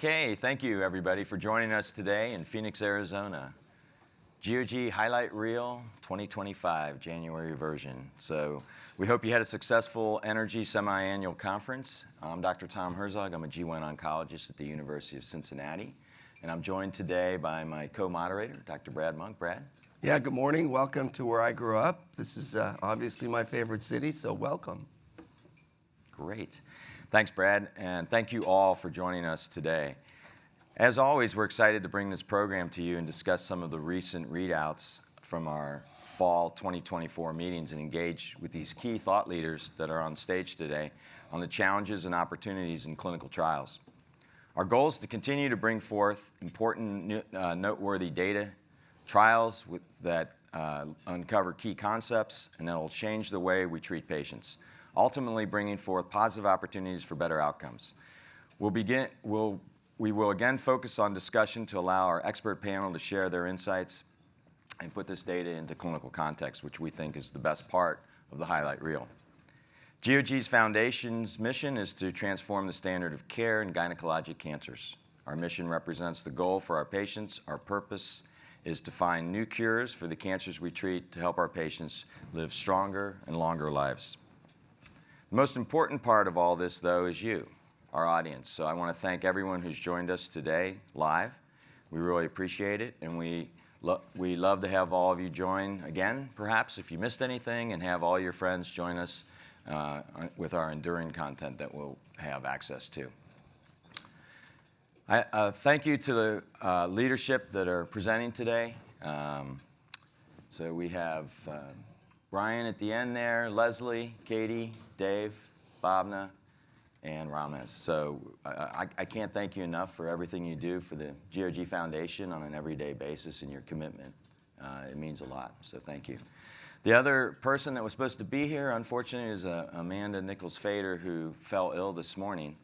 Okay, thank you everybody for joining us today in Phoenix, Arizona. GOG Highlight Reel 2025, January version. So we hope you had a successful Energy Semi-Annual Conference. I'm Dr. Tom Herzog. I'm a G1 oncologist at the University of Cincinnati. And I'm joined today by my co-moderator, Dr. Brad Monk. Brad? Yeah, good morning. Welcome to where I grew up. This is obviously my favorite city, so welcome. Great. Thanks, Brad, and thank you all for joining us today. As always, we're excited to bring this program to you and discuss some of the recent readouts from our fall 2024 meetings and engage with these key thought leaders that are on stage today on the challenges and opportunities in clinical trials. Our goal is to continue to bring forth important, noteworthy data, trials that uncover key concepts, and that will change the way we treat patients, ultimately bringing forth positive opportunities for better outcomes. We will again focus on discussion to allow our expert panel to share their insights and put this data into clinical context, which we think is the best part of the highlight reel. GOG's Foundation's mission is to transform the standard of care in gynecologic cancers. Our mission represents the goal for our patients. Our purpose is to find new cures for the cancers we treat to help our patients live stronger and longer lives. The most important part of all this, though, is you, our audience. So I want to thank everyone who's joined us today live. We really appreciate it, and we love to have all of you join again, perhaps, if you missed anything, and have all your friends join us with our enduring content that we'll have access to. Thank you to the leadership that are presenting today. So we have Brian at the end there, Leslie, Katie, Dave, Bhavna, and Ramesh. So I can't thank you enough for everything you do for the GOG Foundation on an everyday basis and your commitment. It means a lot, so thank you. The other person that was supposed to be here, unfortunately, is Amanda Nichols-Fader, who fell ill this morning.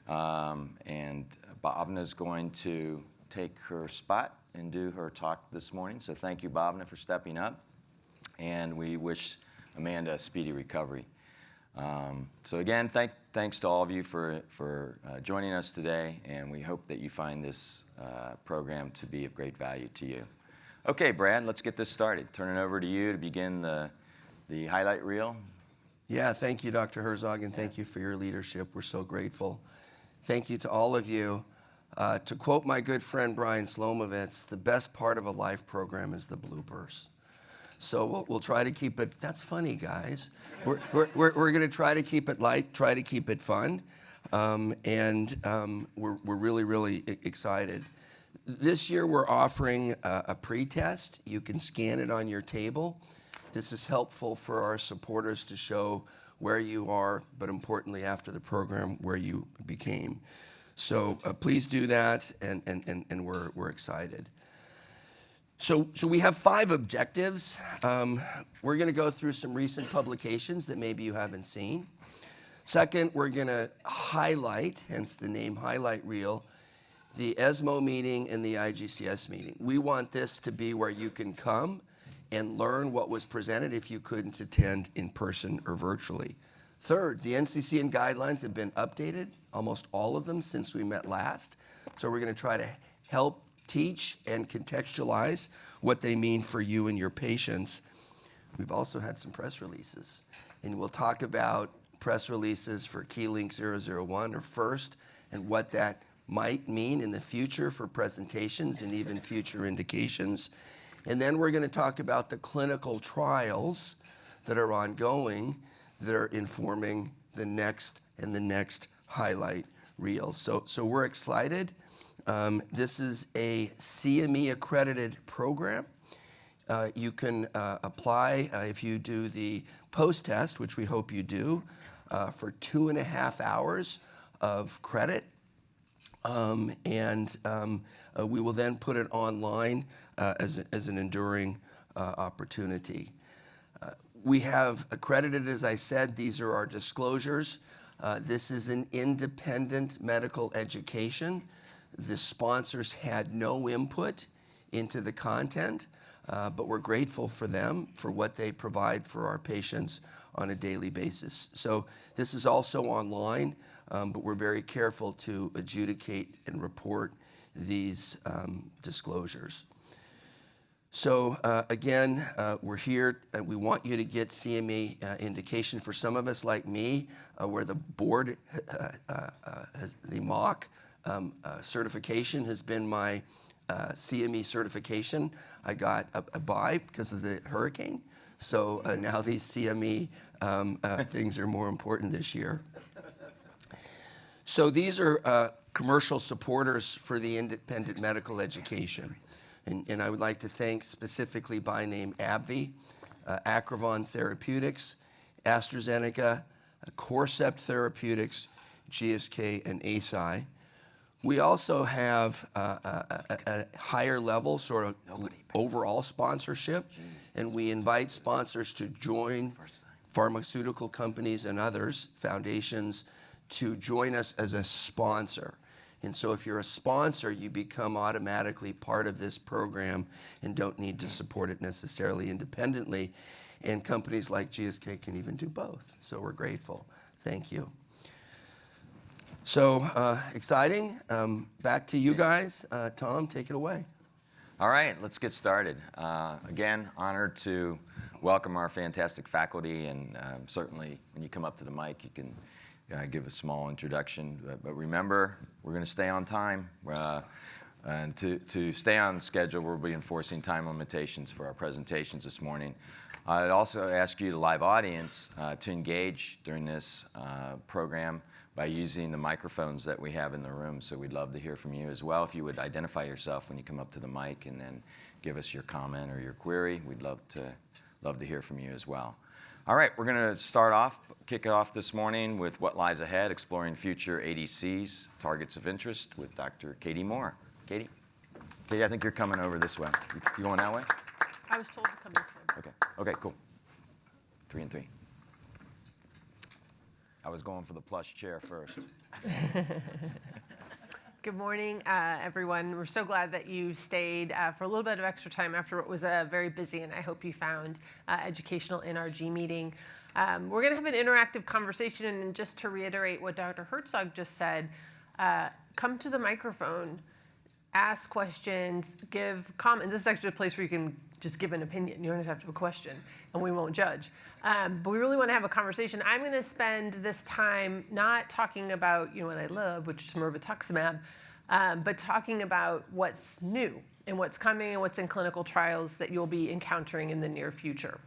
And Bhavna is going to take her spot and do her talk this morning. So thank you, Bhavna, for stepping up. And we wish Amanda a speedy recovery. So again, thanks to all of you for joining us today, and we hope that you find this program to be of great value to you. Okay, Brad, let's get this started. Turn it over to you to begin the highlight reel. Yeah, thank you, Dr. Herzog, and thank you for your leadership. We're so grateful. Thank you to all of you. To quote my good friend Brian Slomovitz, the best part of a life program is the bloopers. So we'll try to keep it, that's funny, guys. We're going to try to keep it light, try to keep it fun, and we're really, really excited. This year we're offering a pre-test. You can scan it on your table. This is helpful for our supporters to show where you are, but importantly after the program, where you became. So please do that, and we're excited. So we have 5 objectives. We're going to go through some recent publications that maybe you haven't seen. Second, we're going to highlight, hence the name Highlight Reel, the ESMO meeting and the IGCS meeting. We want this to be where you can come and learn what was presented if you couldn't attend in person or virtually. Third, the NCCN guidelines have been updated, almost all of them since we met last. So we're going to try to help teach and contextualize what they mean for you and your patients. We've also had some press releases, and we'll talk about press releases for KeyLink 001 or FIRST and what that might mean in the future for presentations and even future indications. And then we're going to talk about the clinical trials that are ongoing that are informing the next highlight reel. So we're excited. This is a CME accredited program. You can apply if you do the post-test, which we hope you do, for 2.5 hours of credit. We will then put it online as an enduring opportunity. We have accredited, as I said, these are our disclosures. This is an independent medical education. The sponsors had no input into the content, but we're grateful for them for what they provide for our patients on a daily basis. So this is also online. but we're very careful to adjudicate and report these disclosures. So again, we're here and we want you to get CME indication. For some of us like me, where the board has the mock certification has been my CME certification. I got a buy because of the hurricane. So now these CME things are more important this year. So these are commercial supporters for the independent medical education. And I would like to thank specifically by name AbbVie, Acrivon Therapeutics, AstraZeneca, Corcept Therapeutics, GSK, and Eisai. We also have a higher level sort of overall sponsorship, and we invite sponsors to join pharmaceutical companies and others, foundations, to join us as a sponsor. And so if you're a sponsor, you become automatically part of this program and don't need to support it necessarily independently. And companies like GSK can even do both. So we're grateful. Thank you. So exciting. Back to you guys. Tom, take it away. All right, let's get started. Again, honored to welcome our fantastic faculty, and certainly when you come up to the mic, you can give a small introduction. But remember, we're going to stay on time. And to stay on schedule, we'll be enforcing time limitations for our presentations this morning. I'd also ask you, the live audience, to engage during this program by using the microphones that we have in the room. So we'd love to hear from you as well. If you would identify yourself when you come up to the mic and then give us your comment or your query, we'd love to hear from you as well. All right, we're going to kick it off this morning with what lies ahead, exploring future ADCs, targets of interest, with Dr. Katie Moore. Katie, I think you're coming over this way. You going that way? I was told to come this way. Okay, cool. 3 and 3. I was going for the plush chair first. Good morning, everyone. We're so glad that you stayed for a little bit of extra time after what was a very busy, and I hope you found educational NRG meeting. We're going to have an interactive conversation, and just to reiterate what Dr. Herzog just said, come to the microphone, ask questions, give comments. This is actually a place where you can just give an opinion. You don't have to have a question, and we won't judge. But we really want to have a conversation. I'm going to spend this time not talking about what I love, which is mirvetuximab, but talking about what's new and what's coming and what's in clinical trials that you'll be encountering in the near future.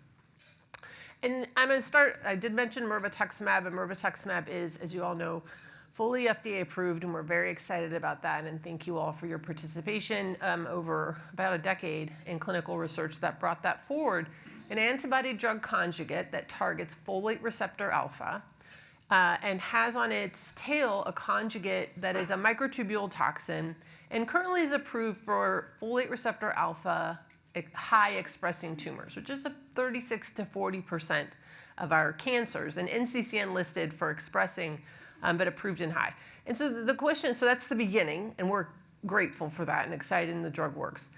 And I'm going to start. I did mention mirvetuximab, and mirvetuximab is, as you all know, fully FDA approved, and we're very excited about that. And thank you all for your participation over about a decade in clinical research that brought that forward. An antibody-drug conjugate that targets folate receptor alpha and has on its tail a conjugate that is a microtubule toxin and currently is approved for folate receptor alpha high-expressing tumors, which is 36 to 40% of our cancers, and NCCN listed for expressing but approved in high. And so the question, so that's the beginning, and we're grateful for that and excited and the drug works.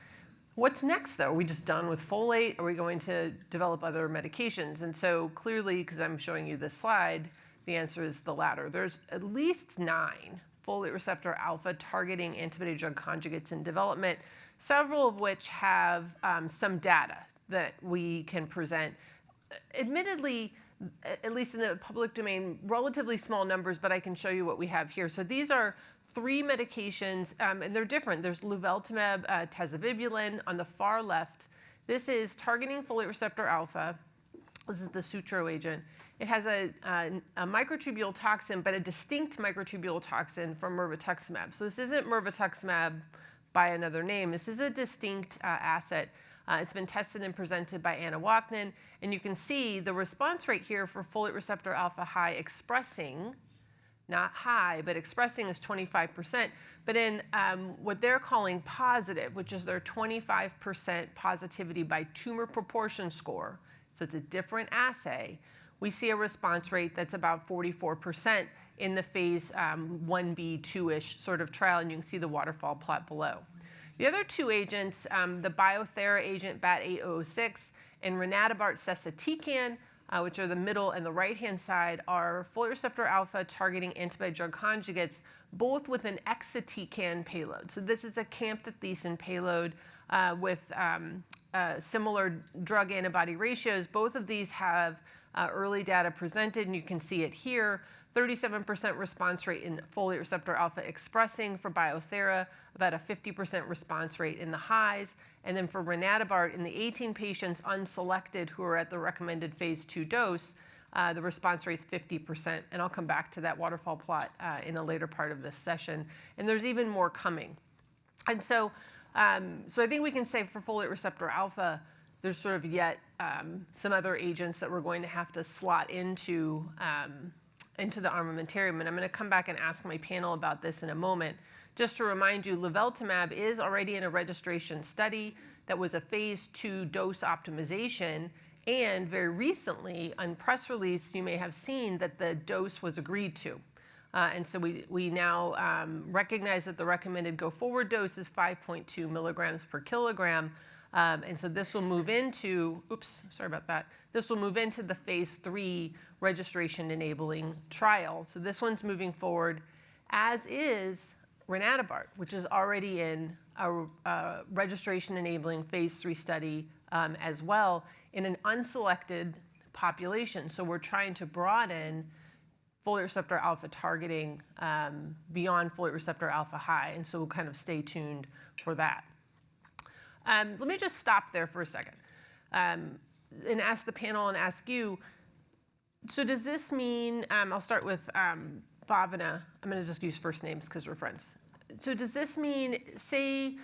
What's next, though? Are we just done with folate? Are we going to develop other medications? And so clearly, because I'm showing you this slide, the answer is the latter. There's at least 9 folate receptor alpha targeting antibody-drug conjugates in development, several of which have some data that we can present. Admittedly, at least in the public domain, relatively small numbers, but I can show you what we have here. So these are 3 medications, and they're different. There's luveltamab, tazevibulin on the far left. This is targeting folate receptor alpha. This is the Sutro agent. It has a microtubule toxin, but a distinct microtubule toxin from mirvetuximab. So this isn't mirvetuximab by another name. This is a distinct asset. It's been tested and presented by Anna Wachman, and you can see the response rate here for folate receptor alpha high expressing, not high, but expressing is 25%. But in what they're calling positive, which is their 25% positivity by tumor proportion score, so it's a different assay, we see a response rate that's about 44% in the phase 1b, 2-ish sort of trial, and you can see the waterfall plot below. The other 2 agents, the Biothera agent BAT806 and Rinatibart sesatican, which are the middle and the right-hand side, are folate receptor alpha targeting antibody-drug conjugates, both with an exatecan payload. So this is a camptothecin payload with similar drug-antibody ratios. Both of these have early data presented, and you can see it here. 37% response rate in folate receptor alpha expressing for Biothera, about a 50% response rate in the highs. And then for Renatibart, in the 18 patients unselected who are at the recommended phase 2 dose, the response rate's 50%. And I'll come back to that waterfall plot in a later part of this session. And there's even more coming. And so I think we can say for folate receptor alpha, there's sort of yet some other agents that we're going to have to slot into the armamentarium. And I'm going to come back and ask my panel about this in a moment. Just to remind you, luveltamab is already in a registration study that was a phase 2 dose optimization. And very recently, on press release, you may have seen that the dose was agreed to. And so we now recognize that the recommended go-forward dose is 5.2 milligrams per kilogram. And so this will move into, this will move into the phase 3 registration-enabling trial. So this one's moving forward, as is Renatibart, which is already in a registration-enabling phase 3 study as well in an unselected population. So we're trying to broaden folate receptor alpha targeting beyond folate receptor alpha high. And so we'll kind of stay tuned for that. Let me just stop there for a second and ask the panel and ask you, so does this mean, I'll start with Bhavana. I'm going to just use first names because we're friends. So does this mean, say,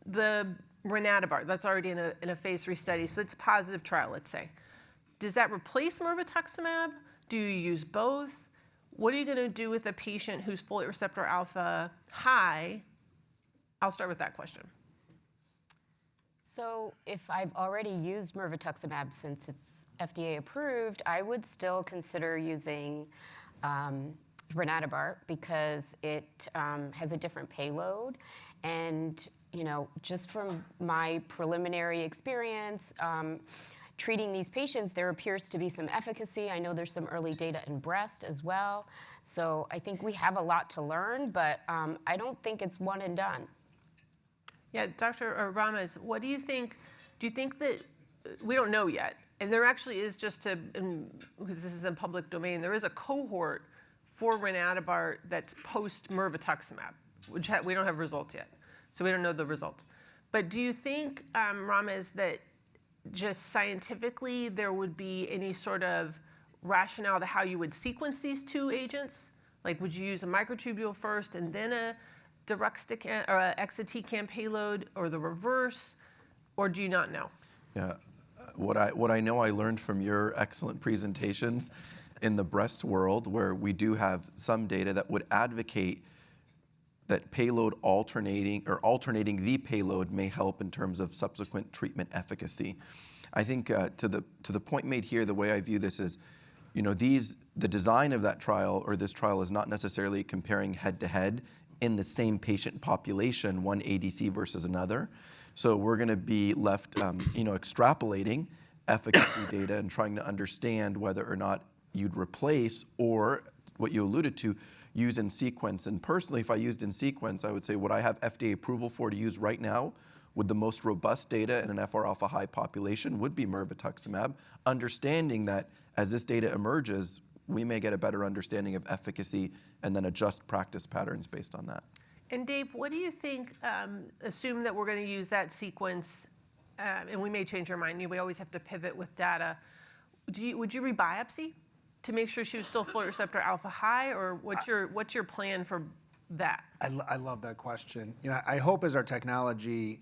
the Renatibart, that's already in a phase 3 study, so it's a positive trial, let's say. Does that replace mirvetuximab? Do you use both? What are you going to do with a patient who's folate receptor alpha high? I'll start with that question. So if I've already used mirvetuximab since it's FDA approved, I would still consider using Renatibart because it has a different payload. And just from my preliminary experience treating these patients, there appears to be some efficacy. I know there's some early data in breast as well. So I think we have a lot to learn, but I don't think it's one and done. Yeah, Dr. Ramas, what do you think? Do you think that, we don't know yet, and there actually is because this is in public domain, there is a cohort for Renatibart that's post-mirvetuximab, which we don't have results yet, so we don't know the results. But do you think, Ramas, that just scientifically there would be any sort of rationale to how you would sequence these two agents? Like, would you use a microtubule first and then a deruxtecan or a exatecan payload, or the reverse, or do you not know? Yeah, what I know I learned from your excellent presentations in the breast world, where we do have some data that would advocate that payload alternating the payload may help in terms of subsequent treatment efficacy. I think to the point made here, the way I view this is, the design of that trial or this trial is not necessarily comparing head to head in the same patient population, one ADC versus another. So we're going to be left, extrapolating efficacy data and trying to understand whether or not you'd replace, or what you alluded to, use in sequence. And personally, if I used in sequence, I would say what I have FDA approval for to use right now with the most robust data in an FR alpha high population would be mirvetuximab, understanding that as this data emerges, we may get a better understanding of efficacy and then adjust practice patterns based on that. And Dave, what do you think, assume that we're going to use that sequence, and we may change our mind, we always have to pivot with data. Would you rebiopsy to make sure she was still folate receptor alpha high, or what's your plan for that? I love that question. I hope as our technology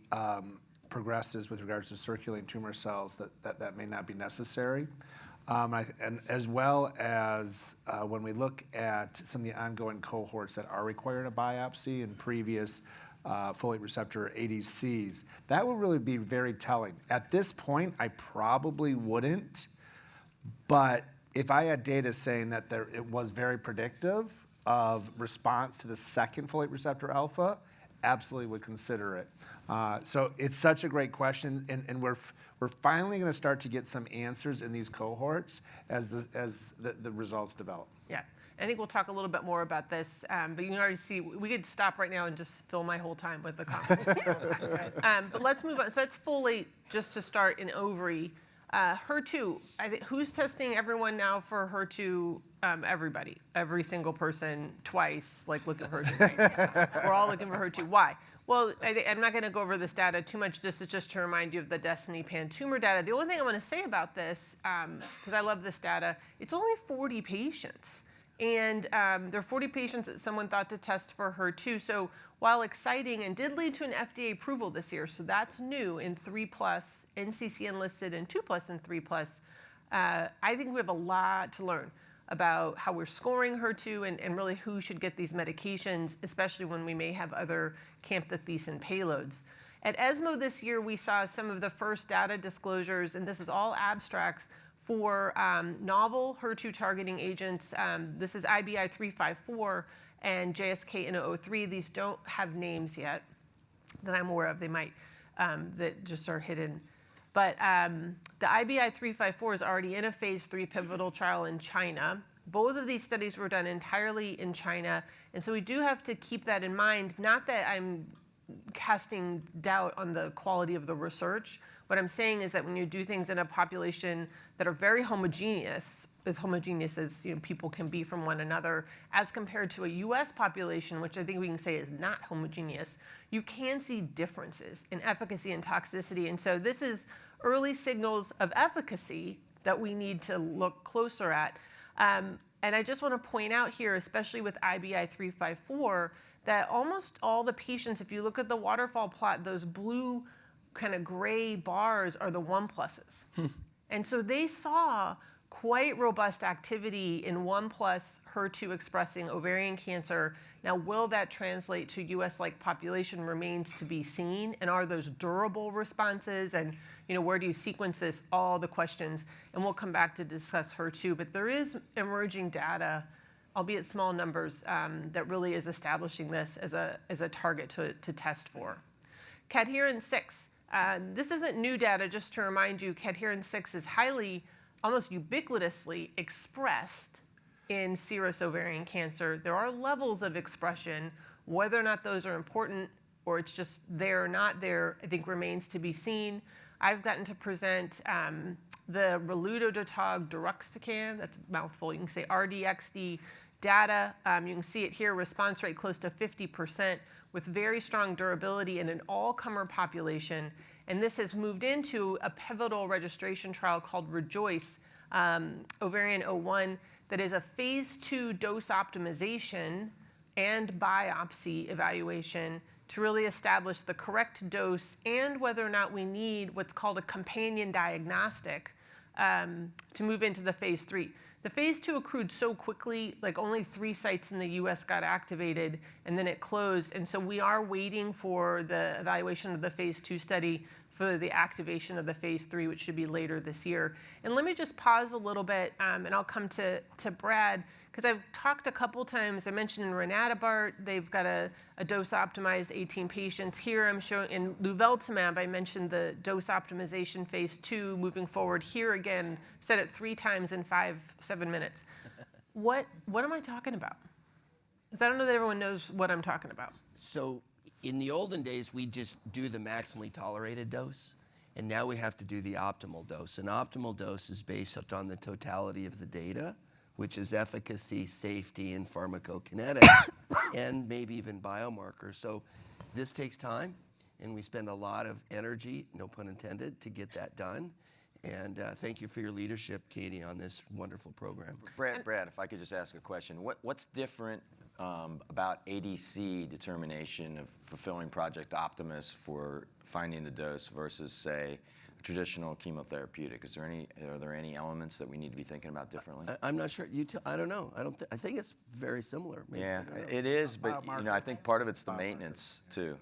progresses with regards to circulating tumor cells that may not be necessary. And as well as when we look at some of the ongoing cohorts that are required a biopsy in previous folate receptor ADCs, that will really be very telling. At this point, I probably wouldn't, but if I had data saying that it was very predictive of response to the second folate receptor alpha absolutely would consider it. So it's such a great question, and we're finally going to start to get some answers in these cohorts as the results develop. Yeah, I think we'll talk a little bit more about this, but you can already see we could stop right now and just fill my whole time with the comments. But let's move on. So that's folate, just to start, in ovary. HER2, I think, who's testing everyone now for HER2? Everybody, every single person, twice, like looking for HER2 right now. We're all looking for HER2. Why? Well, I'm not going to go over this data too much. This is just to remind you of the Destiny pan-tumor data. The only thing I want to say about this, because I love this data, it's only 40 patients. And there are 40 patients that someone thought to test for HER2. So while exciting and did lead to an FDA approval this year, so that's new in 3+, NCCN listed, and 2+ and 3+, I think we have a lot to learn about how we're scoring HER2 and really who should get these medications, especially when we may have other camptothecin payloads. At ESMO this year, we saw some of the first data disclosures, and this is all abstracts, for novel HER2 targeting agents. This is IBI354 and JSK-N003. These don't have names yet that I'm aware of. They might, that just are hidden. But the IBI354 is already in a phase 3 pivotal trial in China. Both of these studies were done entirely in China. And so we do have to keep that in mind. Not that I'm casting doubt on the quality of the research. What I'm saying is that when you do things in a population that are very homogeneous as people can be from one another, as compared to a US population, which I think we can say is not homogeneous, you can see differences in efficacy and toxicity. And so this is early signals of efficacy that we need to look closer at. And I just want to point out here, especially with IBI354, that almost all the patients, if you look at the waterfall plot, those blue kind of gray bars are the 1+. And so they saw quite robust activity in 1+ HER2 expressing ovarian cancer. Now, will that translate to US-like population remains to be seen. And are those durable responses? And where do you sequence this? All the questions. And we'll come back to discuss HER2. But there is emerging data, albeit small numbers, that really is establishing this as a target to test for. Cadherin-6. This isn't new data, just to remind you, Cadherin-6 is highly, almost ubiquitously expressed in serous ovarian cancer. There are levels of expression. Whether or not those are important or it's just there or not there, I think remains to be seen. I've gotten to present the Relutodotug deruxtecan, that's a mouthful, you can say RDXD data. You can see it here, response rate close to 50% with very strong durability in an all-comer population. And this has moved into a pivotal registration trial called REJOICE, Ovarian 01, that is a phase 2 dose optimization and biopsy evaluation to really establish the correct dose and whether or not we need what's called a companion diagnostic to move into the phase 3. The phase 2 accrued so quickly, like only 3 sites in the US got activated, and then it closed. And so we are waiting for the evaluation of the phase 2 study for the activation of the phase 3, which should be later this year. And let me just pause a little bit, and I'll come to Brad, because I've talked a couple times. I mentioned in Renatibart, they've got a dose-optimized 18 patients. Here I'm showing, in luveltamab, I mentioned the dose optimization phase 2 moving forward. Here again, said it 3 times in 7 minutes. What am I talking about? Because I don't know that everyone knows what I'm talking about. So in the olden days, we just do the maximally tolerated dose, and now we have to do the optimal dose. An optimal dose is based on the totality of the data, which is efficacy, safety, and pharmacokinetics, and maybe even biomarkers. So this takes time, and we spend a lot of energy, no pun intended, to get that done. And thank you for your leadership, Katie, on this wonderful program. Brad, if I could just ask a question. What's different about ADC determination of fulfilling Project Optimus for finding the dose versus, say, traditional chemotherapeutic? Are there any elements that we need to be thinking about differently? I'm not sure. I don't know. I think it's very similar. Maybe. Yeah, it is, but I think part of it's the maintenance too.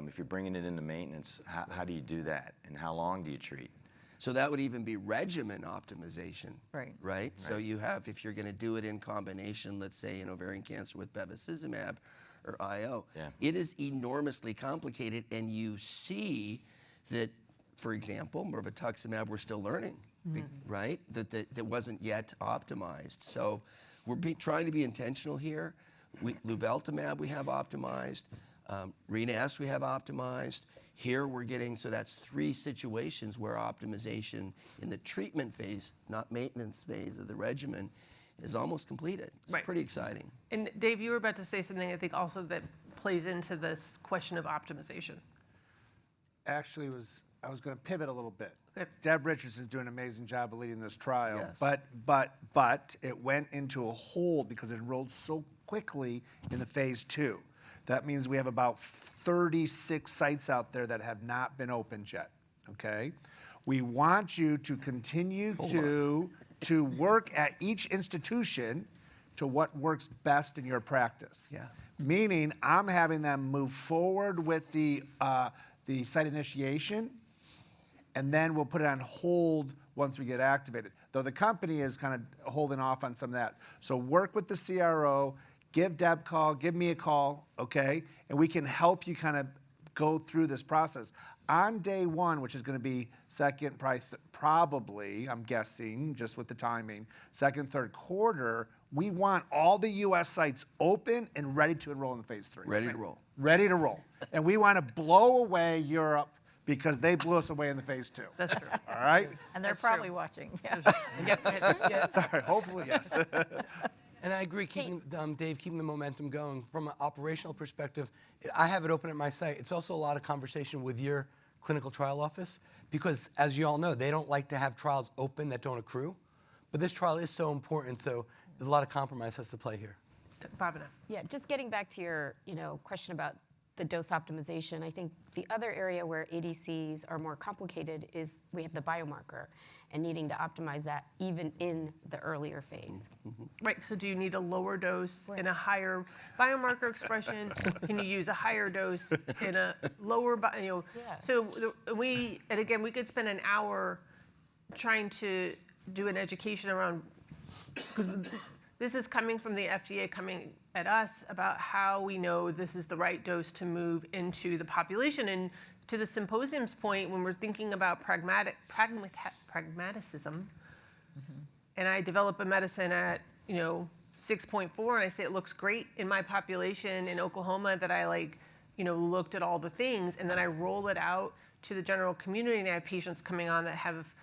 If you're bringing it into maintenance, how do you do that, and how long do you treat? So that would even be regimen optimization, right? So you have, if you're going to do it in combination, let's say in ovarian cancer with bevacizumab, or IO. Yeah. It is enormously complicated, and you see that, for example, mirvetuximab, we're still learning, right? That wasn't yet optimized. So we're trying to be intentional here. Luveltamab we have optimized. Rina-S we have optimized. Here we're getting, so that's 3 situations where optimization in the treatment phase, not maintenance phase of the regimen, is almost completed. It's Right. pretty exciting. And Dave, you were about to say something I think also that plays into this question of optimization. Actually, I was going to pivot a little bit. Okay. Deb Richardson's doing an amazing job of leading this trial, Yes. but it went into a hold because it enrolled so quickly in the phase 2. That means we have about 36 sites out there that have not been opened yet. Okay, we want you to continue to work at each institution to what works best in your practice. Yeah. Meaning, I'm having them move forward with the site initiation, and then we'll put it on hold once we get activated. Though the company is kind of holding off on some of that. So work with the CRO, give Deb a call, give me a call, okay? And we can help you kind of go through this process. On day 1, which is going to be second, probably, I'm guessing, just with the timing, second, third quarter, we want all the U.S. sites open and ready to enroll in the phase 3. Ready to roll. Ready to roll. And we want to blow away Europe because they blew us away in the phase 2. That's true. All right? And they're That's true. probably watching. Yeah. Sorry, hopefully, yes. And I agree, Dave, keeping the momentum going. From an operational perspective, I have it open at my site. It's also a lot of conversation with your clinical trial office because, as you all know, they don't like to have trials open that don't accrue. But this trial is so important, so a lot of compromise has to play here. Bhavana. Yeah, just getting back to your, question about the dose optimization, I think the other area where ADCs are more complicated is we have the biomarker and needing to optimize that even in the earlier phase. Right, so do you need a lower dose and a higher biomarker expression? Can you use a higher dose in a lower, Yeah. So and again, we could spend an hour trying to do an education around, because this is coming from the FDA, coming at us about how we know this is the right dose to move into the population. And to the symposium's point, when we're thinking about pragmaticism, and I develop a medicine at 6.4, and I say it looks great in my population in Oklahoma that I looked at all the things, and then I roll it out to the general community, and I have patients coming on that have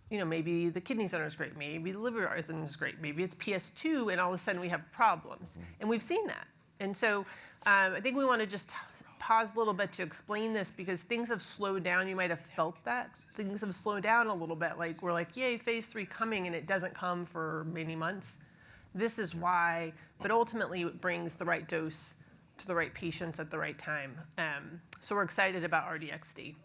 maybe the kidney center is great, maybe the liver is great, maybe it's PS2, and all of a sudden we have problems. And we've seen that. And so I think we want to just pause a little bit to explain this because things have slowed down. You might have felt that. Things have slowed down a little bit. Like we're like, yay, phase 3 coming, and it doesn't come for many months. This is why, but ultimately it brings the right dose to the right patients at the right time. So we're excited about RDXD.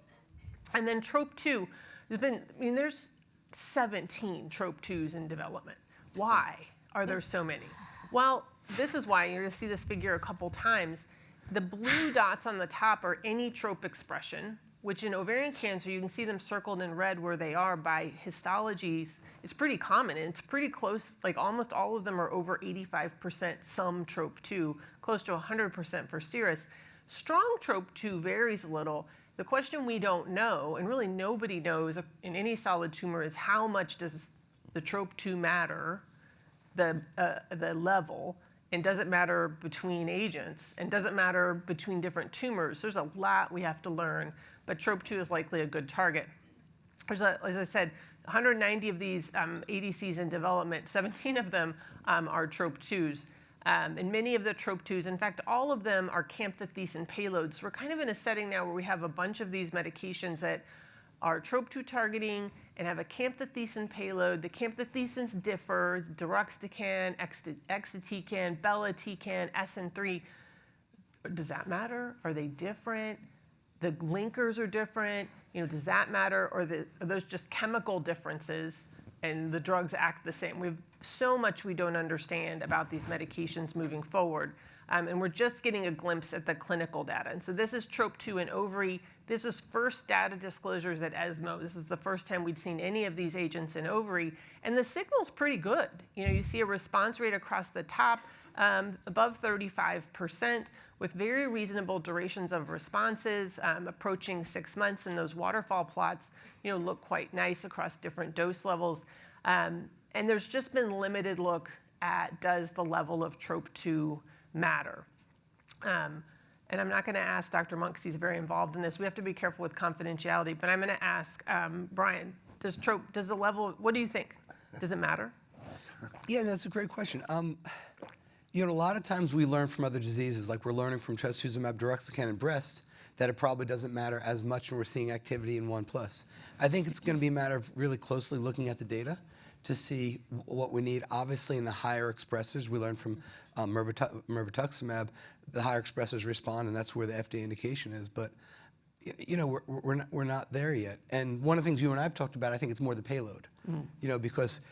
And then TROP2, there's 17 TROP2s in development. Why are there so many? Well, this is why. You're going to see this figure a couple times. The blue dots on the top are any TROP expression, which in ovarian cancer, you can see them circled in red where they are by histologies. It's pretty common, and it's pretty close. Like almost all of them are over 85% some TROP2, close to 100% for serous. Strong TROP2 varies a little. The question we don't know, and really nobody knows in any solid tumor, is how much does the TROP2 matter, the level, and does it matter between agents, and does it matter between different tumors? There's a lot we have to learn, but TROP2 is likely a good target. There's, as I said, 190 of these ADCs in development, 17 of them are TROP2s. And many of the TROP2s, in fact, all of them are camptothecin payloads. We're kind of in a setting now where we have a bunch of these medications that are TROP2 targeting and have a camptothecin payload. The camptothecins differ, deruxtecan, exatecan, belotecan, SN3. Does that matter? Are they different? The linkers are different. Does that matter? Or are those just chemical differences and the drugs act the same? We have so much we don't understand about these medications moving forward. And we're just getting a glimpse at the clinical data. And so this is TROP2 in ovary. This was first data disclosures at ESMO. This is the first time we'd seen any of these agents in ovary. And the signal's pretty good. You see a response rate across the top above 35%, with very reasonable durations of responses, approaching 6 months, and those waterfall plots, look quite nice across different dose levels. And there's just been limited look at, does the level of TROP2 matter? And I'm not going to ask Dr. Monk because he's very involved in this. We have to be careful with confidentiality. But I'm going to ask Brian, does the level, what do you think? Does it matter? Yeah, that's a great question. A lot of times we learn from other diseases, like we're learning from trastuzumab deruxtecan in breast, that it probably doesn't matter as much when we're seeing activity in 1+. I think it's going to be a matter of really closely looking at the data to see what we need. Obviously, in the higher expressors, we learned from mirvetuximab, the higher expressors respond, and that's where the FDA indication is. But we're not there yet. And one of the things you and I have talked about, I think it's more the payload. Because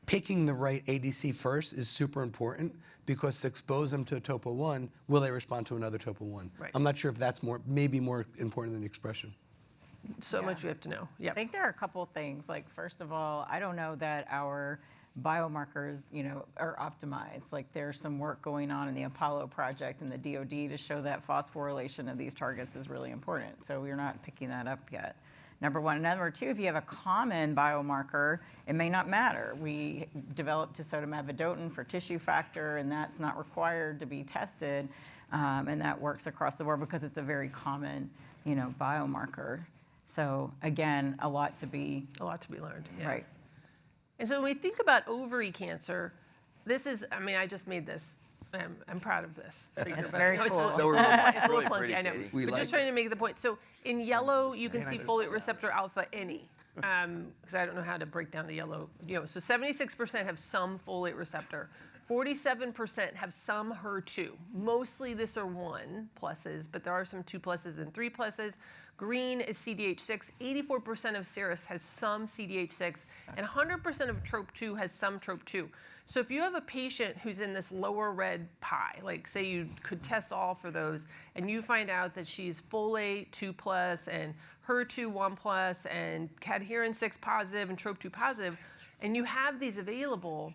picking the right ADC first is super important, because to expose them to a topo 1, will they respond to another topo 1? Right. I'm not sure if that's maybe more important than the expression. So much we have to know. I think there are a couple things. Like, first of all, I don't know that our biomarkers, are optimized. Like, there's some work going on in the Apollo project and the DoD to show that phosphorylation of these targets is really important. So we're not picking that up yet. Number one. And number two, if you have a common biomarker, it may not matter. We developed tisotumab vedotin for tissue factor, and that's not required to be tested. And that works across the board because it's a very common, biomarker. So again, a lot to be learned. Yeah. Right. And so when we think about ovary cancer, this is, I just made this. I'm proud of this. That's very cool. It's a So little really clunky, pretty, I know. Katie. But just trying to make the point. So in yellow, you can see folate receptor alpha any, because I don't know how to break down the yellow. So 76% have some folate receptor. 47% have some HER2. Mostly this are 1 pluses, but there are some 2 pluses and 3 pluses. Green is CDH6. 84% of serous has some CDH6, and 100% of TROP2 has some TROP2. So if you have a patient who's in this lower red pie, like say you could test all for those, and you find out that she's folate 2+ and HER2 1+, and cadherin 6 positive and TROP2 positive, and you have these available,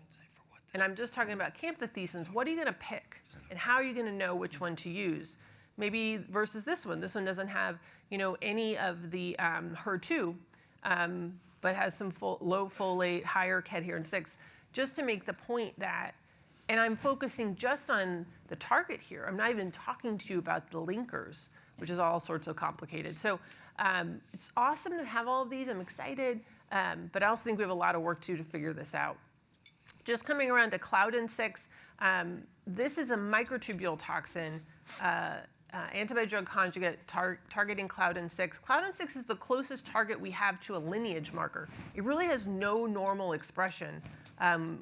and I'm just talking about camptothecins, what are you going to pick? And how are you going to know which one to use? Maybe versus this one. This one doesn't have, any of the HER2, but has some low folate, higher cadherin 6. Just to make the point that, and I'm focusing just on the target here. I'm not even talking to you about the linkers, which is all sorts of complicated. So it's awesome to have all of these. I'm excited, but I also think we have a lot of work to figure this out. Just coming around to Claudin-6, this is a microtubule toxin, antibody-drug conjugate targeting Claudin-6. Claudin-6 is the closest target we have to a lineage marker. It really has no normal expression,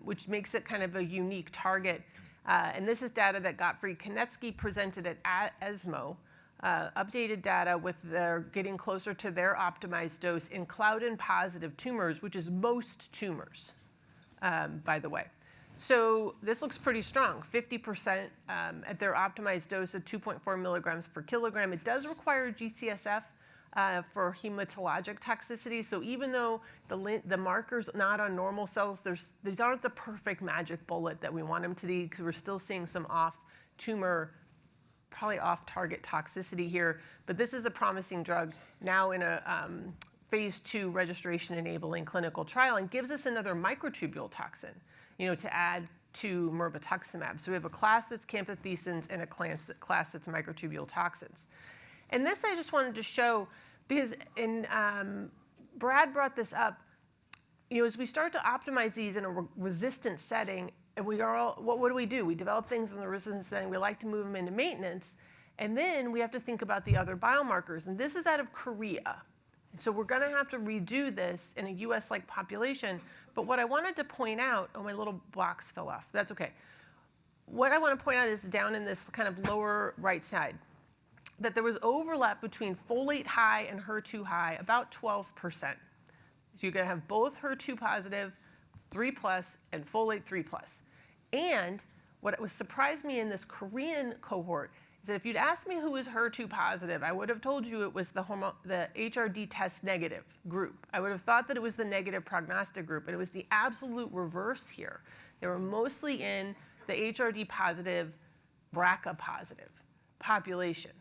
which makes it kind of a unique target. And this is data that Gottfried Konecki presented at ESMO, updated data with their getting closer to their optimized dose in Claudin-positive tumors, which is most tumors, by the way. So this looks pretty strong, 50% at their optimized dose of 2.4 milligrams per kilogram. It does require GCSF for hematologic toxicity. So even though the marker's not on normal cells, these aren't the perfect magic bullet that we want them to be, because we're still seeing some off-tumor, probably off-target toxicity here. But this is a promising drug now in a phase 2 registration-enabling clinical trial, and gives us another microtubule toxin, to add to mirvetuximab. So we have a class that's camptothecins and a class that's microtubule toxins. And this I just wanted to show because, Brad brought this up, as we start to optimize these in a resistant setting, and what do? We develop things in the resistant setting, we like to move them into maintenance, and then we have to think about the other biomarkers. And this is out of Korea. So we're going to have to redo this in a US-like population. But what I wanted to point out, my little box fell off. That's okay. What I want to point out is down in this kind of lower right side, that there was overlap between folate high and HER2 high, about 12%. So you're going to have both HER2 positive, 3+, and folate 3+. And what surprised me in this Korean cohort is that if you'd asked me who was HER2 positive, I would have told you it was the HRD test negative group. I would have thought that it was the negative prognostic group, and it was the absolute reverse here. They were mostly in the HRD positive, BRCA positive population.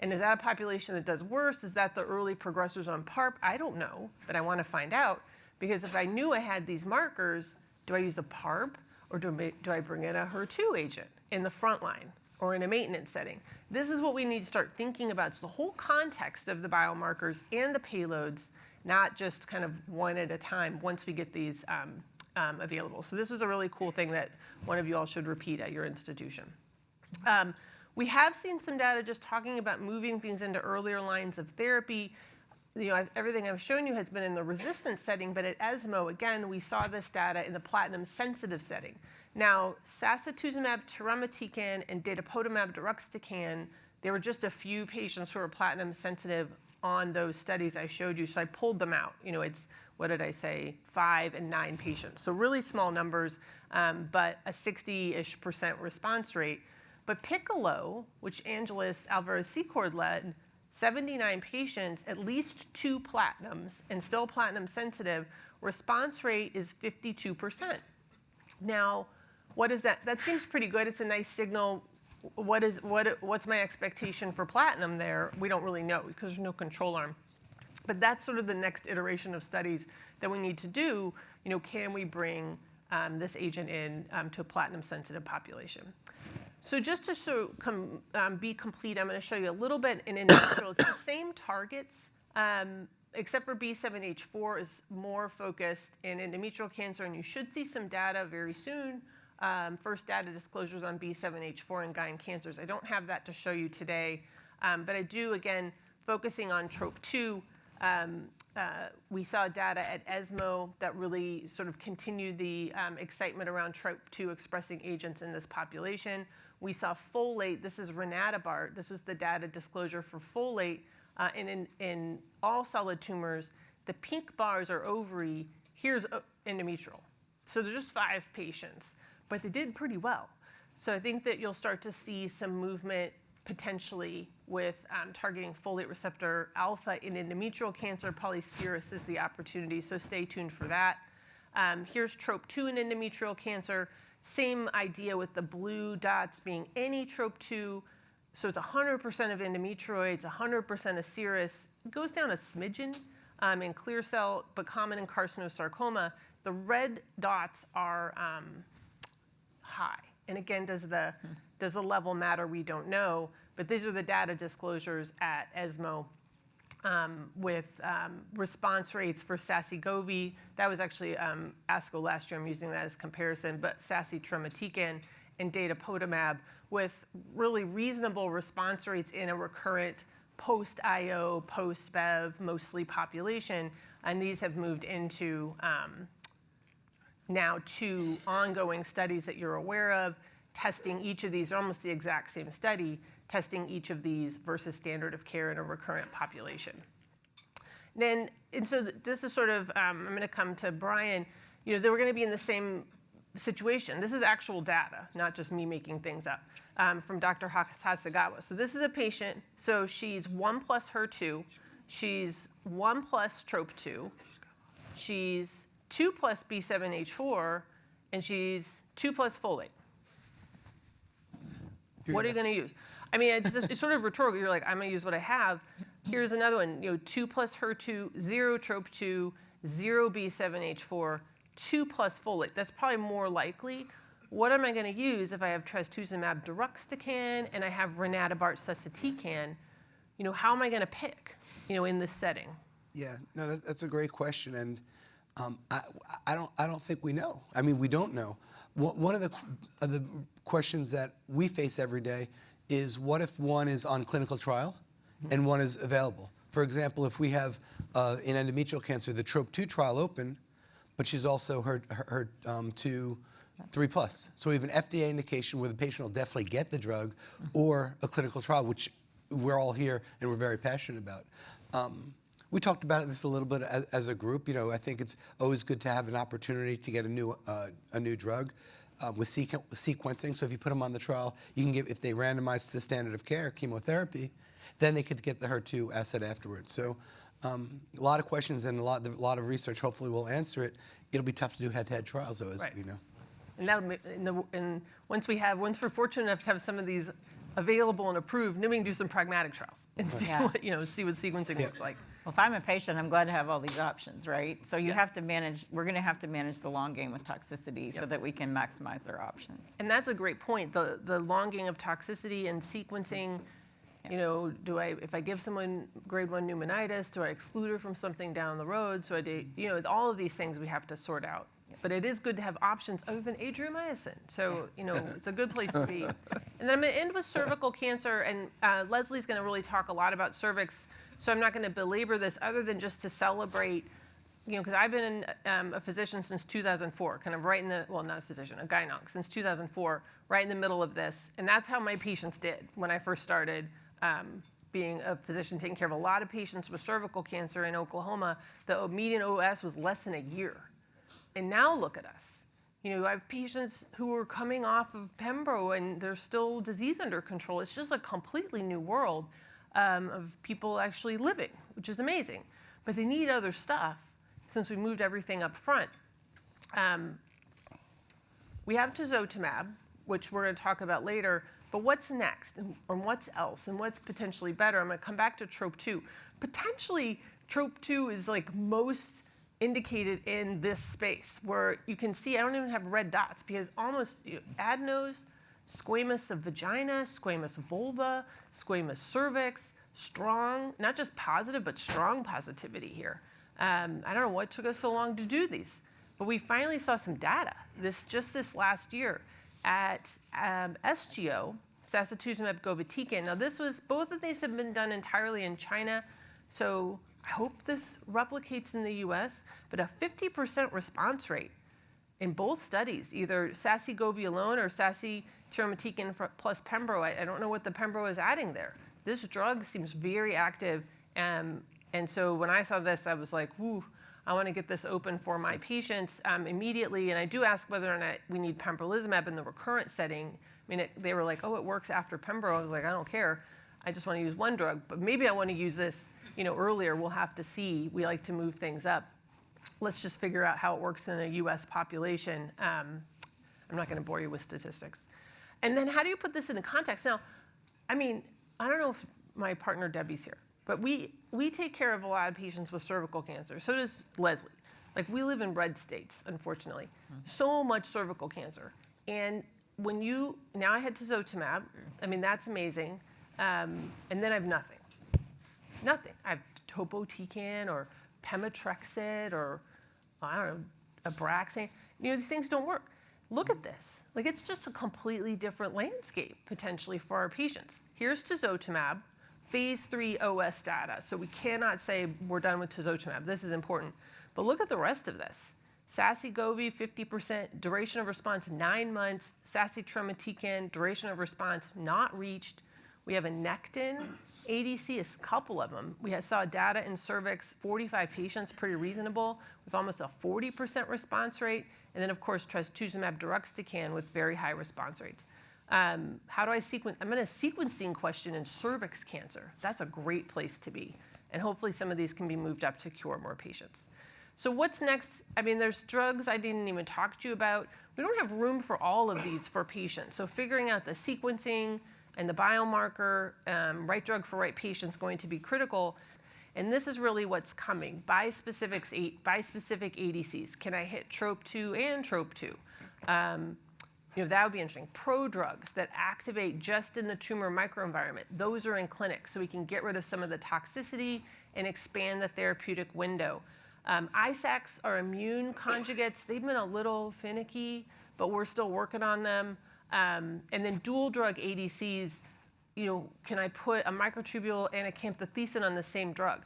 And is that a population that does worse? Is that the early progressors on PARP? I don't know, but I want to find out, because if I knew I had these markers, do I use a PARP or do I bring in a HER2 agent in the front line or in a maintenance setting? This is what we need to start thinking about. It's the whole context of the biomarkers and the payloads, not just kind of one at a time once we get these available. So this was a really cool thing that one of you all should repeat at your institution. We have seen some data just talking about moving things into earlier lines of therapy. Everything I've shown you has been in the resistant setting, but at ESMO, again, we saw this data in the platinum-sensitive setting. Now, sacituzumab tirumotecan and datopotamab deruxtecan, there were just a few patients who were platinum-sensitive on those studies I showed you, so I pulled them out. It's, what did I say, 5 and 9 patients. So really small numbers, but a 60-ish% response rate. But Piccolo, which Angeles Alvarez-Secord led, 79 patients, at least 2 platinums, and still platinum sensitive, response rate is 52%. Now, what is that? That seems pretty good. It's a nice signal. What's my expectation for platinum there? We don't really know because there's no control arm. But that's sort of the next iteration of studies that we need to do. Can we bring this agent in to a platinum-sensitive population? So just to be complete, I'm going to show you a little bit in vitro. It's the same targets, except for B7H4 is more focused in endometrial cancer, and you should see some data very soon. First data disclosures on B7H4 and gyn cancers. I don't have that to show you today, but I do, again, focusing on TROP2. We saw data at ESMO that really sort of continued the excitement around TROP2 expressing agents in this population. We saw folate. This is Renatabart. This was the data disclosure for folate in all solid tumors. The pink bars are ovary. Here's endometrial. So there's just 5 patients, but they did pretty well. So I think that you'll start to see some movement potentially with targeting folate receptor alpha in endometrial cancer. Polyserous is the opportunity, so stay tuned for that. Here's TROP2 in endometrial cancer. Same idea with the blue dots being any TROP2. So it's 100% of endometrioids, 100% of serous. It goes down a smidgen in clear cell, but common in carcinosarcoma. The red dots are high. And again, does the level matter? We don't know. But these are the data disclosures at ESMO with response rates for Saci-Govi. That was actually ASCO last year. I'm using that as comparison. But Saci-Trimotecan and datopotamab with really reasonable response rates in a recurrent post-IO, post-Bev, mostly population. And these have moved into now 2 ongoing studies that you're aware of, testing each of these, almost the exact same study, testing each of these versus standard of care in a recurrent population. So this is sort of, I'm going to come to Brian. They were going to be in the same situation. This is actual data, not just me making things up, from Dr. Hasegawa. So this is a patient. So she's 1 plus HER2. She's 1 plus TROP2. She's 2 plus B7H4. And she's 2 plus folate. What are you going to use? I mean, it's sort of rhetorical. You're like, I'm going to use what I have. Here's another one. 2 plus HER2, 0 TROP2, 0 B7H4, 2 plus folate. That's probably more likely. What am I going to use if I have trastuzumab deruxtecan and I have Renatabart susitecan? How am I going to pick, in this setting? Yeah, no, that's a great question, and I don't think we know. I mean, we don't know. One of the questions that we face every day is, what if one is on clinical trial and one is available? For example, if we have in endometrial cancer the TROP2 trial open, but she's also her 3 plus. So we have an FDA indication where the patient will definitely get the drug, or a clinical trial, which we're all here and we're very passionate about. We talked about this a little bit as a group. I think it's always good to have an opportunity to get a new drug with sequencing. So if you put them on the trial, you can give, if they randomize to the standard of care, chemotherapy, then they could get the HER2 asset afterwards. So a lot of questions and a lot of research. Hopefully we'll answer it. It'll be tough to do head-to-head trials, though, as we know. And once we're fortunate enough to have some of these available and approved, then we can do some pragmatic trials and see Yeah. what sequencing looks like. Well, if I'm a patient, I'm glad to have all these options, right? So you have to manage, we're going to have to manage the long game with toxicity so that we can maximize their options. And that's a great point. The long game of toxicity and sequencing. If I give someone grade 1 pneumonitis, do I exclude her from something down the road? So all of these things we have to sort out. But it is good to have options other than adriamycin. So, it's a good place to be. And then I'm going to end with cervical cancer. And Leslie's going to really talk a lot about cervix. So I'm not going to belabor this other than just to celebrate, because I've been a physician since 2004, kind of right in the, well, not a physician, a gynonc, since 2004, right in the middle of this. And that's how my patients did when I first started being a physician taking care of a lot of patients with cervical cancer in Oklahoma. The median OS was less than a year. And now look at us. I have patients who are coming off of Pembro and there's still disease under control. It's just a completely new world of people actually living, which is amazing. But they need other stuff since we moved everything up front. We have tisotumab, which we're going to talk about later. But what's next, and what's else, and what's potentially better? I'm going to come back to TROP2. Potentially, TROP2 is like most indicated in this space, where you can see I don't even have red dots because almost adenos, squamous of vagina, squamous vulva, squamous cervix, strong, not just positive, but strong positivity here. I don't know what took us so long to do these, but we finally saw some data this last year at SGO, sacituzumab govitecan. Now both of these have been done entirely in China, so I hope this replicates in the US, but a 50% response rate in both studies, either saci-govi alone or saci-tirumatican plus Pembro. I don't know what the Pembro is adding there. This drug seems very active, and so when I saw this, I was like, whoo, I want to get this open for my patients immediately. And I do ask whether or not we need pembrolizumab in the recurrent setting. I mean, they were like, oh, it works after Pembro. I was like, I don't care. I just want to use one drug. But maybe I want to use this earlier. We'll have to see. We like to move things up. Let's just figure out how it works in a US population. I'm not going to bore you with statistics. And then how do you put this into context? Now, I mean, I don't know if my partner Debbie's here, but we take care of a lot of patients with cervical cancer. So does Leslie. Like, we live in red states, unfortunately. So much cervical cancer. And now I had tisotumab. I mean, that's amazing. And then I have nothing. Nothing. I have topotecan or pemetrexed or, I don't know, Abraxane. These things don't work. Look at this. Like, it's just a completely different landscape, potentially, for our patients. Here's tisotumab, phase 3 OS data. So we cannot say we're done with tisotumab. This is important. But look at the rest of this. Saci-Govi, 50%, duration of response 9 months. Saci-Tirumatican, duration of response not reached. We have a Nectin ADC, a couple of them. We saw data in cervix, 45 patients, pretty reasonable, with almost a 40% response rate. And then, of course, trastuzumab deruxtecan with very high response rates. How do I sequence? I'm in a sequencing question in cervix cancer. That's a great place to be. And hopefully some of these can be moved up to cure more patients. So what's next? I mean, there's drugs I didn't even talk to you about. We don't have room for all of these for patients. So figuring out the sequencing and the biomarker, right drug for right patient is going to be critical. And this is really what's coming. Bispecific ADCs. Can I hit TROP2 and TROP2? That would be interesting. Prodrugs that activate just in the tumor microenvironment. Those are in clinic, so we can get rid of some of the toxicity and expand the therapeutic window. ISACs are immune conjugates. They've been a little finicky, but we're still working on them. And then dual drug ADCs, can I put a microtubule and a camptothecin on the same drug?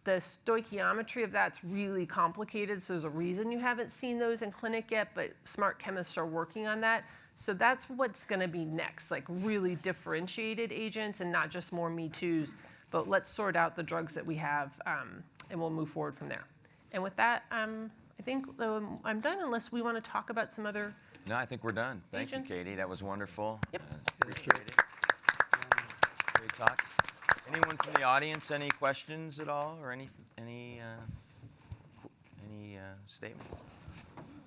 The stoichiometry of that's really complicated, so there's a reason you haven't seen those in clinic yet, but smart chemists are working on that. So that's what's going to be next, like really differentiated agents and not just more me-toos. But let's sort out the drugs that we have, and we'll move forward from there. And with that, I think I'm done unless we want to talk about some other. No, I think we're done. Thank you, Agents? Katie. That was wonderful. Yep. Appreciate it. Great talk. Anyone from the audience, any questions at all or any statements?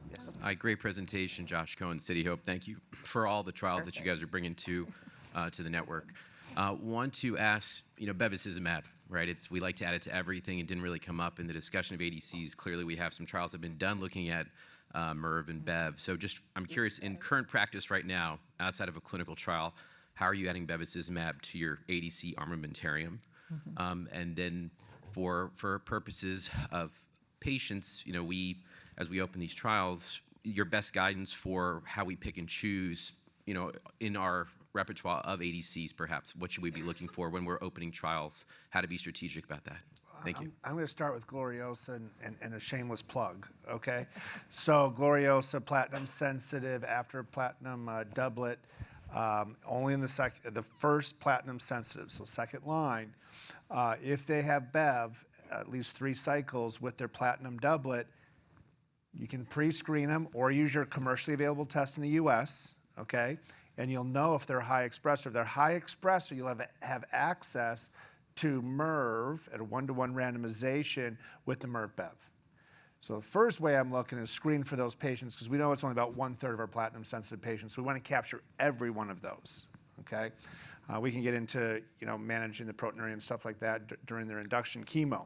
Yes. Hi, great presentation, Josh Cohen, City Hope. Thank you for all the trials that you guys are bringing to the network. Want to ask, bevacizumab, right? We like to add it to everything. It didn't really come up in the discussion of ADCs. Clearly, we have some trials that have been done looking at MIRV and Bev. So I'm curious, in current practice right now, outside of a clinical trial, how are you adding bevacizumab to your ADC armamentarium? And then for purposes of patients, as we open these trials, your best guidance for how we pick and choose, in our repertoire of ADCs, perhaps, what should we be looking for when we're opening trials? How to be strategic about that? Thank you. I'm going to start with Gloriosa and a shameless plug, okay? So Gloriosa, platinum sensitive, after platinum doublet, only in the first platinum sensitive, so second line. If they have Bev, at least 3 cycles with their platinum doublet, you can pre-screen them or use your commercially available test in the US, okay? And you'll know if they're high expressor. If they're high expressor, you'll have access to MIRV at a 1-to-1 randomization with the MIRV Bev. So the first way I'm looking is screen for those patients, because we know it's only about 1/3 of our platinum sensitive patients. So we want to capture every one of those, okay? We can get into managing the proteinuria and stuff like that during their induction chemo.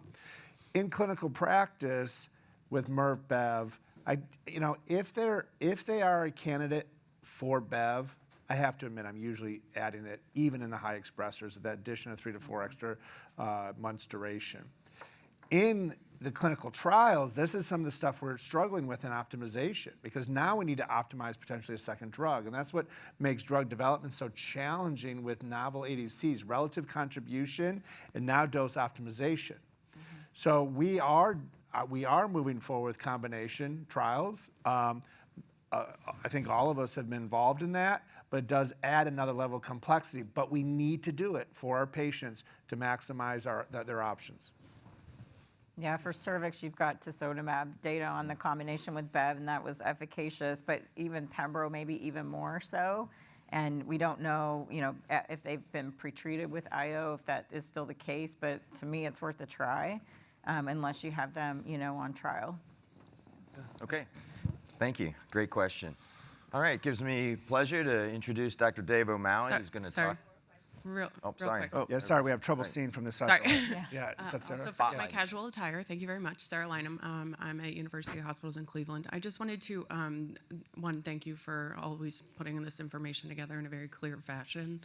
In clinical practice with MIRV Bev, if they are a candidate for Bev, I have to admit I'm usually adding it even in the high expressors, that addition of 3 to 4 extra months duration. In the clinical trials, this is some of the stuff we're struggling with in optimization, because now we need to optimize potentially a second drug. And that's what makes drug development so challenging with novel ADCs, relative contribution and now dose optimization. So we are moving forward with combination trials. I think all of us have been involved in that, but it does add another level of complexity. But we need to do it for our patients to maximize their options. Yeah, for cervix, you've got tisotumab data on the combination with Bev, and that was efficacious, but even Pembro maybe even more so. And we don't know, if they've been pretreated with IO, if that is still the case, but to me, it's worth a try, unless you have them, on trial. Okay, thank you. Great question. All right, it gives me pleasure to introduce Dr. Dave O'Malley, who's going to talk. Real Sorry. quick. Yeah, sorry, we have trouble seeing from this side. Sorry. Yeah, is that Sarah? So for my casual attire, thank you very much. Sarah Lynham. I'm at University Hospitals in Cleveland. I just wanted to, thank you for always putting this information together in a very clear fashion.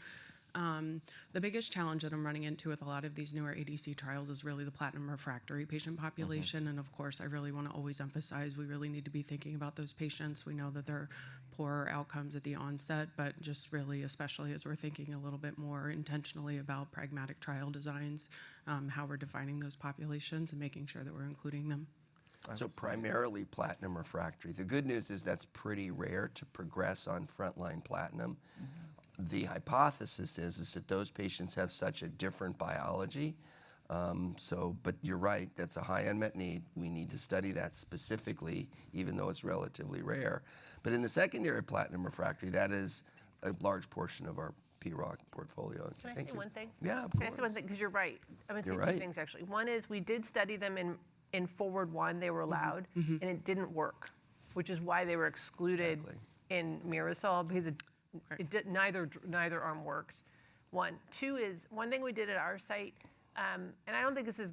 The biggest challenge that I'm running into with a lot of these newer ADC trials is really the platinum refractory patient population. And of course, I really want to always emphasize we really need to be thinking about those patients. We know that there are poorer outcomes at the onset, but just really, especially as we're thinking a little bit more intentionally about pragmatic trial designs, how we're defining those populations and making sure that we're including them. So primarily platinum refractory. The good news is that's pretty rare to progress on frontline platinum. The hypothesis is that those patients have such a different biology. But you're right, that's a high unmet need. We need to study that specifically, even though it's relatively rare. But in the secondary platinum refractory, that is a large portion of our PROC portfolio. Can I say one thing? Yeah, of Can I course. say one thing? Because you're right. I'm going to say You're two right. things, actually. One is we did study them in Forward 1. They were allowed, and it didn't work, which is why they were excluded in Mirasol, because neither arm worked. One. Two is, one thing we did at our site, and I don't think this is,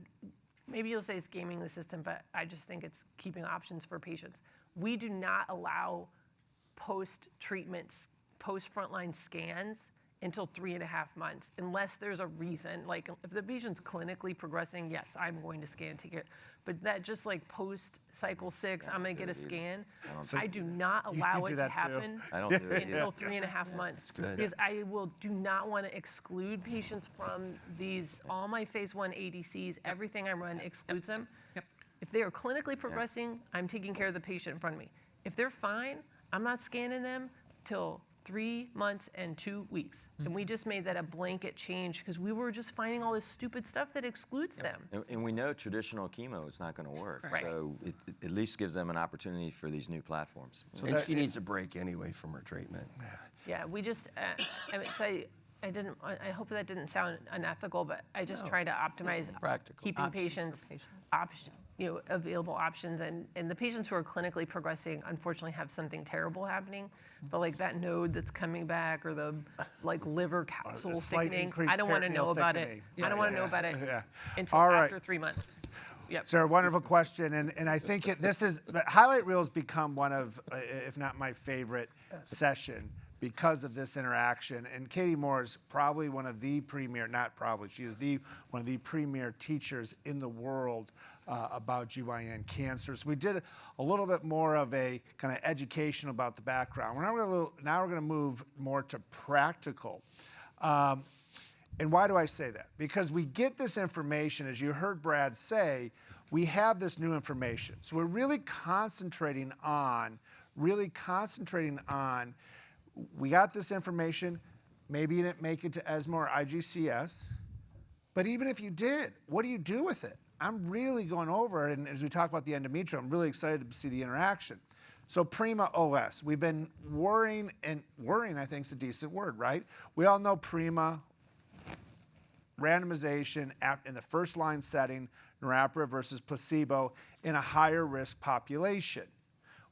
maybe you'll say it's gaming the system, but I just think it's keeping options for patients. We do not allow post-treatments, post-frontline scans until 3.5 months, unless there's a reason. Like if the patient's clinically progressing, yes, I'm going to scan to get, but that just like post-cycle 6, I'm going to get a scan. I do not allow it to happen I don't do it until 3.5 months. Because I do not want to exclude patients from these, all my phase 1 ADCs, everything I run excludes them. If they are clinically progressing, I'm taking care of the patient in front of me. If they're fine, I'm not scanning them till 3 months and 2 weeks. And we just made that a blanket change because we were just finding all this stupid stuff that excludes them. And we know traditional chemo is not going to work. Right. So it at least gives them an opportunity for these new platforms. And she needs a break anyway from her treatment. Yeah, we just, I hope that didn't sound unethical, but I just try to optimize Practical. keeping patients available options, and the patients who are clinically progressing unfortunately have something terrible happening, but like that node that's coming back or the like liver capsule slight thickening, increased I don't want to know peritoneal about it. thickening. I don't want to know about it Yeah. until All right. after 3 months. Yep. Sarah, wonderful question, and I think the highlight reel has become one of, if not my favorite session because of this interaction. And Katie Moore is probably one of the premier, not probably, she is one of the premier teachers in the world about GYN cancers. We did a little bit more of a kind of education about the now we're going to move more to practical. And why do I say that? Because we get this information, as you heard Brad say, we have this new information. So we're really concentrating on, we got this information, maybe you didn't make it to ESMO or IGCS, but even if you did, what do you do with it? I'm really going over it, and as we talk about the endometrium, I'm really excited to see the interaction. So Prima OS, we've been worrying I think is a decent word, right? We all know Prima, randomization in the first line setting, niraparib versus placebo in a higher risk population.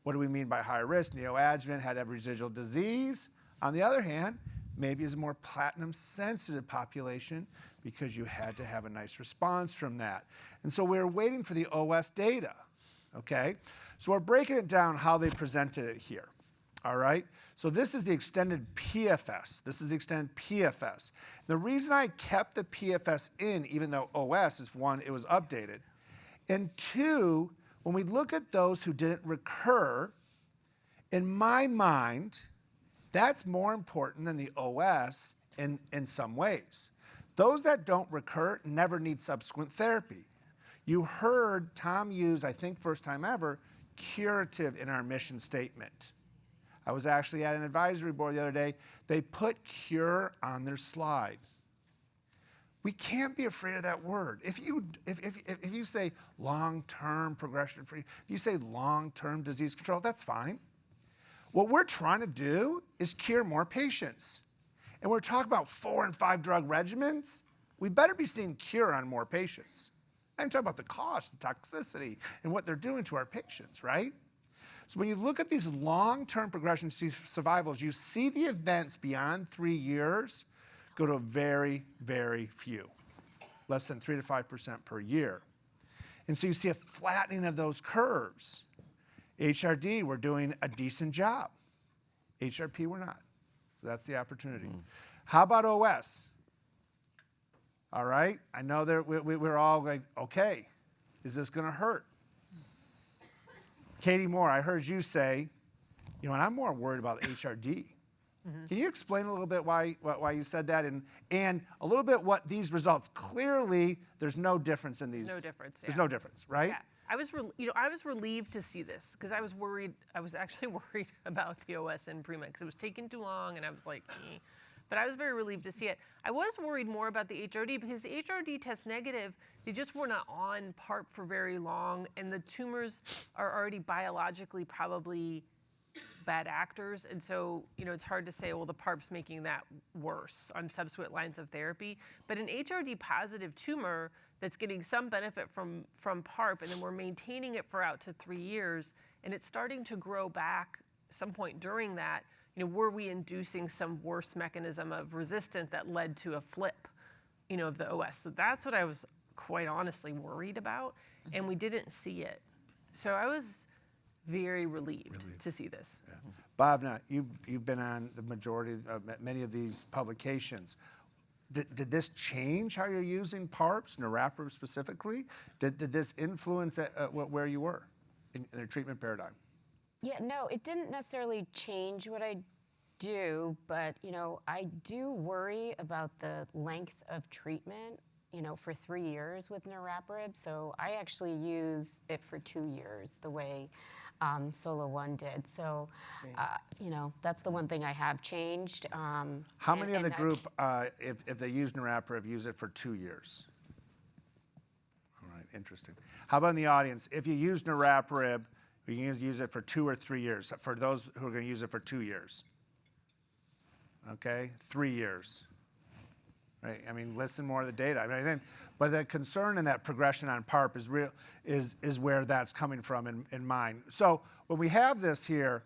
What do we mean by higher risk? Neoadjuvant, had every residual disease. On the other hand, maybe it's a more platinum sensitive population because you had to have a nice response from that. And so we're waiting for the OS data, okay? So we're breaking it down how they presented it here, all right? So this is the extended PFS. The reason I kept the PFS in, even though OS is one, it was updated, and two, when we look at those who didn't recur, in my mind, that's more important than the OS in some ways. Those that don't recur never need subsequent therapy. You heard Tom use, I think first time ever, curative in our mission statement. I was actually at an advisory board the other day. They put cure on their slide. We can't be afraid of that word. If you say long-term progression-free, if you say long-term disease control, that's fine. What we're trying to do is cure more patients. And we're talking about 4 and 5 drug regimens. We better be seeing cure on more patients. I'm talking about the cost, the toxicity, and what they're doing to our patients, right? So when you look at these long-term progression survivals, you see the events beyond 3 years go to very, very few, less than 3 to 5% per year. And so you see a flattening of those curves. HRD, we're doing a decent job. HRP, we're not. So that's the opportunity. How about OS? All right, I know that we're all like, okay, is this gonna hurt? Katie Moore, I heard you say, and I'm more worried about HRD. Can you explain a little bit why you said that and a little bit what these results, clearly there's no difference in these. No difference, There's yeah. no difference, right? Yeah, I was relieved to see this because I was worried. I was actually worried about the OS and Prima because it was taking too long, and I was like, eh. But I was very relieved to see it. I was worried more about the HRD because the HRD test negative, they just were not on PARP for very long, and the tumors are already biologically probably bad actors, and so it's hard to say, well, the PARP's making that worse on subsequent lines of therapy. But an HRD positive tumor that's getting some benefit from PARP, and then we're maintaining it for out to 3 years, and it's starting to grow back some point during that, were we inducing some worse mechanism of resistance that led to a flip, of the OS? So that's what I was quite honestly worried about, and we didn't see it. So I was very relieved to see this. Yeah. Bob, now you've been on the majority of many of these publications. Did this change how you're using PARPs, niraparib specifically? Did this influence where you were in the treatment paradigm? Yeah, no, it didn't necessarily change what I do, but I do worry about the length of treatment, for 3 years with niraparib. So I actually use it for 2 years, the way Solo One did. So, that's the one thing I have changed. How many of the group, if they use niraparib, use it for 2 years? All right, interesting. How about in the audience? If you use niraparib, you can use it for 2 or 3 years. For those who are going to use it for 2 years, okay, 3 years. right? I mean, listen more to the data. I mean, I think, but the concern in that progression on PARP is real, is where that's coming from in mind. So when we have this here,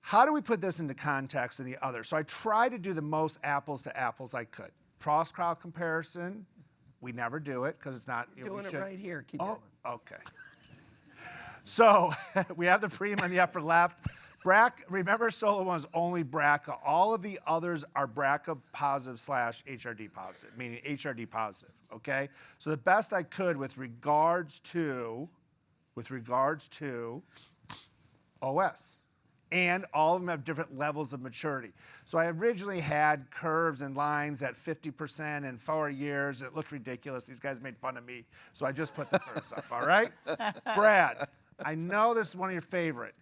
how do we put this into context in the other? So I try to do the most apples to apples I could. Cross-trial comparison, we never do it because it's not. Doing it right here. Keep Oh, going. okay. So we have the Prima in the upper left. Remember Solo 1 is only BRCA. All of the others are BRCA positive / HRD positive, meaning HRD positive, okay? So the best I could with regards to OS. And all of them have different levels of maturity. So I originally had curves and lines at 50% in 4 years. It looked ridiculous. These guys made fun of me. So I just put the curves up, all right? Brad, I know this is one of your favorite.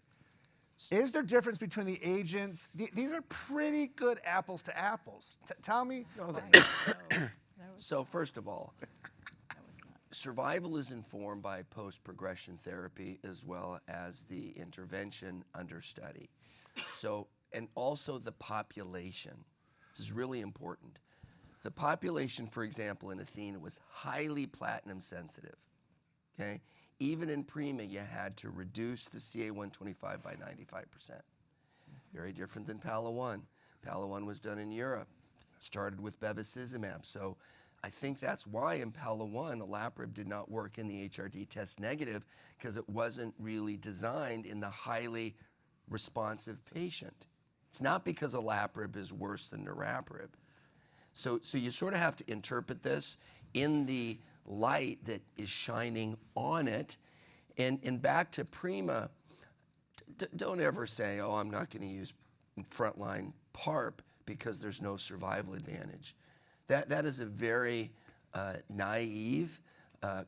Is there difference between the agents? These are pretty good apples to apples. Tell me. No, so first of all, survival is informed by post-progression therapy as well as the intervention under study. So, and also the population. This is really important. The population, for example, in Athena was highly platinum sensitive, okay? Even in Prima, you had to reduce the CA-125 by 95%. Very different than Pala-1. Pala-1 was done in Europe. Started with bevacizumab. So I think that's why in Pala-1, olaparib did not work in the HRD test negative because it wasn't really designed in the highly responsive patient. It's not because olaparib is worse than niraparib. So you sort of have to interpret this in the light that is shining on it. And back to Prima, don't ever say, oh, I'm not going to use frontline PARP because there's no survival advantage. That is a very naive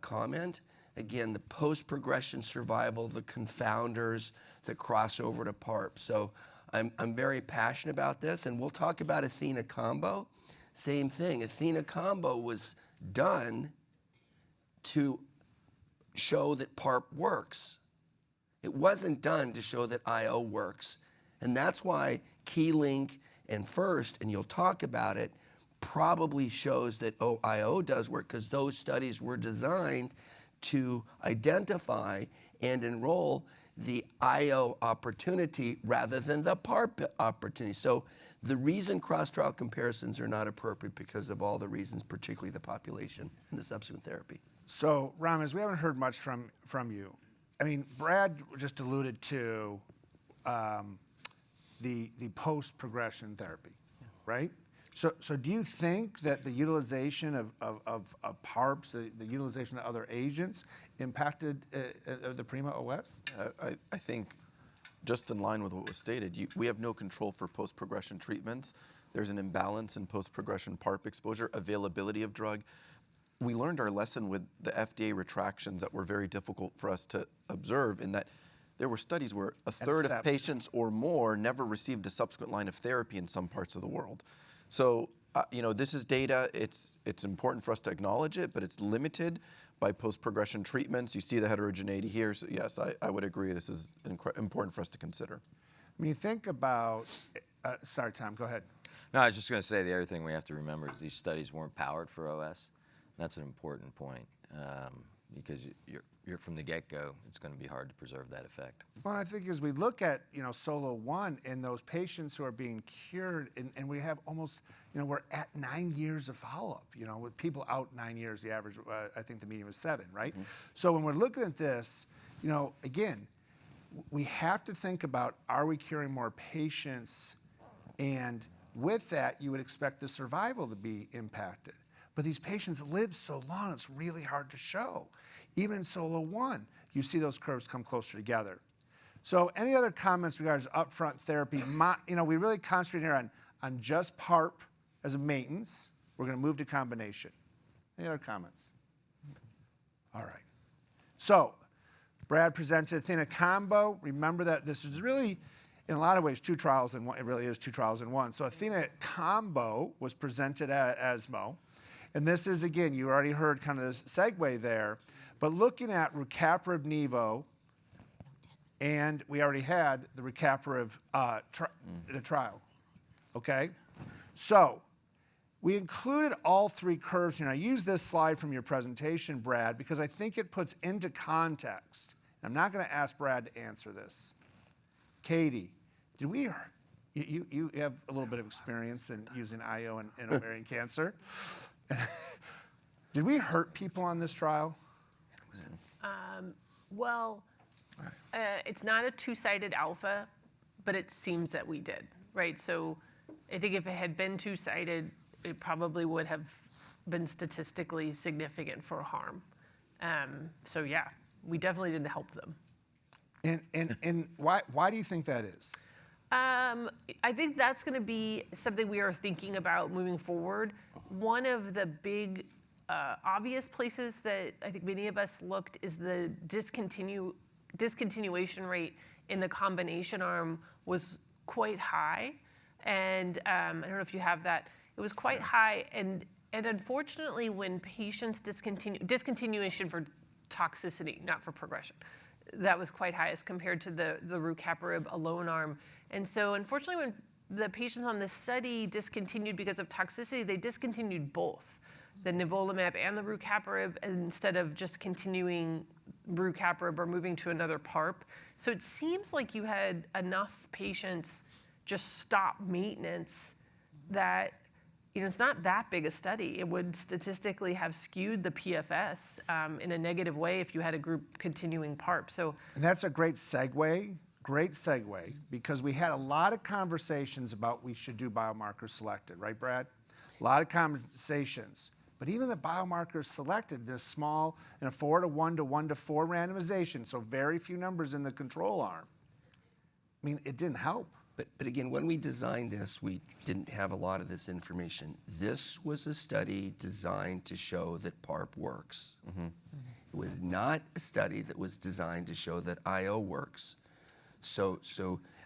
comment. Again, the post-progression survival, the confounders, the crossover to PARP. So I'm very passionate about this, and we'll talk about Athena combo. Same thing. Athena combo was done to show that PARP works. It wasn't done to show that IO works. And that's why Key-Link and FIRST, and you'll talk about it, probably shows that IO does work because those studies were designed to identify and enroll the IO opportunity rather than the PARP opportunity. So the reason cross-trial comparisons are not appropriate because of all the reasons, particularly the population and the subsequent therapy. So, Ramez, we haven't heard much from you. I mean, Brad just alluded to the post-progression therapy, right? So do you think that the utilization of PARPs, the utilization of other agents, impacted the Prima OS? I think, just in line with what was stated, we have no control for post-progression treatments. There's an imbalance in post-progression PARP exposure, availability of drug. We learned our lesson with the FDA retractions that were very difficult for us to observe in that there were studies where a third of patients or more never received a subsequent line of therapy in some parts of the world. So, this is data. It's important for us to acknowledge it, but it's limited by post-progression treatments. You see the heterogeneity here. So yes, I would agree. This is important for us to consider. When you think about, sorry, Tom, go ahead. No, I was just going to say the other thing we have to remember is these studies weren't powered for OS. That's an important point because you're from the get-go, it's going to be hard to preserve that effect. Well, I think as we look at Solo 1 and those patients who are being cured, and we have almost, we're at 9 years of follow-up. With people out 9 years, the average, I think the median was 7, right? Mm-hmm. So when we're looking at this, again, we have to think about, are we curing more patients? And with that, you would expect the survival to be impacted. But these patients live so long, it's really hard to show. Even in Solo 1, you see those curves come closer together. So any other comments regarding upfront therapy? We really concentrate here on just PARP as a maintenance. We're going to move to combination. Any other comments? All right. So Brad presented Athena combo. Remember that this is really, in a lot of ways, 2 trials in one. It really is 2 trials in one. So Athena combo was presented at ESMO. And this is, again, you already heard kind of this segue there, but looking at rucaparib-nivo, and we already had the rucaparib the trial, okay? So We included all three curves here. And I use this slide from your presentation, Brad, because I think it puts into context. I'm not going to ask Brad to answer this. Katie, did we, you have a little bit of experience in using IO in ovarian cancer. Did we hurt people on this trial? Well, it's not a two-sided alpha, but it seems that we did, right? So I think if it had been two-sided, it probably would have been statistically significant for harm. So yeah, we definitely didn't help them. And why do you think that is? I think that's going to be something we are thinking about moving forward. One of the big obvious places that I think many of us looked is the discontinuation rate in the combination arm was quite high. And I don't know if you have that. It was quite high. And unfortunately, when patients discontinuation for toxicity, not for progression, that was quite high as compared to the rucaparib alone arm. And so unfortunately, when the patients on this study discontinued because of toxicity, they discontinued both, the nivolumab and the rucaparib, instead of just continuing rucaparib or moving to another PARP. So it seems like you had enough patients just stop maintenance that, you know, it's not that big a study. It would statistically have skewed the PFS in a negative way if you had a group continuing PARP. So And that's a great segue, because we had a lot of conversations about we should do biomarkers selected, right, Brad? A lot of conversations. But even the biomarkers selected, this small, in a 4-to-1 to 1-to-4 randomization, so very few numbers in the control arm. I mean, it didn't help. But again, when we designed this, we didn't have a lot of this information. This was a study designed to show that PARP works. It was not a study that was designed to show that IO works. So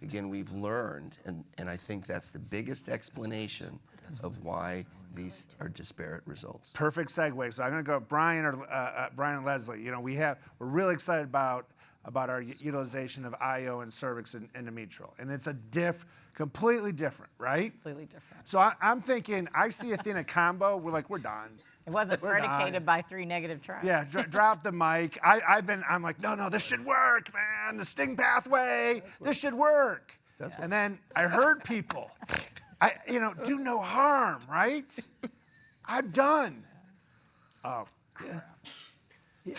again, we've learned, and I think that's the biggest explanation of why these are disparate results. Perfect segue. So I'm going to go Brian Brian and Leslie. You know, we're really excited about our utilization of IO and cervix and endometrial, and it's a completely different, right? Completely different. So I'm thinking, I see Athena combo. We're done. It wasn't We're predicated done. by 3 negative trials. Yeah, drop the mic. I'm like, no, this should work, man. The STING pathway, this should work. And then I heard people, do no harm, right? I'm done. Oh, crap.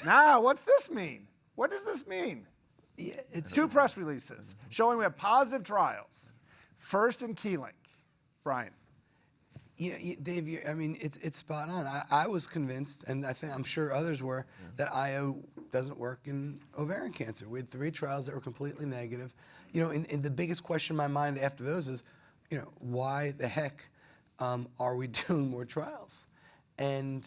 Now, what's this mean? What does this mean? Yeah, it's 2 press releases showing we have positive trials. First in Key-Link. Brian. Dave, it's spot on. I was convinced, and I'm sure others were, that IO doesn't work in ovarian cancer. We had 3 trials that were completely negative. And the biggest question in my mind after those is, why the heck are we doing more trials? And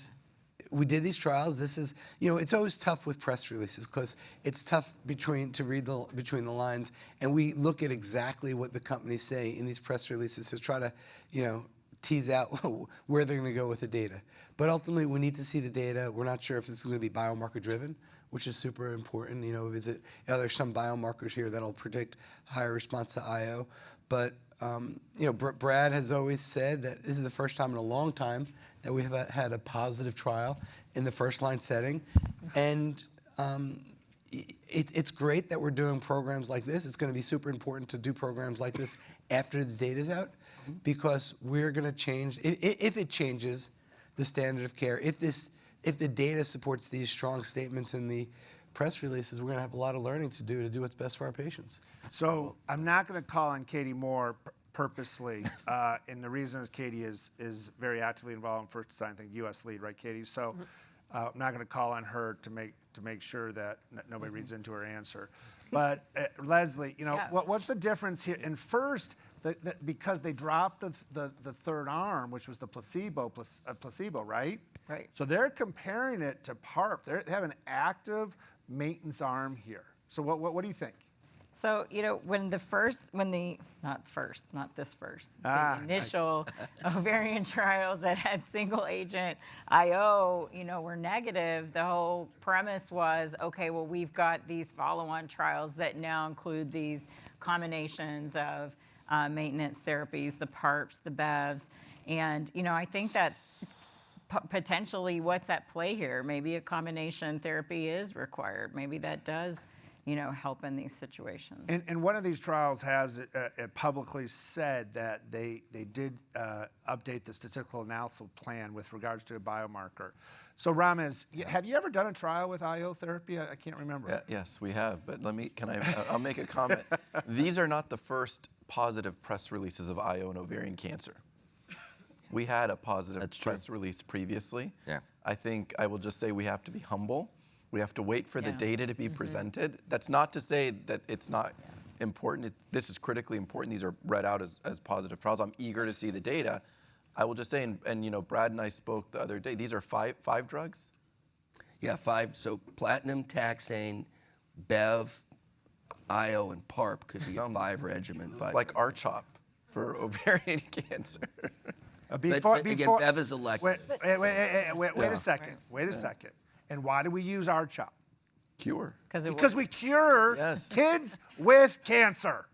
we did these trials. This is, it's always tough with press releases because it's tough to read between the lines, and we look at exactly what the companies say in these press releases to try to, tease out where they're going to go with the data. But ultimately, we need to see the data. We're not sure if this is going to be biomarker driven, which is super important. There's some biomarkers here that'll predict higher response to IO. But Brad has always said that this is the first time in a long time that we have had a positive trial in the first-line setting. And it's great that we're doing programs like this. It's going to be super important to do programs like this after the data's out, because we're going to change, if it changes the standard of care, if the data supports these strong statements in the press releases, we're going to have a lot of learning to do what's best for our patients. So I'm not going to call on Katie Moore purposely, and the reason is Katie is very actively involved in First Design, I think U.S. lead, right, Katie? So I'm not going to call on her to make sure that nobody reads into her answer. But Leslie, what's the difference here? And first, because they dropped the third arm, which was the placebo, right? Right. So they're comparing it to PARP. They have an active maintenance arm here. So what do you think? So, when the initial ovarian trials that had single agent IO, were negative, the whole premise was, okay, well, we've got these follow-on trials that now include these combinations of maintenance therapies, the PARPs, the BEVs. And, I think that's potentially what's at play here. Maybe a combination therapy is required. Maybe that does, help in these situations. And one of these trials has publicly said that they did update the statistical analysis plan with regards to a biomarker. So Ramez, have you ever done a trial with IO therapy? I can't remember. Yes, we have. But I'll make a comment. These are not the first positive press releases of IO and ovarian cancer. We had a positive press release previously. Yeah. I think I will just say we have to be humble. We have to wait for the data to be presented. That's not to say that it's not important. This is critically important. These are read out as positive trials. I'm eager to see the data. I will just say, and Brad and I spoke the other day, these are five drugs? Yeah, 5. So platinum, taxane, BEV, IO, and PARP could be a 5 regimen. Like RCHOP for ovarian cancer. But again, BEV is elective. Wait a second. Wait a second. And why do we use RCHOP? Cure. Because we cure kids with cancer.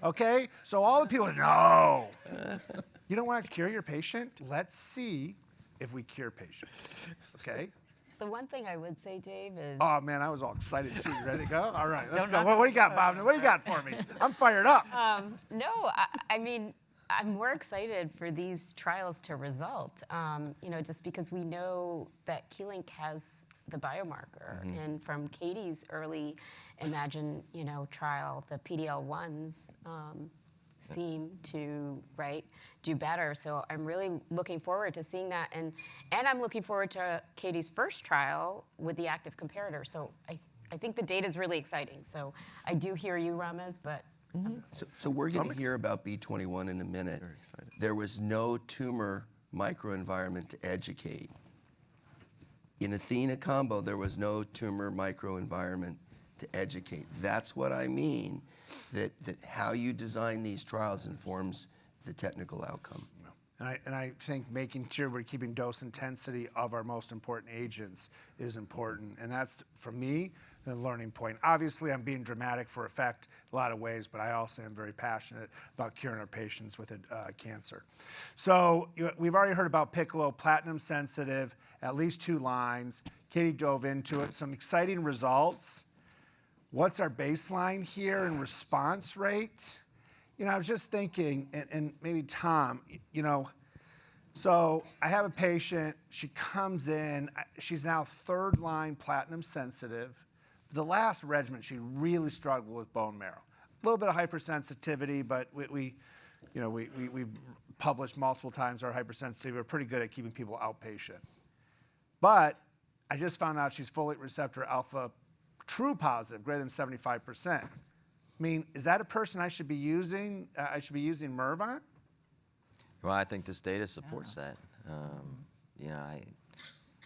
Okay? So all the people, no. You don't want to cure your patient? Let's see if we cure patients. Okay? The one thing I would say, Dave, is Oh, man, I was all excited, too. You ready to go? All right, let's go. What do you got, Bob? What do you got for me? I'm fired up. no, I mean, I'm more excited for these trials to result, just because we know that Key-Link has the biomarker. And from Katie's early Imagine, trial, the PD-L1s seem to, do better. So I'm really looking forward to seeing that. And I'm looking forward to Katie's first trial with the active comparator. So I think the data is really exciting. So I do hear you, Ramez, but So we're going to hear about B21 in a minute. Very excited. There was no tumor microenvironment to educate. In Athena combo, there was no tumor microenvironment to educate. That's what I mean, that how you design these trials informs the technical outcome. And I think making sure we're keeping dose intensity of our most important agents is important. And that's, for me, the learning point. Obviously, I'm being dramatic for effect a lot of ways, but I also am very passionate about curing our patients with cancer. So we've already heard about Piccolo, platinum sensitive, at least 2 lines. Katie dove into it. Some exciting results. What's our baseline here in response rate? I was just thinking, and maybe Tom, so I have a patient, she comes in, she's now 3rd line platinum sensitive. The last regimen, she really struggled with bone marrow. A little bit of hypersensitivity, but we've published multiple times our hypersensitivity. We're pretty good at keeping people outpatient. But I just found out she's folate receptor alpha true positive, greater than 75%. I mean, is that a person I should be using? I should be using Mervant? Well, I think this data supports that.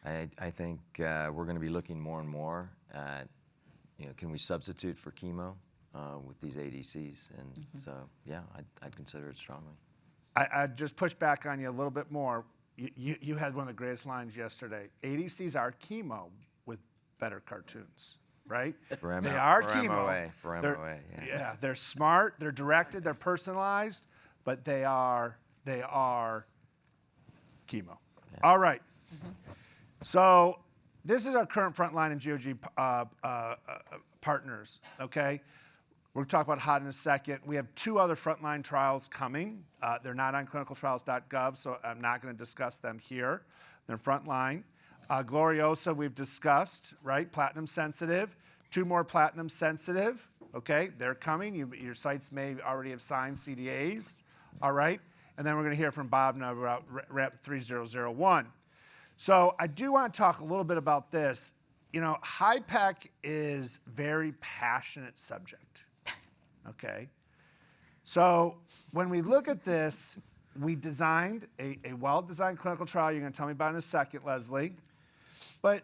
I think we're going to be looking more and more at, can we substitute for chemo with these ADCs? And so, yeah, I'd consider it strongly. I'd just push back on you a little bit more. You had one of the greatest lines yesterday. ADCs are chemo with better cartoons. Right? They are chemo. For MOA, yeah, they're smart, they're directed, they're personalized, but they are chemo. Yeah. All right. So this is our current frontline and GOG partners, okay? We'll talk about HOT in a second. We have 2 other frontline trials coming. They're not on clinicaltrials.gov, so I'm not going to discuss them here. They're frontline. Gloriosa, we've discussed, right? Platinum sensitive. 2 more platinum sensitive, okay? They're coming. Your sites may already have signed CDAs, all right? And then we're going to hear from Bob now about REP 3001. So I do want to talk a little bit about this. HIPEC is a very passionate subject, okay? So when we look at this, we designed a well-designed clinical trial. You're going to tell me about in a second, Leslie. But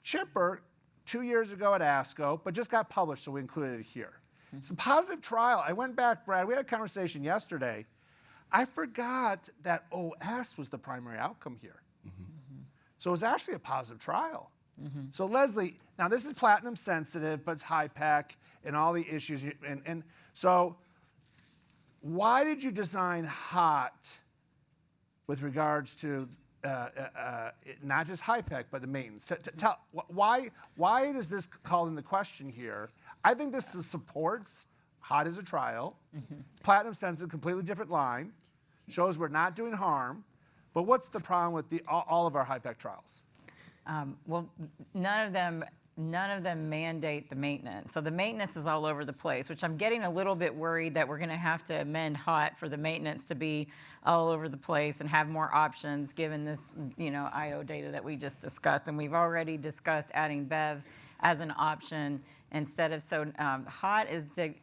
Chipper, 2 years ago at ASCO, but just got published, so we included it here. It's a positive trial. I went back, Brad, we had a conversation yesterday. I forgot that OS was the primary outcome here. So it was actually a positive trial. So Leslie, now this is platinum sensitive, but it's HIPEC and all the issues. And so why did you design HOT with regards to not just HIPEC, but the maintenance? Why does this call into question here? I think this supports HOT as a trial. Platinum sensitive, completely different line, shows we're not doing harm. But what's the problem with all of our HIPEC trials? Well, none of them mandate the maintenance. So the maintenance is all over the place, which I'm getting a little bit worried that we're going to have to amend HOT for the maintenance to be all over the place and have more options given this, IO data that we just discussed. And we've already discussed adding BEV as an option instead of, HOT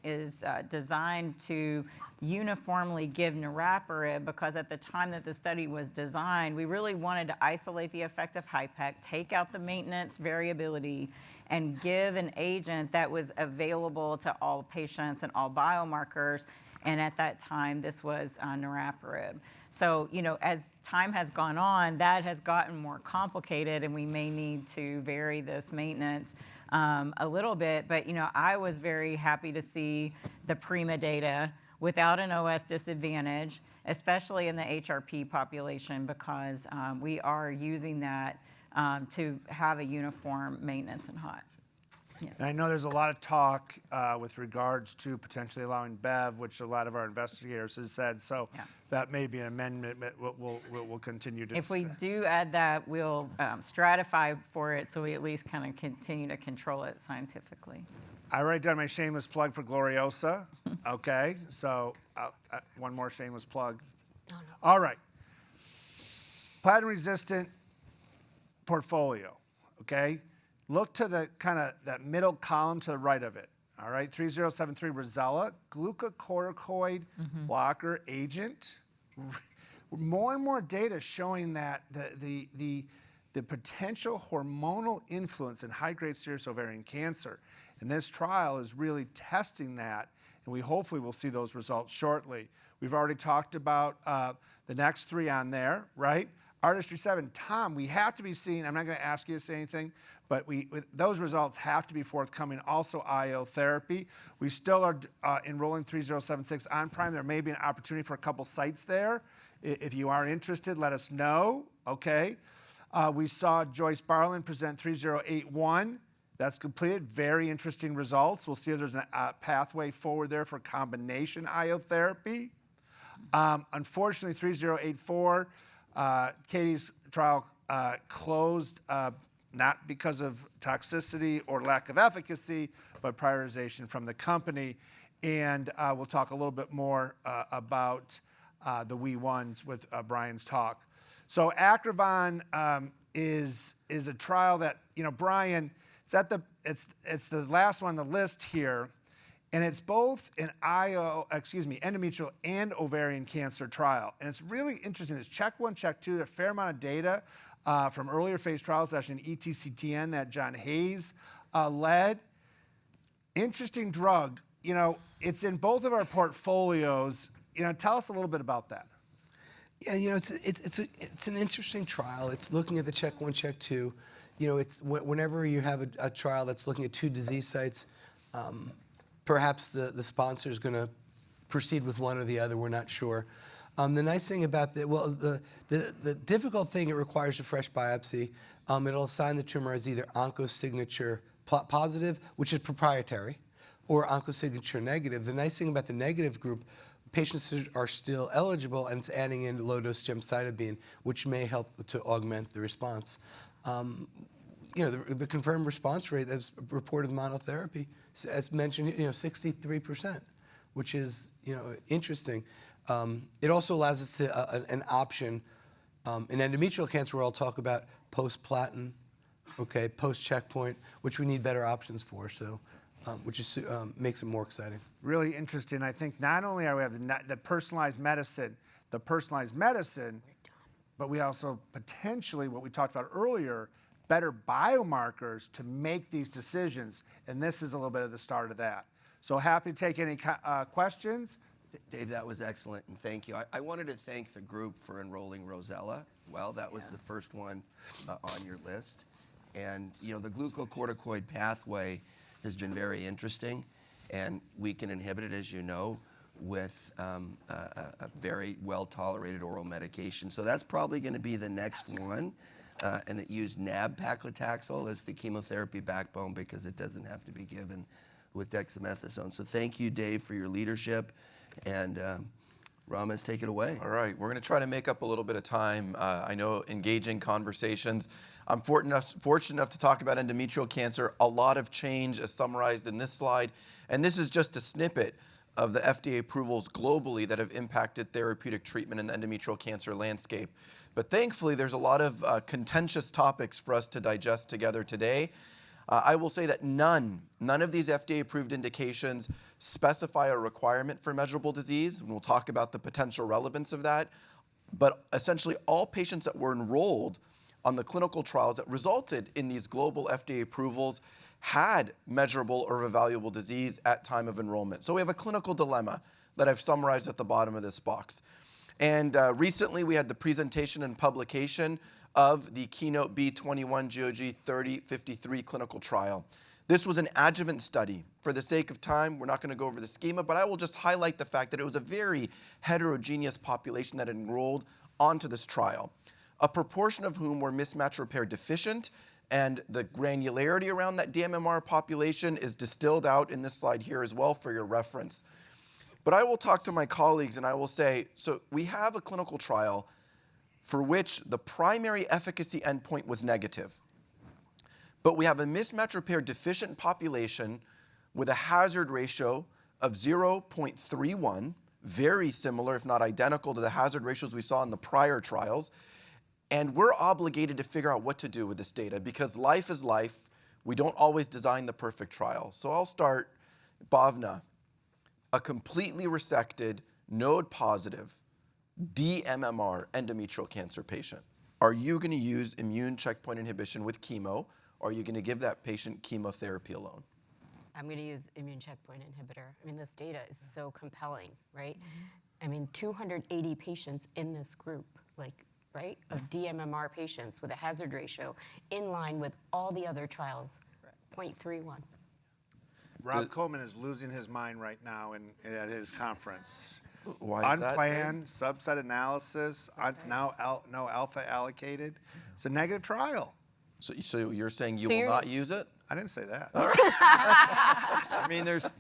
is designed to uniformly give niraparib because at the time that the study was designed, we really wanted to isolate the effect of HIPEC, take out the maintenance variability, and give an agent that was available to all patients and all biomarkers. And at that time, this was niraparib. So, as time has gone on, that has gotten more complicated, and we may need to vary this maintenance a little bit. But, I was very happy to see the PRIMA data without an OS disadvantage, especially in the HRP population, because we are using that to have a uniform maintenance in HOT. Yeah. And I know there's a lot of talk with regards to potentially allowing BEV, which a lot of our investigators have said. So that may be an amendment that we'll continue to. If we do add that, we'll stratify for it so we at least kind of continue to control it scientifically. I already done my shameless plug for Gloriosa. Okay, so one more shameless plug. No. All right. Platinum-resistant portfolio, okay? Look to the kind of that middle column to the right of it. All right, 3073 Rosella, glucocorticoid blocker agent. More and more data showing that the potential hormonal influence in high-grade serous ovarian cancer. And this trial is really testing that, and we hopefully will see those results shortly. We've already talked about the next three on there, right? Artistry 7, Tom, we have to be seeing, I'm not going to ask you to say anything, but those results have to be forthcoming. Also, IO therapy. We still are enrolling 3076 on Prime. There may be an opportunity for a couple sites there. If you are interested, let us know, okay? We saw Joyce Barlin present 3081. That's completed. Very interesting results. We'll see if there's a pathway forward there for combination IO therapy. Unfortunately, 3084, Katie's trial closed, not because of toxicity or lack of efficacy, but prioritization from the company. And we'll talk a little bit more about the WE1s with Brian's talk. So Acrivon is a trial that, Brian, it's the last one on the list here, and it's both an endometrial and ovarian cancer trial. And it's really interesting. It's check 1, check 2, a fair amount of data from earlier phase trials, actually in ETCTN that John Hayes led. Interesting drug. It's in both of our portfolios. Tell us a little bit about that. Yeah, it's an interesting trial. It's looking at the check 1, check 2. It's whenever you have a trial that's looking at 2 disease sites, perhaps the sponsor is going to proceed with one or the other. We're not sure. The nice thing about the difficult thing, it requires a fresh biopsy. It'll assign the tumor as either oncosignature positive, which is proprietary, or oncosignature negative. The nice thing about the negative group, patients are still eligible, and it's adding in low-dose gemcitabine, which may help to augment the response. The confirmed response rate that's reported monotherapy, as mentioned, 63%, which is, interesting. It also allows us to an option in endometrial cancer, where I'll talk about post-platinum, okay, post-checkpoint, which we need better options for. So, which is makes it more exciting. Really interesting. I think not only are we have the personalized medicine, but we also potentially, what we talked about earlier, better biomarkers to make these decisions. And this is a little bit of the start of that. So happy to take any questions. Dave, that was excellent, and thank you. I wanted to thank the group for enrolling Rosella. Well, that was the first one on your list. And, the glucocorticoid pathway has been very interesting, and we can inhibit it, as you know, with a very well-tolerated oral medication. So that's probably going to be the next one. And it used nab-paclitaxel as the chemotherapy backbone because it doesn't have to be given with dexamethasone. So thank you, Dave, for your leadership. And Ramos, take it away. All right, we're going to try to make up a little bit of time. I know engaging conversations. I'm fortunate enough to talk about endometrial cancer. A lot of change is summarized in this slide. And this is just a snippet of the FDA approvals globally that have impacted therapeutic treatment in the endometrial cancer landscape. But thankfully, there's a lot of contentious topics for us to digest together today. I will say that none of these FDA-approved indications specify a requirement for measurable disease, and we'll talk about the potential relevance of that. But essentially, all patients that were enrolled on the clinical trials that resulted in these global FDA approvals had measurable or evaluable disease at time of enrollment. So we have a clinical dilemma that I've summarized at the bottom of this box. And recently, we had the presentation and publication of the Keynote B21 GOG 3053 clinical trial. This was an adjuvant study. For the sake of time, we're not going to go over the schema, but I will just highlight the fact that it was a very heterogeneous population that enrolled onto this trial, a proportion of whom were mismatch repair deficient, and the granularity around that DMMR population is distilled out in this slide here as well for your reference. But I will talk to my colleagues and I will say, so we have a clinical trial for which the primary efficacy endpoint was negative. But we have a mismatch repair deficient population with a hazard ratio of 0.31, very similar, if not identical, to the hazard ratios we saw in the prior trials. And we're obligated to figure out what to do with this data because life is life. We don't always design the perfect trial. So I'll start, Bhavna, a completely resected, node-positive, DMMR endometrial cancer patient. Are you going to use immune checkpoint inhibition with chemo, or are you going to give that patient chemotherapy alone? I'm going to use immune checkpoint inhibitor. I mean, this data is so compelling, right? I mean, 280 patients in this group, right, of DMMR patients with a hazard ratio in line with all the other trials, 0.31. Rob Coleman is losing his mind right now at his conference. Why is that? Unplanned, subset analysis, no alpha allocated. It's a negative trial. So you're saying you will not use it? I didn't say that. I mean, there's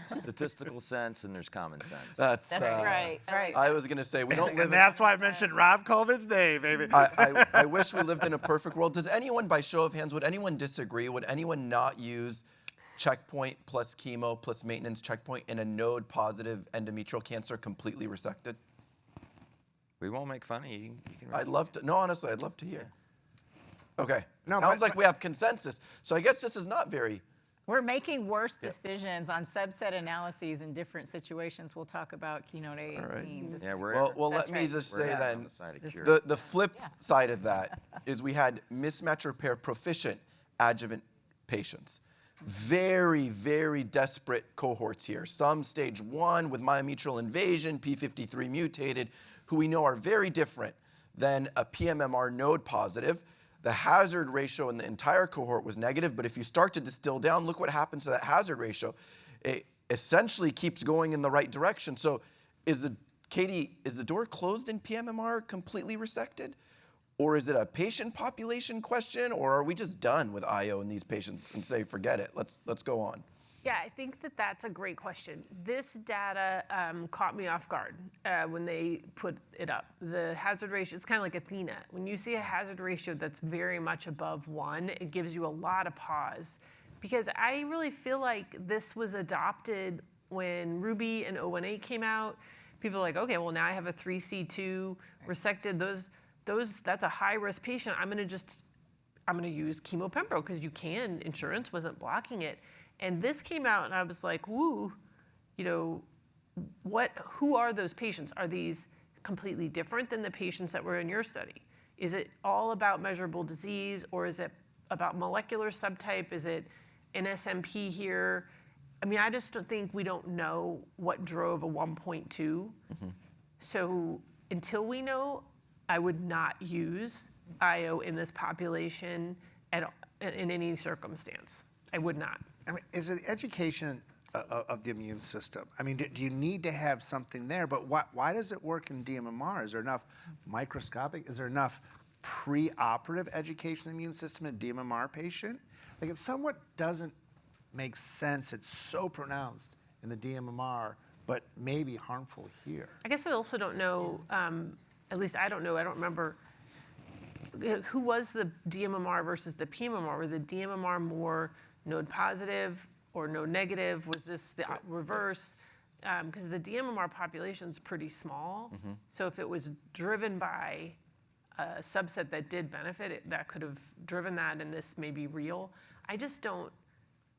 statistical sense and there's common sense. That's Right. I was going to say, we don't live And that's why I mentioned Rob Coleman's name, baby. I wish we lived in a perfect world. Does anyone, by show of hands, would anyone disagree? Would anyone not use checkpoint plus chemo plus maintenance checkpoint in a node-positive endometrial cancer completely resected? We won't make fun of you. I'd love to. No, honestly, I'd love to hear. Okay. No, Sounds but- like we have consensus. So I guess this is not very. We're making worse decisions on subset analyses in different situations. We'll talk about Keynote 18. right. Yeah, we're Well, That's let me right. just we're say on then, the side of cure. the flip side of that is we had mismatch repair proficient adjuvant patients. Very, very desperate cohorts here. Some stage 1 with myometrial invasion, P53 mutated, who we know are very different than a PMMR node positive. The hazard ratio in the entire cohort was negative, but if you start to distill down, look what happens to that hazard ratio. It essentially keeps going in the right direction. So Katie, is the door closed in PMMR completely resected? Or is it a patient population question, or are we just done with IO in these patients and say, forget it, let's go on? Yeah, I think that's a great question. This data caught me off guard when they put it up. The hazard ratio, it's kind of like Athena. When you see a hazard ratio that's very much above 1, it gives you a lot of pause. Because I really feel like this was adopted when Ruby and 018 came out. People are like, okay, well now I have a 3C2 resected. That's a high-risk patient. I'm going to use chemo pembro because you can. Insurance wasn't blocking it. And this came out, and I was like, woo, who are those patients? Are these completely different than the patients that were in your study? Is it all about measurable disease, or is it about molecular subtype? Is it NSMP here? I mean, I just think we don't know what drove a 1.2. So until we know, I would not use IO in this population in any circumstance. I would not. I mean, is it education of the immune system. I mean, do you need to have something there? But why does it work in DMMR? Is there enough microscopic? Is there enough preoperative education of the immune system in a DMMR patient? Like, it somewhat doesn't make sense. It's so pronounced in the DMMR, but maybe harmful here. I guess we also don't know, at least I don't know, I don't remember, who was the DMMR versus the PMMR? Were the DMMR more node positive or node negative? Was this the reverse? Because the DMMR population is pretty small. So if it was driven by a subset that did benefit, that could have driven that, and this may be real. I just don't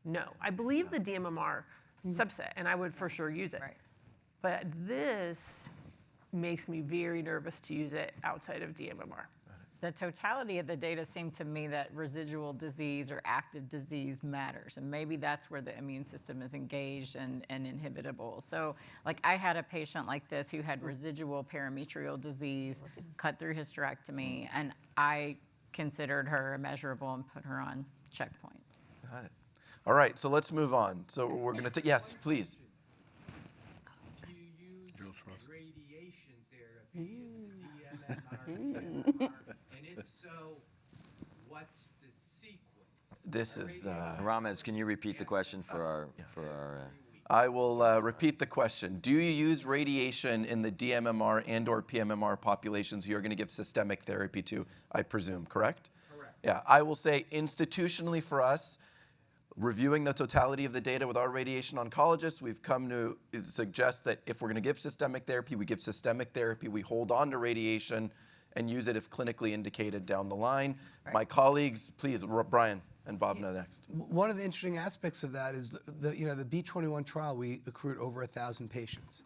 know. I believe the DMMR subset, and I would for sure use it. Right. But this makes me very nervous to use it outside of DMMR. The totality of the data seemed to me that residual disease or active disease matters, and maybe that's where the immune system is engaged and inhibitable. So, like, I had a patient like this who had residual parametrial disease, cut through hysterectomy, and I considered her immeasurable and put her on checkpoint. Got it. All right, so let's move on. So we're going to take, yes, please. Do you use radiation therapy in the DMMR? And if so, what's the sequence? This is, Ramez, can you repeat the question for our I will repeat the question. Do you use radiation in the DMMR and or PMMR populations you're going to give systemic therapy to, I presume, correct? Correct. Yeah, I will say institutionally for us, reviewing the totality of the data with our radiation oncologists, we've come to suggest that if we're going to give systemic therapy, we give systemic therapy, we hold on to radiation and use it if clinically indicated down the line. Right. My colleagues, please, Brian and Bhavna next. One of the interesting aspects of that is the B21 trial, we accrued over 1,000 patients.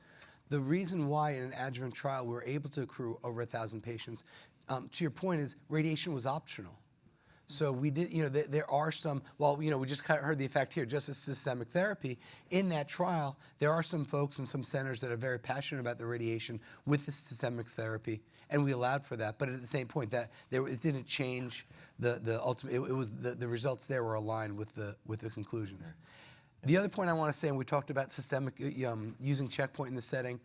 The reason why in an adjuvant trial we were able to accrue over 1,000 patients, to your point, is radiation was optional. So we did, there are some, we just kind of heard the effect here, just as systemic therapy. In that trial, there are some folks and some centers that are very passionate about the radiation with the systemic therapy, and we allowed for that. But at the same point, that it didn't change the ultimate. It was the results there were aligned with the conclusions. The other point I want to say, and we talked about systemic using checkpoint in the setting.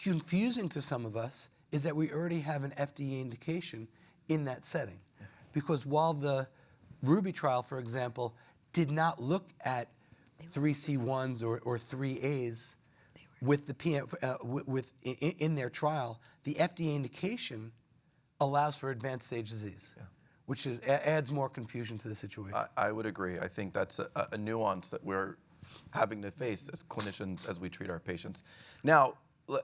Confusing to some of us is that we already have an FDA indication in that setting. Because while the Ruby trial, for example, did not look at 3C1s or 3As with the PM, in their trial, the FDA indication allows for advanced stage disease, which adds more confusion to the situation. I would agree. I think that's a nuance that we're having to face as clinicians as we treat our patients. Now,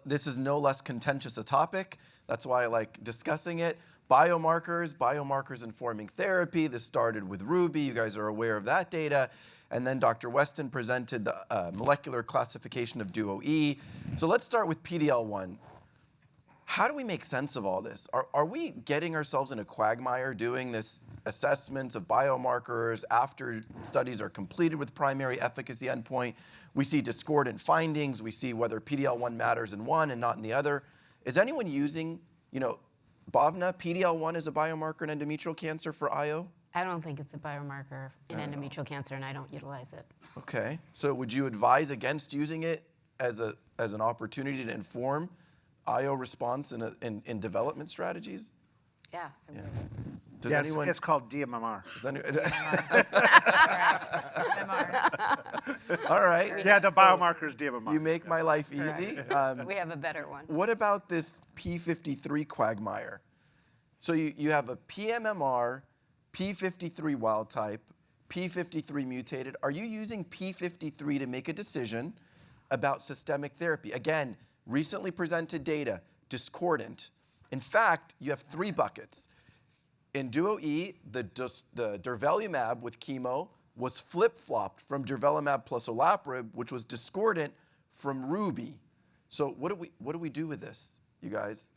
this is no less contentious a topic. That's why I like discussing it. Biomarkers informing therapy. This started with Ruby. You guys are aware of that data. And then Dr. Weston presented the molecular classification of DuoE. So let's start with PD-L1. How do we make sense of all this? Are we getting ourselves in a quagmire doing this assessments of biomarkers after studies are completed with primary efficacy endpoint? We see discordant findings. We see whether PD-L1 matters in one and not in the other. Is anyone using, Bhavna, PD-L1 is a biomarker in endometrial cancer for IO? I don't think it's a biomarker in endometrial cancer, and I don't utilize it. Okay. So would you advise against using it as an opportunity to inform IO response in development strategies? Yeah. I would. Does Yeah, anyone? it's called DMMR. All right. Yeah, the biomarker is DMMR. You make my life easy. We have a better one. What about this P53 quagmire? So you have a PMMR, P53 wild type, P53 mutated. Are you using P53 to make a decision about systemic therapy? Again, recently presented data, discordant. In fact, you have 3 buckets. In DuoE, the durvalumab with chemo was flip-flopped from durvalumab plus olaparib, which was discordant from Ruby. So what do we do with this, you guys?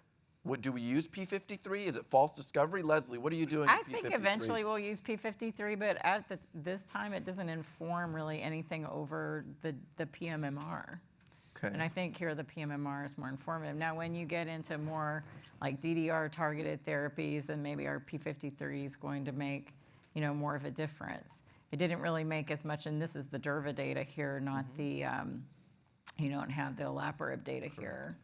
Do we use P53? Is it false discovery? Leslie, what are you doing I with P53? think eventually we'll use P53, but at this time it doesn't inform really anything over the PMMR. Okay. And I think here the PMMR is more informative. Now, when you get into more like DDR-targeted therapies, then maybe our P53 is going to make, more of a difference. it didn't really make as much, and this is the Durva data here, not the, you don't have the olaparib data here.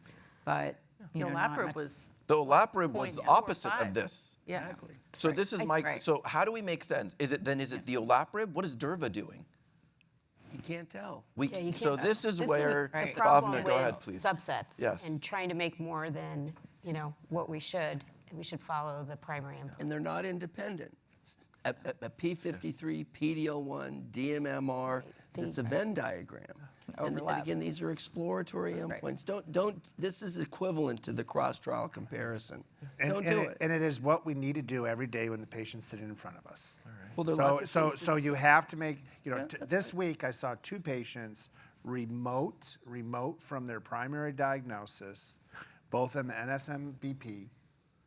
But, you know, not Olaparib much- was, The olaparib was 0.45. opposite of this. yeah. So this is my, Right. so how do we make sense? Is it the olaparib? What is Durva doing? You can't tell. Yeah, you So can't- this is the where, Right. problem Bhavna, go with ahead, please. subsets Yes. and trying to make more than, you know, what we should. We should follow the primary endpoint. And they're not independent. A P53, PD-L1, DMMR, it's a Venn diagram. And Overlap. again, these are exploratory endpoints. This is equivalent to the cross-trial comparison. Don't do it. And it is what we need to do every day when the patient's sitting in front of us. Well, there are lots of things to So you have to make, this week I saw 2 patients remote from their primary diagnosis, both in the NSMBP,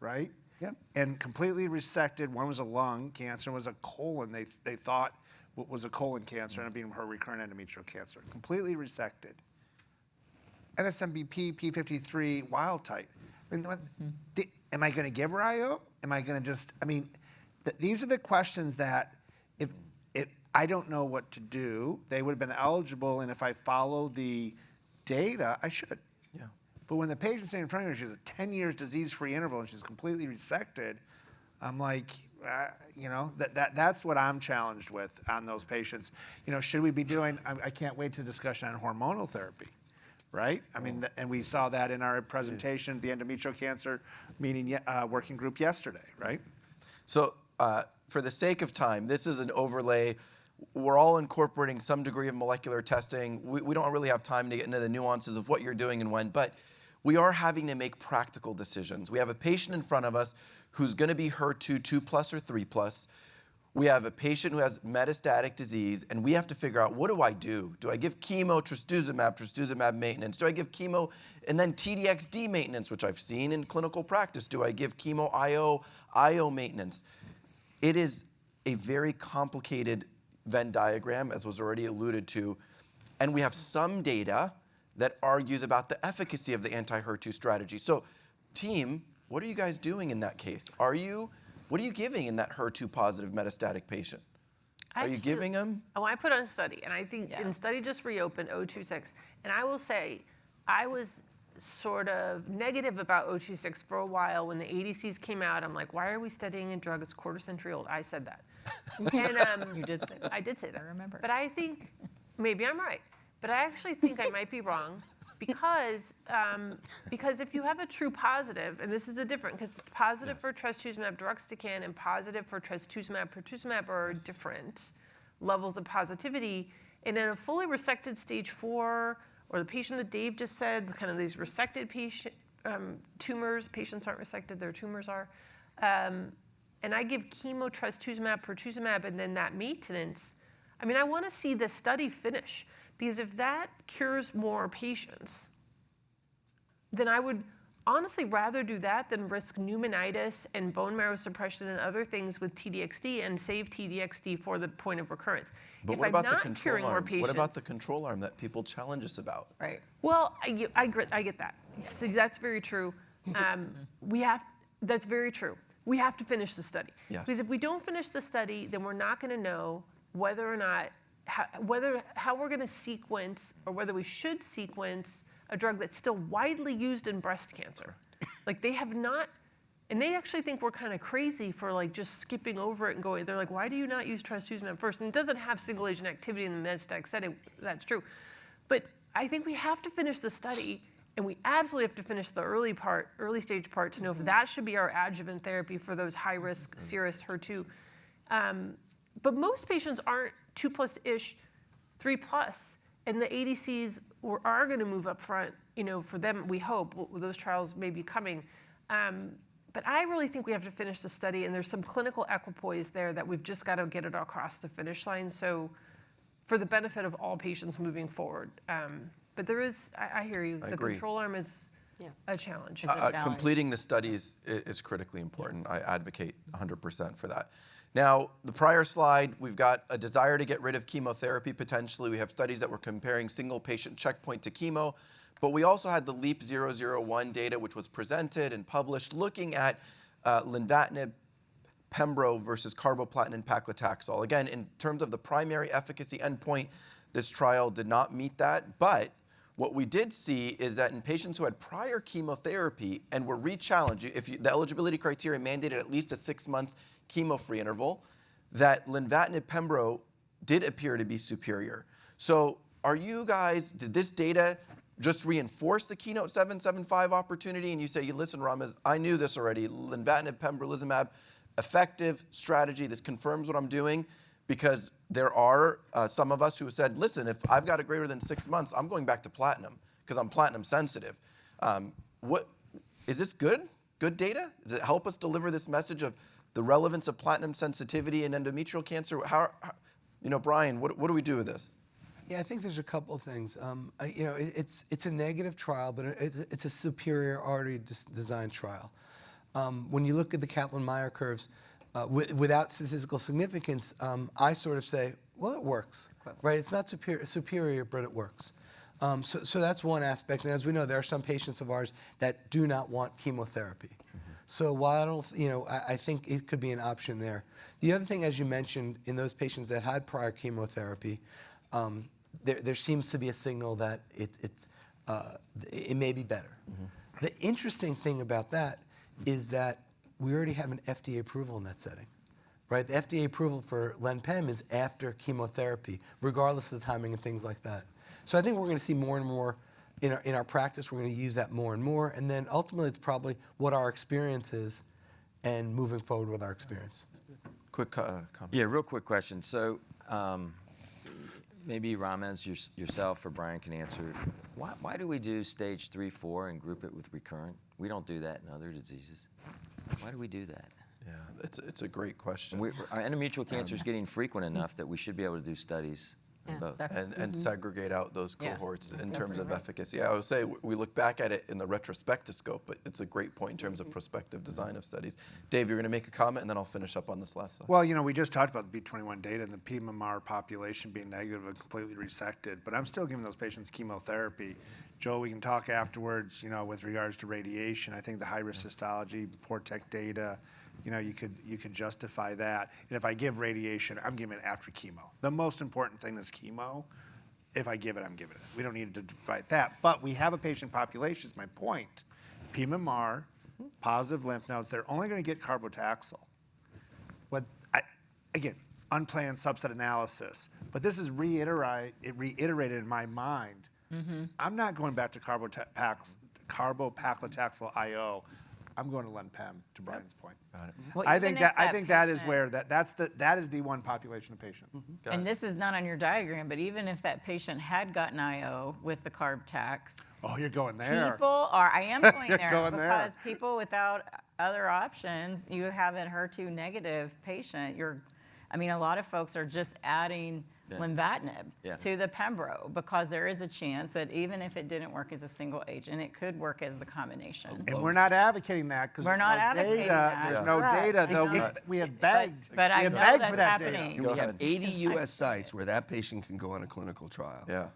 right? Yep. And completely resected. One was a lung cancer, one was a colon. They thought was a colon cancer, ended up being her recurrent endometrial cancer. Completely resected. NSMBP, P53, wild type. I mean, am I going to give her IO? Am I going to just, these are the questions that if I don't know what to do, they would have been eligible, and if I follow the data, I should. Yeah. But when the patient's sitting in front of her, she has a 10 years disease-free interval and she's completely resected, I'm like, that's what I'm challenged with on those patients. Should we be doing, I can't wait to discussion on hormonal therapy, right? And we saw that in our presentation, the endometrial cancer meeting, working group yesterday, right? So for the sake of time, this is an overlay. We're all incorporating some degree of molecular testing. We don't really have time to get into the nuances of what you're doing and when, but we are having to make practical decisions. We have a patient in front of us who's going to be HER2 2+ or 3+. We have a patient who has metastatic disease, and we have to figure out, what do I do? Do I give chemo, trastuzumab maintenance? Do I give chemo and then TDXD maintenance, which I've seen in clinical practice? Do I give chemo IO maintenance? It is a very complicated Venn diagram, as was already alluded to, and we have some data that argues about the efficacy of the anti-HER2 strategy. So, team, what are you guys doing in that case? What are you giving in that HER2 positive metastatic patient? Are you giving them? Oh, I put on a study, and I think in study just reopened 026, and I will say I was sort of negative about 026 for a while when the ADCs came out. I'm like, why are we studying a drug that's quarter century old? I said that. And You did say that. I did say that. I remember. But I think maybe I'm right. But I actually think I might be wrong because if you have a true positive, and this is a different, because positive for trastuzumab deruxtecan and positive for trastuzumab pertuzumab are different levels of positivity. And in a fully resected stage 4, or the patient that Dave just said, kind of these resected patient tumors, patients aren't resected, their tumors are, and I give chemo, trastuzumab, pertuzumab, and then that maintenance, I want to see the study finish, because if that cures more patients, then I would honestly rather do that than risk pneumonitis and bone marrow suppression and other things with TDXD and save TDXD for the point of recurrence. But if what I'm about the not control curing more arm? patients, What about the control arm that people challenge us about? Right. well, I get that. So that's very true. That's very true. We have to finish the study. Yes. Because if we don't finish the study, then we're not going to know whether or not, how we're going to sequence, or whether we should sequence a drug that's still widely used in breast cancer. Like they have not, and they actually think we're kind of crazy for like just skipping over it and going, they're like, why do you not use trastuzumab first? And it doesn't have single agent activity in the metastatic setting, that's true. But I think we have to finish the study, and we absolutely have to finish the early stage part to know if that should be our adjuvant therapy for those high risk serous HER2. But most patients aren't 2+-ish, 3+, and the ADCs are going to move up front, for them, we hope. Those trials may be coming. But I really think we have to finish the study, and there's some clinical equipoise there that we've just got to get it across the finish line, so for the benefit of all patients moving forward. But there is, I hear you, the agree. control arm is a challenge. Completing the studies is critically important. I advocate 100% for that. Now, the prior slide, we've got a desire to get rid of chemotherapy potentially. We have studies that were comparing single patient checkpoint to chemo, but we also had the LEAP 001 data, which was presented and published, looking at lenvatinib, Pembro versus carboplatin and paclitaxel. Again, in terms of the primary efficacy endpoint, this trial did not meet that, but what we did see is that in patients who had prior chemotherapy and were re-challenged, the eligibility criteria mandated at least a 6-month chemo-free interval, that lenvatinib pembro did appear to be superior. So did this data just reinforce the Keynote 775 opportunity? And you say, listen, Ramez, I knew this already. Lenvatinib pembrolizumab, effective strategy. This confirms what I'm doing. Because there are some of us who said, listen, if I've got a greater than 6 months, I'm going back to platinum because I'm platinum sensitive. Is this good? Good data? Does it help us deliver this message of the relevance of platinum sensitivity in endometrial cancer? Brian, what do we do with this? Yeah, I think there's a couple of things. It's a negative trial, but it's a superiority design trial. When you look at the Kaplan-Meier curves, without statistical significance, I sort of say, well, it works, right? It's not superior, but it works. So that's one aspect. And as we know, there are some patients of ours that do not want chemotherapy. So while I think it could be an option there. The other thing, as you mentioned, in those patients that had prior chemotherapy, there seems to be a signal that it may be better. The interesting thing about that is that we already have an FDA approval in that setting, right? The FDA approval for Len-Pem is after chemotherapy, regardless of the timing and things like that. So I think we're going to see more and more in our practice. We're going to use that more and more, and then ultimately it's probably what our experience is, and moving forward with our experience. Quick comment. Yeah, real quick question. So maybe Ramez yourself or Brian can answer. Why do we do stage 3, 4 and group it with recurrent? We don't do that in other diseases. Why do we do that? Yeah, it's a great question. Our endometrial cancer is getting frequent enough that we should be able to do studies in both. And segregate out those cohorts in terms of efficacy. I would say we look back at it in the retrospectoscope, but it's a great point in terms of prospective design of studies. Dave, you're going to make a comment, and then I'll finish up on this last slide. Well, we just talked about the B21 data and the PMMR population being negative and completely resected, but I'm still giving those patients chemotherapy. Joe, we can talk afterwards, with regards to radiation. I think the high-risk histology, PORTEC data, you could justify that. And if I give radiation, I'm giving it after chemo. The most important thing is chemo. If I give it, I'm giving it. We don't need to fight that. But we have a patient population, is my point. PMMR, positive lymph nodes, they're only going to get carbotaxel. Again, unplanned subset analysis. But this is reiterated in my mind. I'm not going back to carbopaclitaxel IO. I'm going to Len-Pem, to Brian's point. Got it. Well, I even think if that is patient- where that is the one population of patients. And this is not on your diagram, but even if that patient had gotten IO with the carb tax, Oh, you're going there. I am going You're there going there. because people without other options, you have a HER2 negative patient, a lot of folks are just adding lenvatinib to the pembro because there is a chance that even if it didn't work as a single agent, it could work as the combination. And we're not advocating that because We're not advocating that. There's no Correct. data, though. We have begged. But I we have know begged that's for that happening. data. We have 80 U.S. sites where that patient can go on a clinical trial. Yeah.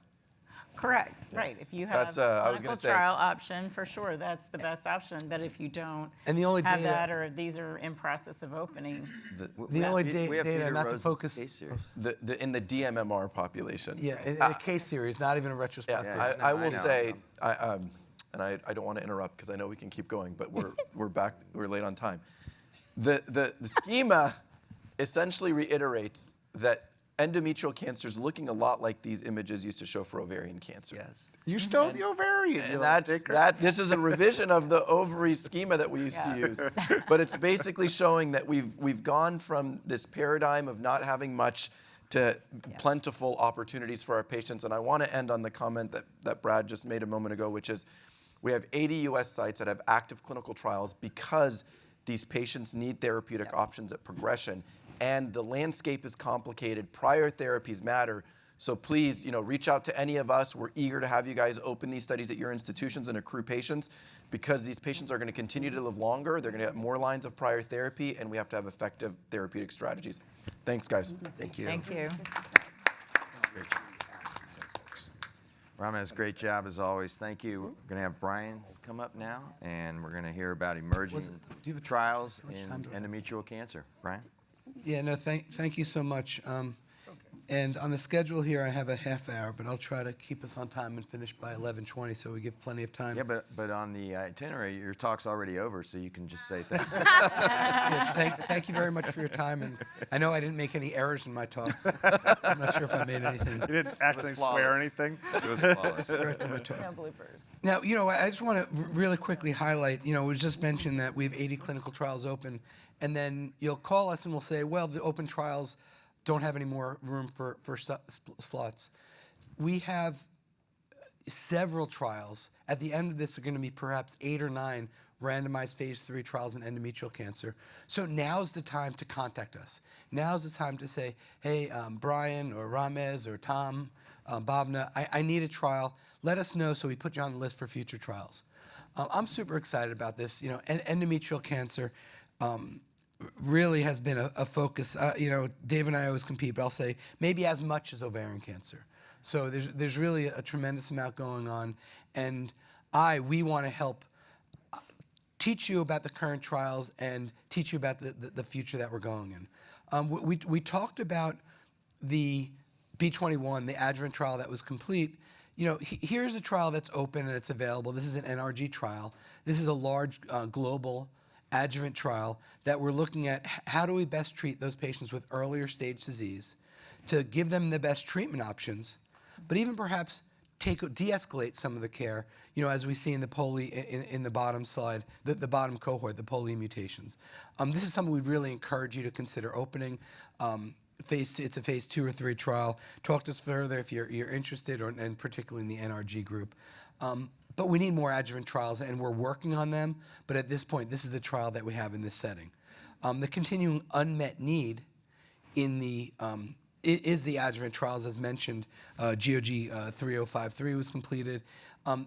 Correct. Right. If you have That's, I was clinical gonna say- trial option, for sure, that's the best option. But if you don't And the only have data- that, or these are in process of opening, The only We have data, Peter not to Rose's focus. case series. In the DMMR population. Yeah, in a case series, not even a retrospective. Yeah, I will say, and I don't want to interrupt because I know we can keep going, but we're back. We're late on time. The schema essentially reiterates that endometrial cancer is looking a lot like these images used to show for ovarian cancer. Yes. You stole the ovarian. And this is a revision of the ovary schema that we used to use. But it's basically showing that we've gone from this paradigm of not having much to plentiful opportunities for our patients. And I want to end on the comment that Brad just made a moment ago, which is we have 80 U.S. sites that have active clinical trials because these patients need therapeutic options at progression. And the landscape is complicated. Prior therapies matter. So please, reach out to any of us. We're eager to have you guys open these studies at your institutions and accrue patients because these patients are going to continue to live longer. They're going to get more lines of prior therapy, and we have to have effective therapeutic strategies. Thanks, guys. Thank you. thank you. Ramez, great job as always. Thank you. We're going to have Brian come up now, and we're going to hear about emerging Do you have trials how much in time do I have? endometrial cancer. Brian? Yeah, no, thank you so much. And on the schedule here, I have a half hour, but I'll try to keep us on time and finish by 11:20, so we give plenty of time. Yeah, but on the itinerary, your talk's already over, so you can just say thank you. Yeah, thank you very much for your time, and I know I didn't make any errors in my talk. I'm not sure if I made anything. You didn't actually swear flawless. anything? It was flawless. correct in my talk. No bloopers. Now, I just want to really quickly highlight, it was just mentioned that we have 80 clinical trials open, and then you'll call us and we'll say, well, the open trials don't have any more room for slots. We have several trials. At the end of this are going to be perhaps 8 or 9 randomized phase 3 trials in endometrial cancer. So now's the time to contact us. Now's the time to say, hey, Brian or Ramez or Tom, Bhavna, I need a trial. Let us know so we put you on the list for future trials. I'm super excited about this. Endometrial cancer really has been a focus. Dave and I always compete, but I'll say maybe as much as ovarian cancer. So there's really a tremendous amount going on, and we want to help teach you about the current trials and teach you about the future that we're going in. We talked about the B21, the adjuvant trial that was complete. Here's a trial that's open and it's available. This is an NRG trial. This is a large global adjuvant trial that we're looking at how do we best treat those patients with earlier stage disease to give them the best treatment options, but even perhaps de-escalate some of the care, as we see in the in the bottom slide, the bottom cohort, the POLI mutations. This is something we'd really encourage you to consider opening. It's a phase 2 or 3 trial. Talk to us further if you're interested, and particularly in the NRG group. But we need more adjuvant trials, and we're working on them. But at this point, this is the trial that we have in this setting. The continuing unmet need in the is the adjuvant trials, as mentioned. GOG 3053 was completed.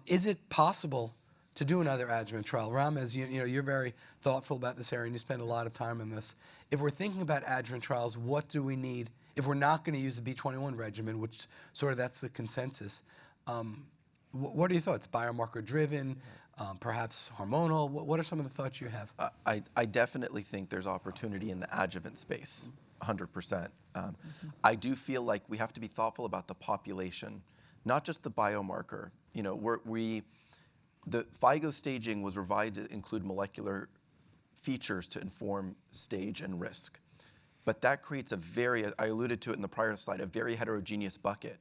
Is it possible to do another adjuvant trial? Ramez, you're very thoughtful about this area, and you spend a lot of time on this. If we're thinking about adjuvant trials, what do we need? If we're not going to use the B21 regimen, which sort of that's the consensus, what are your thoughts? Biomarker-driven, perhaps hormonal? What are some of the thoughts you have? I definitely think there's opportunity in the adjuvant space, 100%. I do feel like we have to be thoughtful about the population, not just the biomarker. The FIGO staging was revised to include molecular features to inform stage and risk. But that creates I alluded to it in the prior slide, a very heterogeneous bucket.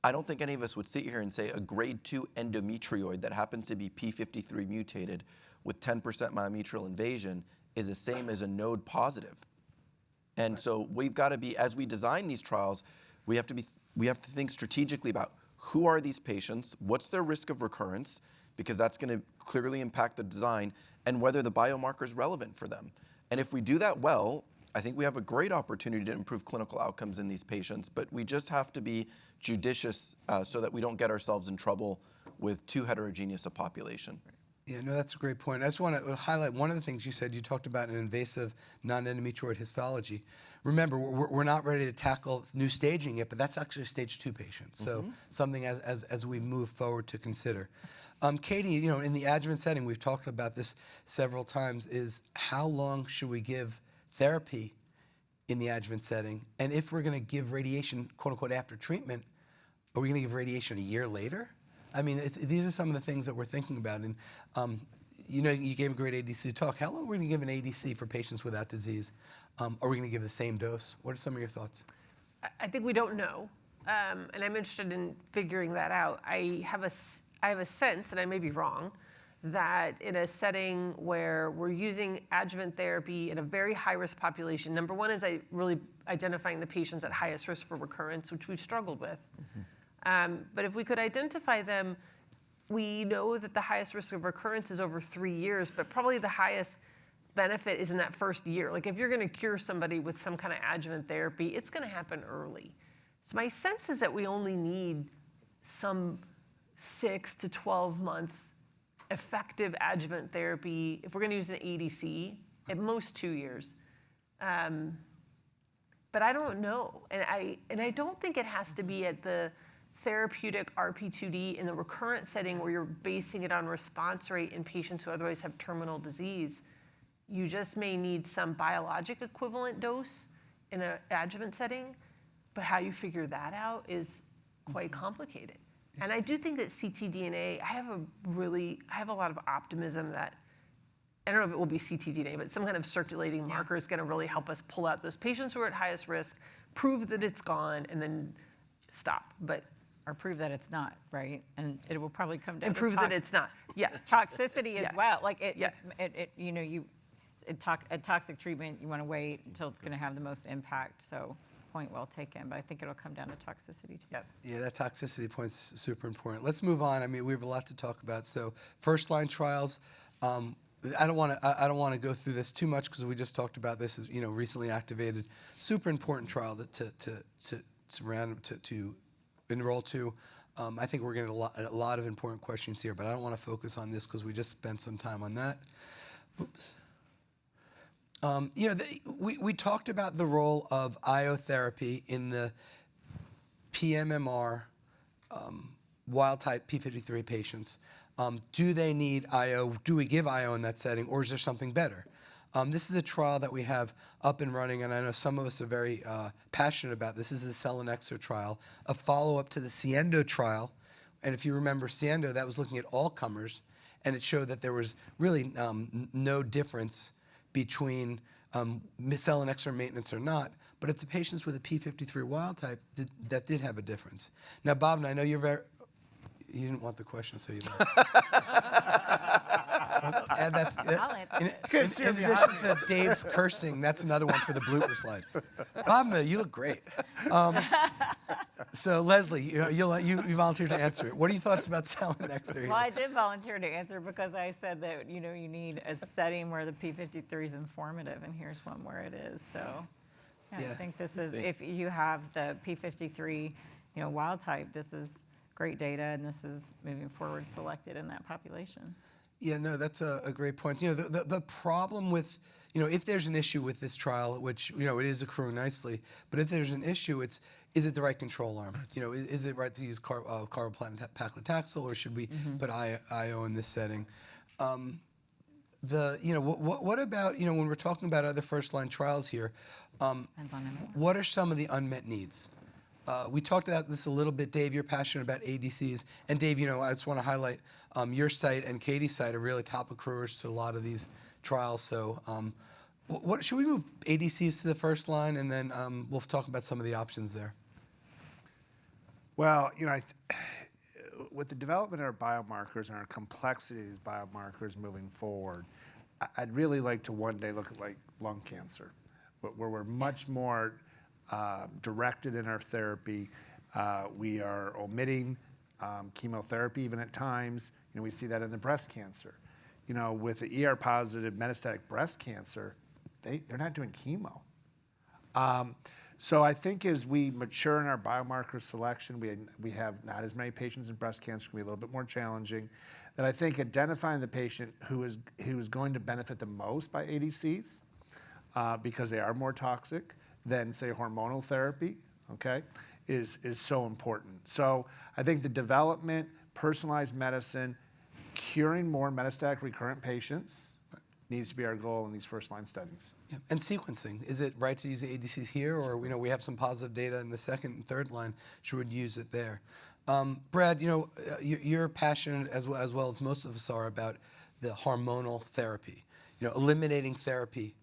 I don't think any of us would sit here and say a grade 2 endometrioid that happens to be P53 mutated with 10% myometrial invasion is the same as a node positive. And so we've got to be, as we design these trials, we have to think strategically about who are these patients, what's their risk of recurrence, because that's going to clearly impact the design, and whether the biomarker is relevant for them. And if we do that well, I think we have a great opportunity to improve clinical outcomes in these patients, but we just have to be judicious so that we don't get ourselves in trouble with too heterogeneous a population. Yeah, no, that's a great point. I just want to highlight one of the things you said. You talked about an invasive non-endometrioid histology. Remember, we're not ready to tackle new staging yet, but that's actually a stage 2 patient. So something as we move forward to consider. Katie, in the adjuvant setting, we've talked about this several times, is how long should we give therapy in the adjuvant setting? And if we're going to give radiation, quote unquote, after treatment, are we going to give radiation a year later? I mean, these are some of the things that we're thinking about. And, you gave a great ADC talk. How long are we going to give an ADC for patients without disease? Are we going to give the same dose? What are some of your thoughts? I think we don't know, and I'm interested in figuring that out. I have a sense, and I may be wrong, that in a setting where we're using adjuvant therapy in a very high-risk population, number one is really identifying the patients at highest risk for recurrence, which we've struggled with. But if we could identify them, we know that the highest risk of recurrence is over 3 years, but probably the highest benefit is in that first year. Like if you're going to cure somebody with some kind of adjuvant therapy, it's going to happen early. So my sense is that we only need some 6 to 12 month effective adjuvant therapy. If we're going to use an ADC, at most 2 years. But I don't know, and I don't think it has to be at the therapeutic RP2D in the recurrent setting where you're basing it on response rate in patients who otherwise have terminal disease, you just may need some biologic equivalent dose in an adjuvant setting, but how you figure that out is quite complicated. And I do think that ctDNA, I have a lot of optimism that, I don't know if it will be ctDNA, but some kind of circulating marker is going to really help us pull out those patients who are at highest risk, prove that it's gone, and then stop. Or prove that it's not, right? And it will probably come down And to prove that it's not. Yeah. toxicity as Yeah. well. Like Yeah. a toxic treatment, you want to wait until it's going to have the most impact. So point well taken, but I think it'll come down to toxicity too. Yep. Yeah, that toxicity point's super important. Let's move on. I mean, we have a lot to talk about. So, first-line trials. I don't want to go through this too much because we just talked about this as recently activated, super important trial to enroll to. I think we're getting a lot of important questions here, but I don't want to focus on this because we just spent some time on that. Oops. We talked about the role of IO therapy in the PMMR wild-type P53 patients. Do they need IO? Do we give IO in that setting, or is there something better? This is a trial that we have up and running, and I know some of us are very passionate about this. This is the selinexor trial, a follow-up to the SIENDO trial. And if you remember SIENDO, that was looking at all comers, and it showed that there was really no difference between selinexor maintenance or not, but it's the patients with a P53 wild type that did have a difference. Now, Bhavna, I know you didn't want the question, so you left. And that's I'll answer in addition to Dave's cursing, that's another one for the blooper slide. Bhavna, you look great. So Leslie, you volunteered to answer it. What are your thoughts about selinexor here? Well, I did volunteer to answer because I said that you need a setting where the P53 is informative, and here's one where it is. So I think this is, if you have the P53 wild type, this is great data, and this is moving forward selected in that population. Yeah, no, that's a great point. The problem with, if there's an issue with this trial, which, it is accruing nicely, but if there's an issue, is it the right control arm? Is it right to use carboplatin paclitaxel, or should we put IO in this setting? What about, when we're talking about other first-line trials here, what are some of the unmet needs? We talked about this a little bit. Dave, you're passionate about ADCs. And Dave, I just want to highlight your site and Katie's site are really top accruers to a lot of these trials. So should we move ADCs to the first line, and then we'll talk about some of the options there? Well, with the development of our biomarkers and our complexity of these biomarkers moving forward, I'd really like to one day look at like lung cancer, where we're much more directed in our therapy. We are omitting chemotherapy even at times. We see that in the breast cancer. With the ER-positive metastatic breast cancer, they're not doing chemo. So I think as we mature in our biomarker selection, we have not as many patients in breast cancer, can be a little bit more challenging. That I think identifying the patient who is going to benefit the most by ADCs, because they are more toxic than, say, hormonal therapy, okay, is so important. So I think the development, personalized medicine, curing more metastatic recurrent patients needs to be our goal in these first-line studies. Yeah. And sequencing, is it right to use the ADCs here, or we have some positive data in the second and third line, should we use it there? Brad, you're passionate as well as most of us are about the hormonal therapy, eliminating therapy,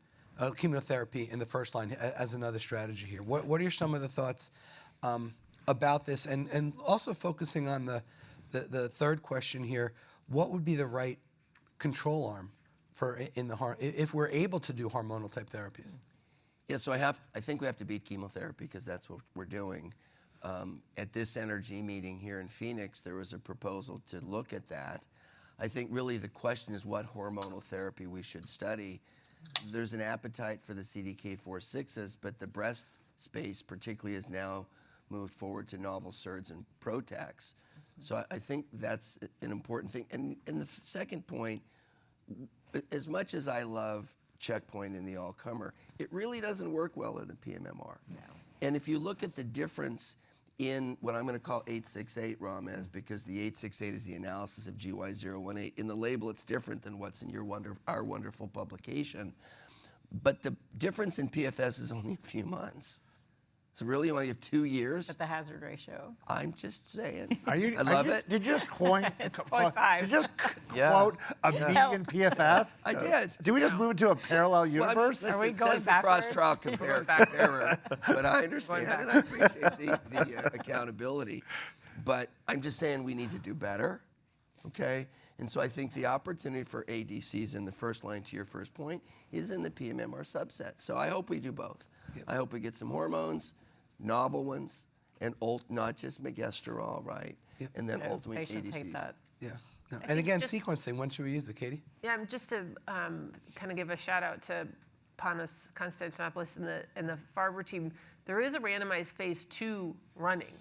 chemotherapy in the first line as another strategy here. What are some of the thoughts about this, and also focusing on the third question here? What would be the right control arm if we're able to do hormonal type therapies? Yeah, so I think we have to beat chemotherapy because that's what we're doing. At this NRG meeting here in Phoenix, there was a proposal to look at that. I think really the question is what hormonal therapy we should study. There's an appetite for the CDK4/6s, but the breast space particularly has now moved forward to novel SERDs and PROTACs. So I think that's an important thing. And the second point, as much as I love checkpoint in the all-comer, it really doesn't work well in the PMMR. No. And if you look at the difference in what I'm going to call 868, Ramez, because the 868 is the analysis of GY018. In the label, it's different than what's in our wonderful publication. But the difference in PFS is only a few months. So really, you want to give 2 years? At the hazard ratio. I'm just saying. I love it. Did you just coin? It's 0.5. Did you just quote a median PFS? I did. Did we just move into a parallel universe? Well, I mean, listen, we it going says the backwards? cross-trial comparer, but I understand and I appreciate the accountability. But I'm just saying we need to do better, okay? And so I think the opportunity for ADCs in the first line, to your first point, is in the PMMR subset. So I hope we do both. I hope we get some hormones, novel ones, and not just megestrol, right? And then ultimately Patients hate ADCs. that. Yeah. No. And again, sequencing. When should we use it, Katie? Yeah, just to kind of give a shout out to Panos Konstantinopoulos and the Farber team. There is a randomized phase 2 running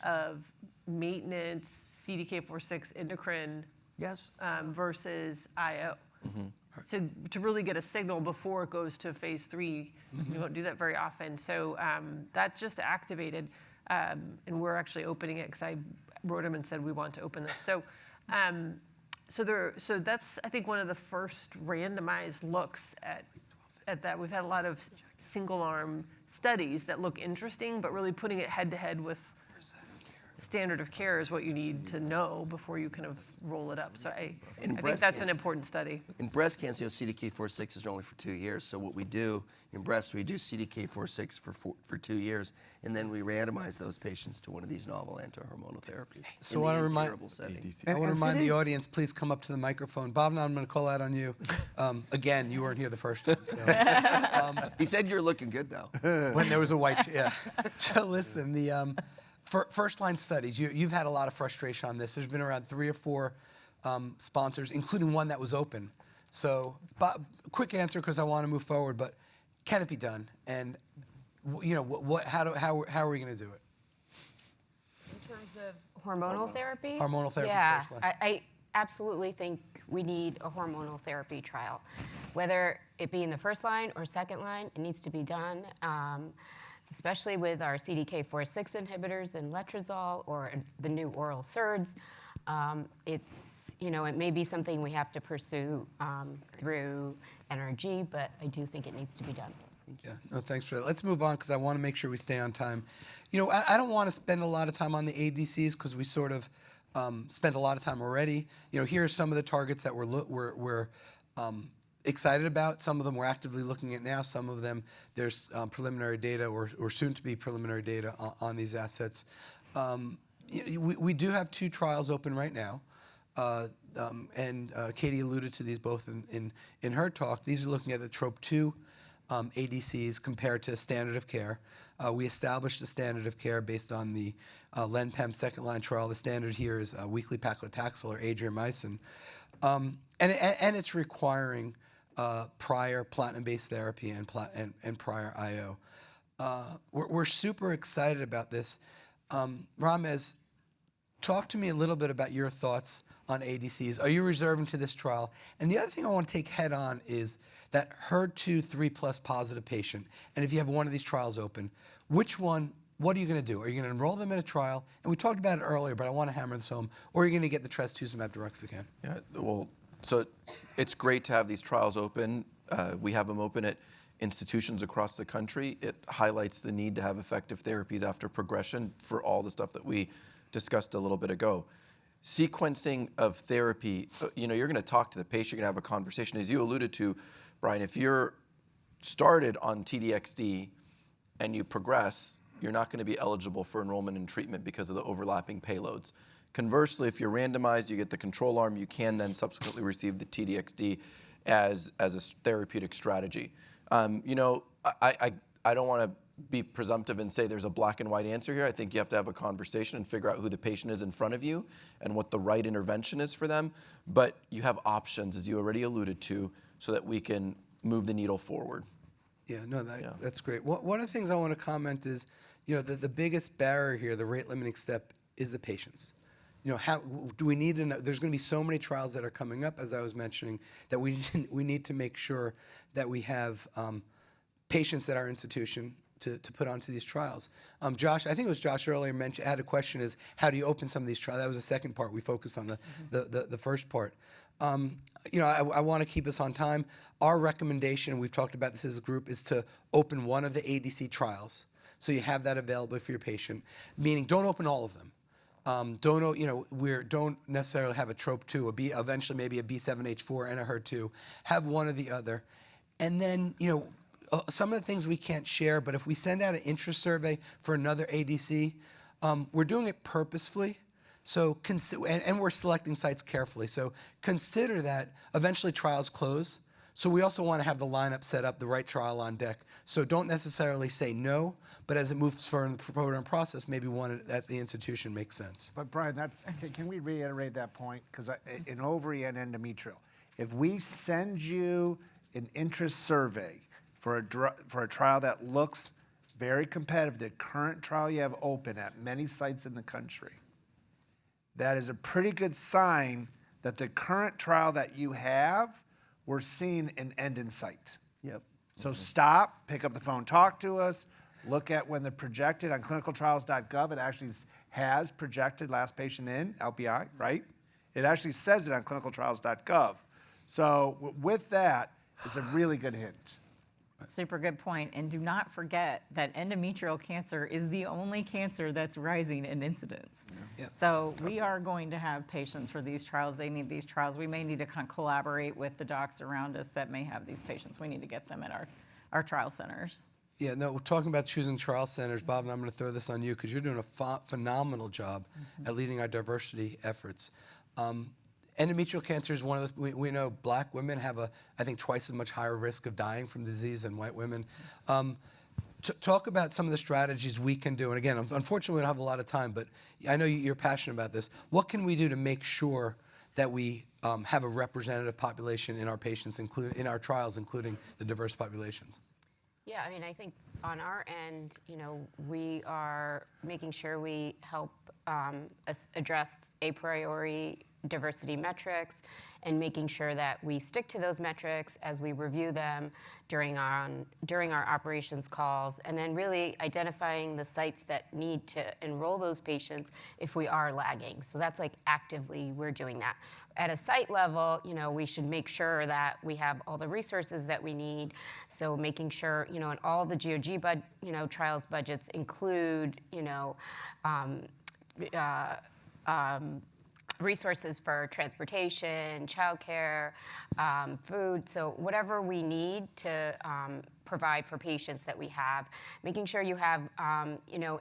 of maintenance CDK4/6 endocrine Yes. versus IO. So to really get a signal before it goes to phase 3, you don't do that very often. So that just activated, and we're actually opening it because I wrote him and said we want to open this. So, so that's I think one of the first randomized looks at that. We've had a lot of single arm studies that look interesting, but really putting it head to head with standard of care is what you need to know before you kind of roll it up. So I think that's an important study. In breast cancer, CDK4/6 is only for 2 years. So what we do in breast, we do CDK4/6 for 2 years, and then we randomize those patients to one of these novel anti-hormonal therapies. So in I the want to incurable setting. I want to remind the audience, please come up to the microphone. Bob, now I'm going to call out on you. Again, you weren't here the first time. So. He said you're looking good, though. When there was a white, yeah. So listen, the first-line studies, you've had a lot of frustration on this. There's been around 3 or 4 sponsors, including one that was open. So, Bob, quick answer because I want to move forward, but can it be done? And, you know, how are we going to do it? In terms of hormonal therapy? Hormonal therapy Yeah, first line. I absolutely think we need a hormonal therapy trial. Whether it be in the first line or second line, it needs to be done. Especially with our CDK4/6 inhibitors and letrozole or the new oral SERDs. It's, you know, it may be something we have to pursue through NRG, but I do think it needs to be done. Yeah, no, thanks for that. Let's move on because I want to make sure we stay on time. You know, I don't want to spend a lot of time on the ADCs because we sort of spent a lot of time already. You know, here are some of the targets that we're excited about. Some of them we're actively looking at now. Some of them there's preliminary data or soon to be preliminary data on these assets. We do have 2 trials open right now. And Katie alluded to these both in her talk. These are looking at the TROP2 ADCs compared to standard of care. We established the standard of care based on the LenPem second-line trial. The standard here is weekly paclitaxel or adriamycin. And it's requiring prior platinum-based therapy and prior IO. We're super excited about this. Ramez, talk to me a little bit about your thoughts on ADCs. Are you reserving to this trial? And the other thing I want to take head on is that HER2 3+ positive patient, and if you have one of these trials open, which one, what are you going to do? Are you going to enroll them in a trial? And we talked about it earlier, but I want to hammer this home. Or are you going to get the trastuzumab deruxtecan? Yeah, well, so it's great to have these trials open. We have them open at institutions across the country. It highlights the need to have effective therapies after progression for all the stuff that we discussed a little bit ago. Sequencing of therapy, you know, you're going to talk to the patient, you're going to have a conversation. As you alluded to, Brian, if you're started on TDXD and you progress, you're not going to be eligible for enrollment in treatment because of the overlapping payloads. Conversely, if you're randomized, you get the control arm, you can then subsequently receive the TDXD as a therapeutic strategy. You know, I don't want to be presumptive and say there's a black and white answer here. I think you have to have a conversation and figure out who the patient is in front of you and what the right intervention is for them. But you have options, as you already alluded to, so that we can move the needle forward. Yeah, no, that's great. One of the things I want to comment is, you know, the biggest barrier here, the rate limiting step, is the patients. You know, how do we need to know? There's going to be so many trials that are coming up, as I was mentioning, that we need to make sure that we have patients at our institution to put onto these trials. Josh, I think it was Josh earlier mentioned, had a question is, how do you open some of these trials? That was the second part. We focused on the first part. I want to keep us on time. Our recommendation, we've talked about this as a group, is to open one of the ADC trials. So you have that available for your patient, meaning don't open all of them. Don't necessarily have a TROP2, eventually maybe a B7H4 and a HER2. Have one or the other. And then, some of the things we can't share, but if we send out an interest survey for another ADC, we're doing it purposefully. So, and we're selecting sites carefully. So consider that eventually trials close. So we also want to have the lineup set up, the right trial on deck. So don't necessarily say no, but as it moves further in the program process, maybe one at the institution makes sense. But Brian, can we reiterate that point? Because in ovary and endometrial, if we send you an interest survey for a trial that looks very competitive, the current trial you have open at many sites in the country, that is a pretty good sign that the current trial that you have, we're seeing an end in sight. Yep. So stop, pick up the phone, talk to us, look at when they're projected on clinicaltrials.gov. It actually has projected last patient in, LPI, right? It actually says it on clinicaltrials.gov. So with that, it's a really good hint. Super good point. And do not forget that endometrial cancer is the only cancer that's rising in incidence. Yeah. So we are going to have patients for these trials. They need these trials. We may need to kind of collaborate with the docs around us that may have these patients. We need to get them at our trial centers. Yeah, no, we're talking about choosing trial centers. Bob, and I'm going to throw this on you because you're doing a phenomenal job at leading our diversity efforts. Endometrial cancer is one of those, we know black women have I think twice as much higher risk of dying from disease than white women. Talk about some of the strategies we can do. And again, unfortunately, we don't have a lot of time, but I know you're passionate about this. What can we do to make sure that we have a representative population in our patients, in our trials, including the diverse populations? Yeah, I mean, I think on our end, we are making sure we help address a priori diversity metrics and making sure that we stick to those metrics as we review them during our operations calls, and then really identifying the sites that need to enroll those patients if we are lagging. So that's like actively we're doing that. At a site level, we should make sure that we have all the resources that we need. So making sure, and all the GOG trials budgets include, resources for transportation, childcare, food. So whatever we need to provide for patients that we have, making sure you have,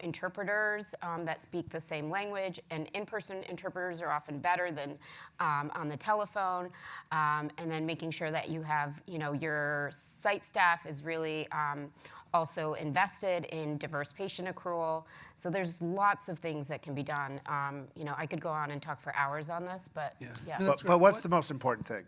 interpreters that speak the same language, and in-person interpreters are often better than on the telephone, and then making sure that you have, your site staff is really also invested in diverse patient accrual. So there's lots of things that can be done. I could go on and talk for hours on this, but yeah. But what's the most important thing?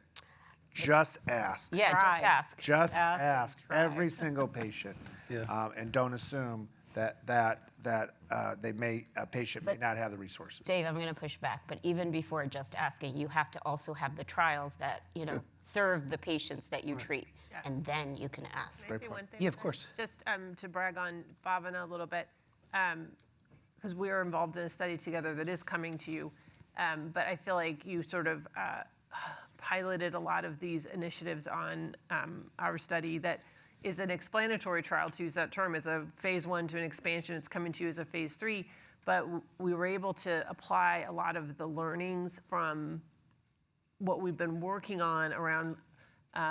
Just ask. Yeah, Try. just ask. Just Ask and ask try. every single patient, Yeah. and don't assume that a patient may not have the resources. Dave, I'm going to push back, but even before just asking, you have to also have the trials that, serve the patients that you treat, and then you can ask. Can I say one thing? Yeah, of course. Just to brag on Bhavana a little bit, because we are involved in a study together that is coming to you, but I feel like you sort of piloted a lot of these initiatives on our study that is an explanatory trial, to use that term, as a phase 1 to an expansion. It's coming to you as a phase 3, but we were able to apply a lot of the learnings from what we've been working on around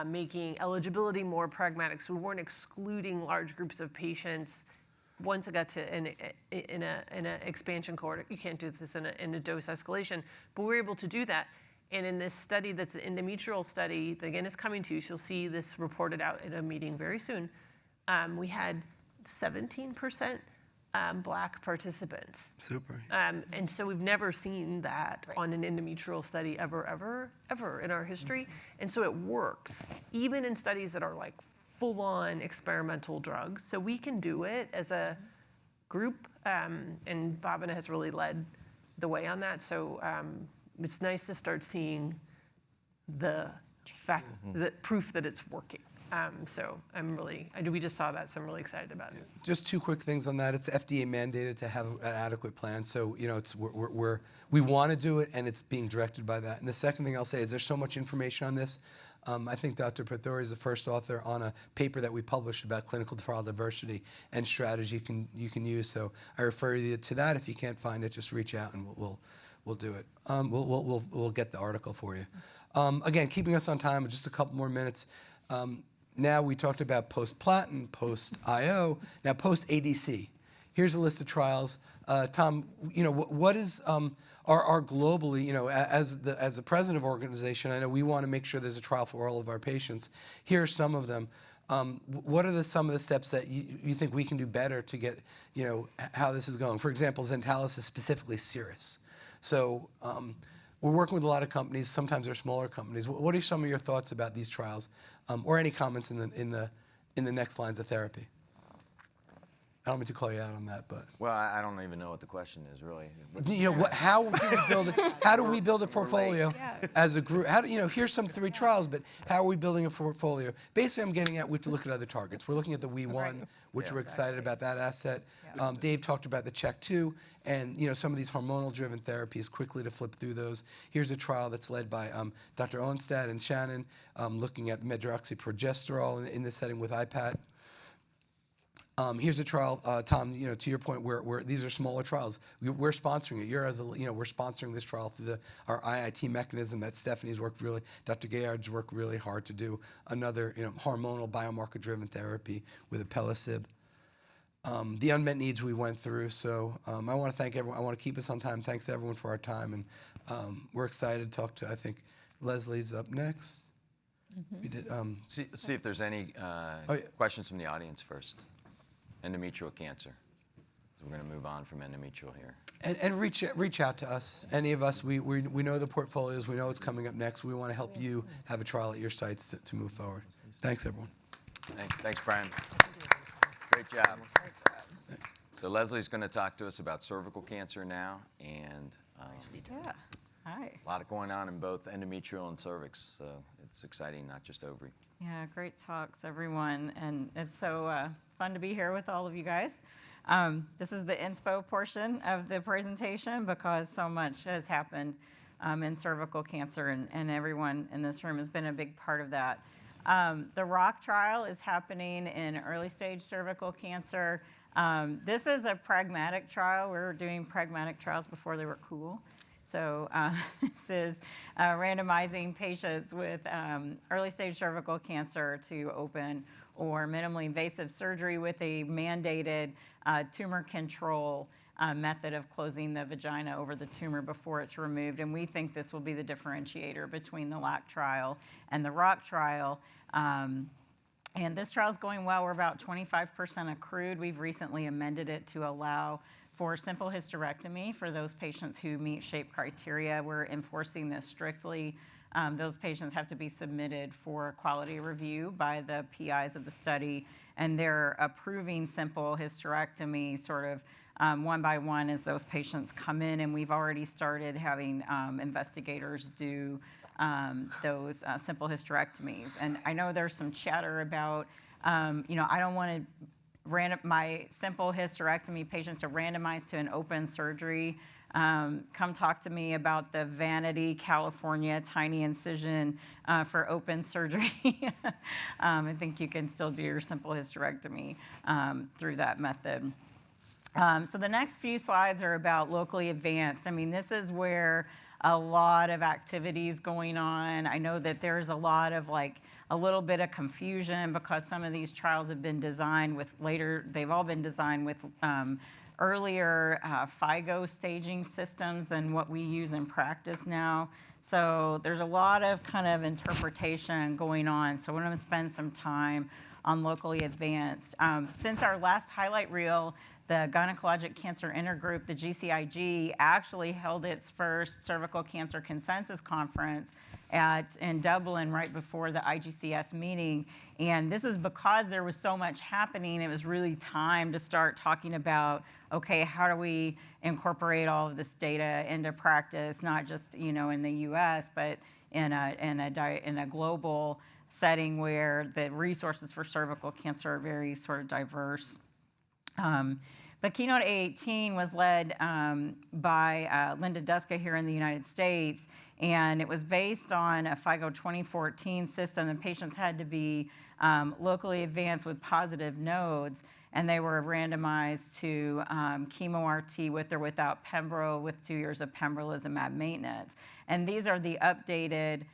making eligibility more pragmatic. So we weren't excluding large groups of patients. Once it got to in an expansion cohort, you can't do this in a dose escalation, but we were able to do that. And in this study, that's an endometrial study, that again is coming to you, so you'll see this reported out at a meeting very soon. We had 17% Black participants. Super. And so we've never seen that on an endometrial study ever in our history. And so it works, even in studies that are like full-on experimental drugs. So we can do it as a group, and Bhavana has really led the way on that. So it's nice to start seeing the fact, the proof that it's working. So we just saw that, so I'm really excited about it. Just two quick things on that. It's FDA mandated to have an adequate plan. So, we want to do it, and it's being directed by that. And the second thing I'll say is there's so much information on this. I think Dr. Pathori is the first author on a paper that we published about clinical trial diversity and strategy you can use. So I refer you to that. If you can't find it, just reach out and we'll do it. We'll get the article for you. Again, keeping us on time, just a couple more minutes. Now we talked about post-platinum, post-IO, now post-ADC. Here's a list of trials. Tom, what is our globally, as the president of our organization, I know we want to make sure there's a trial for all of our patients. Here are some of them. What are some of the steps that you think we can do better to get, how this is going? For example, Zentalis is specifically serous. So we're working with a lot of companies. Sometimes they're smaller companies. What are some of your thoughts about these trials, or any comments in the next lines of therapy? I don't mean to call you out on that, but Well, I don't even know what the question is, really. how do we build a portfolio as a group? Here's some 3 trials, but how are we building a portfolio? Basically, I'm getting at we have to look at other targets. We're looking at the WEE1, which we're excited about that asset. Dave talked about the CHEK2, and some of these hormonal-driven therapies. Quickly to flip through those. Here's a trial that's led by Dr. Onstad and Shannon, looking at medroxyprogesterol in this setting with IPAT. Here's a trial, Tom. To your point, where these are smaller trials. We're sponsoring it. We're sponsoring this trial through our IIT mechanism that Stephanie's worked Dr. Gayard's worked really hard to do. Another, hormonal biomarker-driven therapy with Apellicib. The unmet needs we went through. So I want to thank everyone. I want to keep us on time. Thanks to everyone for our time, and we're excited to talk to. I think Leslie's up next. We did. See if there's any questions from the audience first. Endometrial cancer. So we're going to move on from endometrial here. And reach out to us. Any of us, we know the portfolios. We know what's coming up next. We want to help you have a trial at your sites to move forward. Thanks, everyone. Thanks, Brian. Great job. So Leslie's going to talk to us about cervical cancer now, and Hi. a lot going on in both endometrial and cervix. So it's exciting, not just ovary. Yeah, great talks, everyone. And it's so fun to be here with all of you guys. This is the inspo portion of the presentation because so much has happened in cervical cancer, and everyone in this room has been a big part of that. The ROC trial is happening in early stage cervical cancer. This is a pragmatic trial. We were doing pragmatic trials before they were cool. So this is randomizing patients with early stage cervical cancer to open or minimally invasive surgery with a mandated tumor control method of closing the vagina over the tumor before it's removed. And we think this will be the differentiator between the LAC trial and the ROC trial. And this trial is going well. We're about 25% accrued. We've recently amended it to allow for simple hysterectomy for those patients who meet SHAPE criteria. We're enforcing this strictly. Those patients have to be submitted for quality review by the PIs of the study, and they're approving simple hysterectomy sort of one by one as those patients come in, and we've already started having investigators do those simple hysterectomies. And I know there's some chatter about, I don't want to my simple hysterectomy patients are randomized to an open surgery. Come talk to me about the Vanity, California tiny incision for open surgery. I think you can still do your simple hysterectomy through that method. So the next few slides are about locally advanced. I mean, this is where a lot of activities going on. I know that there's a lot of a little bit of confusion because some of these trials have been designed with they've all been designed with earlier FIGO staging systems than what we use in practice now. So there's a lot of kind of interpretation going on. So we're going to spend some time on locally advanced. Since our last highlight reel, the Gynecologic Cancer Intergroup, the GCIG, actually held its first cervical cancer consensus conference in Dublin right before the IGCS meeting. And this is because there was so much happening. It was really time to start talking about, okay, how do we incorporate all of this data into practice, not just in the U.S., but in a global setting where the resources for cervical cancer are very sort of diverse. But Keynote A18 was led by Linda Duska here in the United States, and it was based on a FIGO 2014 system. The patients had to be locally advanced with positive nodes, and they were randomized to chemo-RT with or without Pembro with 2 years of pembrolizumab maintenance. And these are the updated